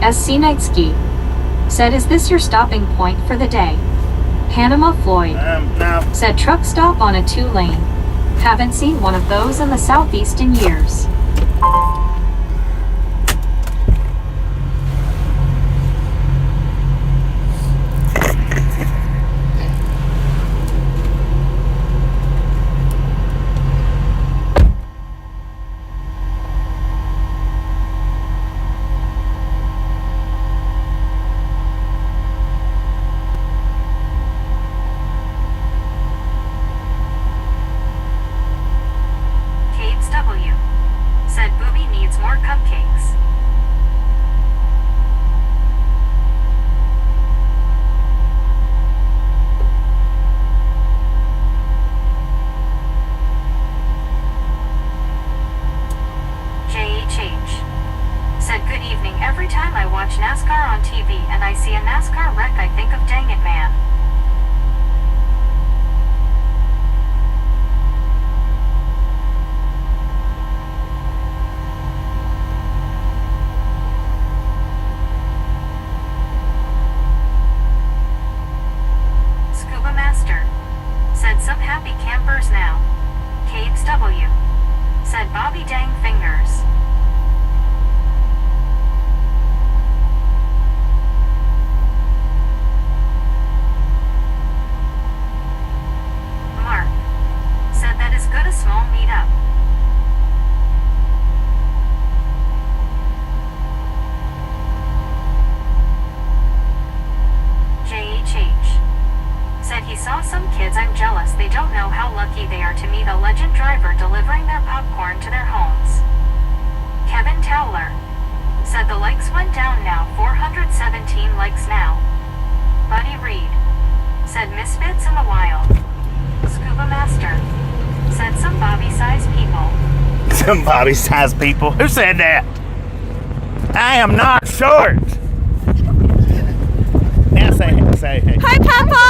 B: S. Sinitsky said, "Is this your stopping point for the day?" Panama Floyd
A: No.
B: said, "Truck stop on a 2-lane. Haven't seen one of those in the Southeast in years." W said, "Booby needs more cupcakes." JHH said, "Good evening. Every time I watch NASCAR on TV and I see a NASCAR wreck, I think of Dang It Man." Scuba Master said, "Some happy campers now." Caves W said, "Bobby Dang Fingers." Mark said, "That is good, a small meetup." JHH said he saw some kids. "I'm jealous. They don't know how lucky they are to meet a legend driver delivering their popcorn to their homes." Kevin Towler said, "The likes went down now, 417 likes now." Buddy Reed said, "Misfits in the wild." Scuba Master said, "Some Bobby-sized people."
A: Some Bobby-sized people. Who said that? I am not short. Now say hey.
D: Hi, Papa!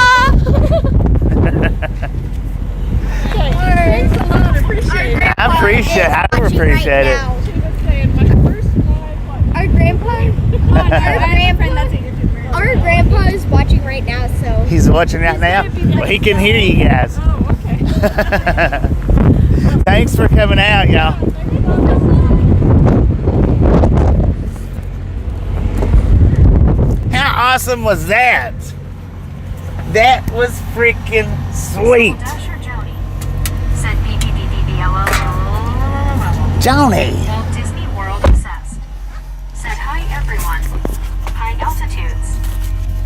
D: Thanks a lot. Appreciate it.
A: I appreciate it.
D: Our grandpa is watching right now, so.
A: He's watching right now. Well, he can hear you guys.
D: Oh, okay.
A: Thanks for coming out, y'all. How awesome was that? That was freaking sweet.
B: Dasher Joni said, "BBBBBLO."
A: Johnny.
B: Walt Disney World obsessed said, "Hi everyone." High altitudes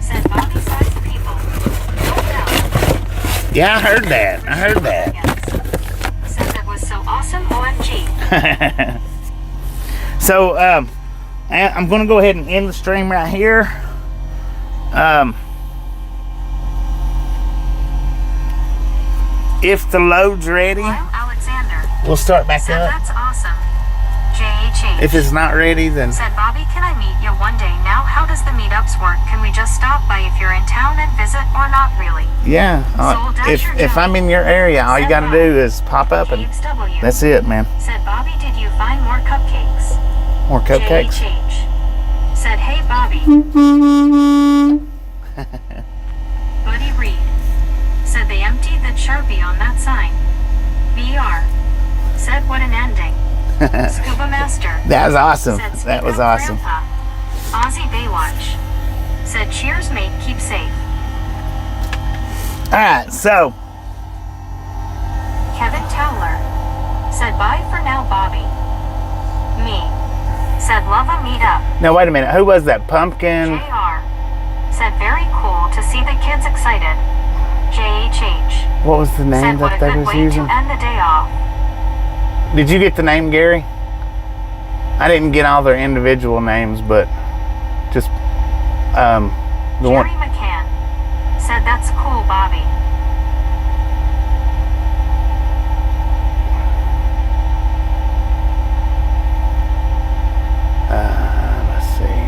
B: said, "Bobby-sized people." Don't doubt.
A: Yeah, I heard that.
B: Yes. Said, "That was so awesome, OMG."
A: So, I'm going to go ahead and end the stream right here. If the load's ready,
B: Lyle Alexander
A: we'll start back
B: said,
A: up.
B: "That's awesome." JHH
A: If it's not ready, then
B: said, "Bobby, can I meet you one day now? How does the meetups work? Can we just stop by if you're in town and visit, or not really?"
A: yeah. If I'm in your area, all you got to do is pop up and
B: Caves W
A: that's it, man.
B: said, "Bobby, did you find more cupcakes?"
A: More cupcakes.
B: JHH said, "Hey, Bobby." Buddy Reed said, "They emptied the Sharpie on that sign." BR said, "What an ending." Scuba Master
A: That was awesome.
B: said, "Speak
A: That was
B: up,
A: awesome.
B: Grandpa." Aussie Baywatch said, "Cheers, mate, keep safe."
A: All right, so
B: Kevin Towler said, "Bye for now, Bobby." Me said, "Love a meetup."
A: now wait a minute. Who was that? Pumpkin.
B: JR said, "Very cool to see the kids excited." JHH
A: What was the name
B: said, "What a
A: that they
B: good
A: was
B: way
A: using?
B: to end the day off."
A: Did you get the name, Gary? I didn't get all their individual names, but just the
B: Jerry
A: one.
B: McCann said, "That's cool, Bobby."
A: Let's see.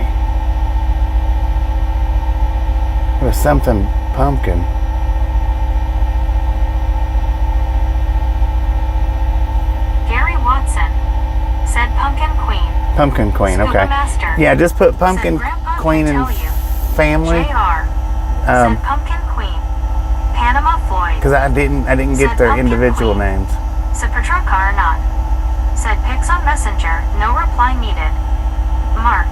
A: It was something pumpkin.
B: Gary Watson said, "Pumpkin Queen."
A: Pumpkin Queen,
B: Scuba
A: okay.
B: Master.
A: Yeah, just put Pumpkin
B: Said Grandpa
A: Queen
B: can
A: and
B: tell you.
A: family.
B: JR. Said Pumpkin Queen. Panama Floyd.
A: Because I didn't get
B: Said
A: their
B: Pumpkin
A: individual
B: Queen.
A: names.
B: Said Petrarca or not. Said pics on Messenger. No reply needed. Mark.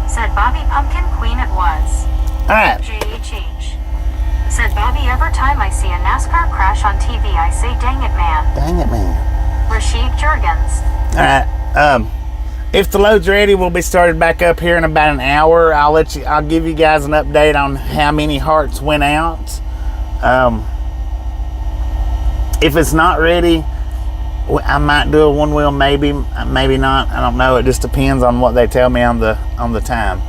B: Said Bobby Pumpkin Queen it was.
A: Alright.
B: JHH. Said Bobby every time I see a NASCAR crash on TV I say dang it man.
A: Dang it, man.
B: Rashid Jurgens.
A: Alright. If the load's ready, we'll be started back up here in about an hour. I'll give you guys an update on how many hearts went out. If it's not ready, I might do a one wheel, maybe not. I don't know. It just depends on what they tell me on the time.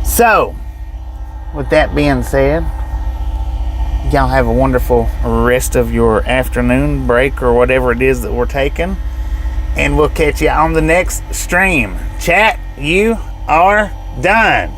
A: So, with that being said, y'all have a wonderful rest of your afternoon break or whatever it is that we're taking. And we'll catch you on the next stream. Chat, you are done.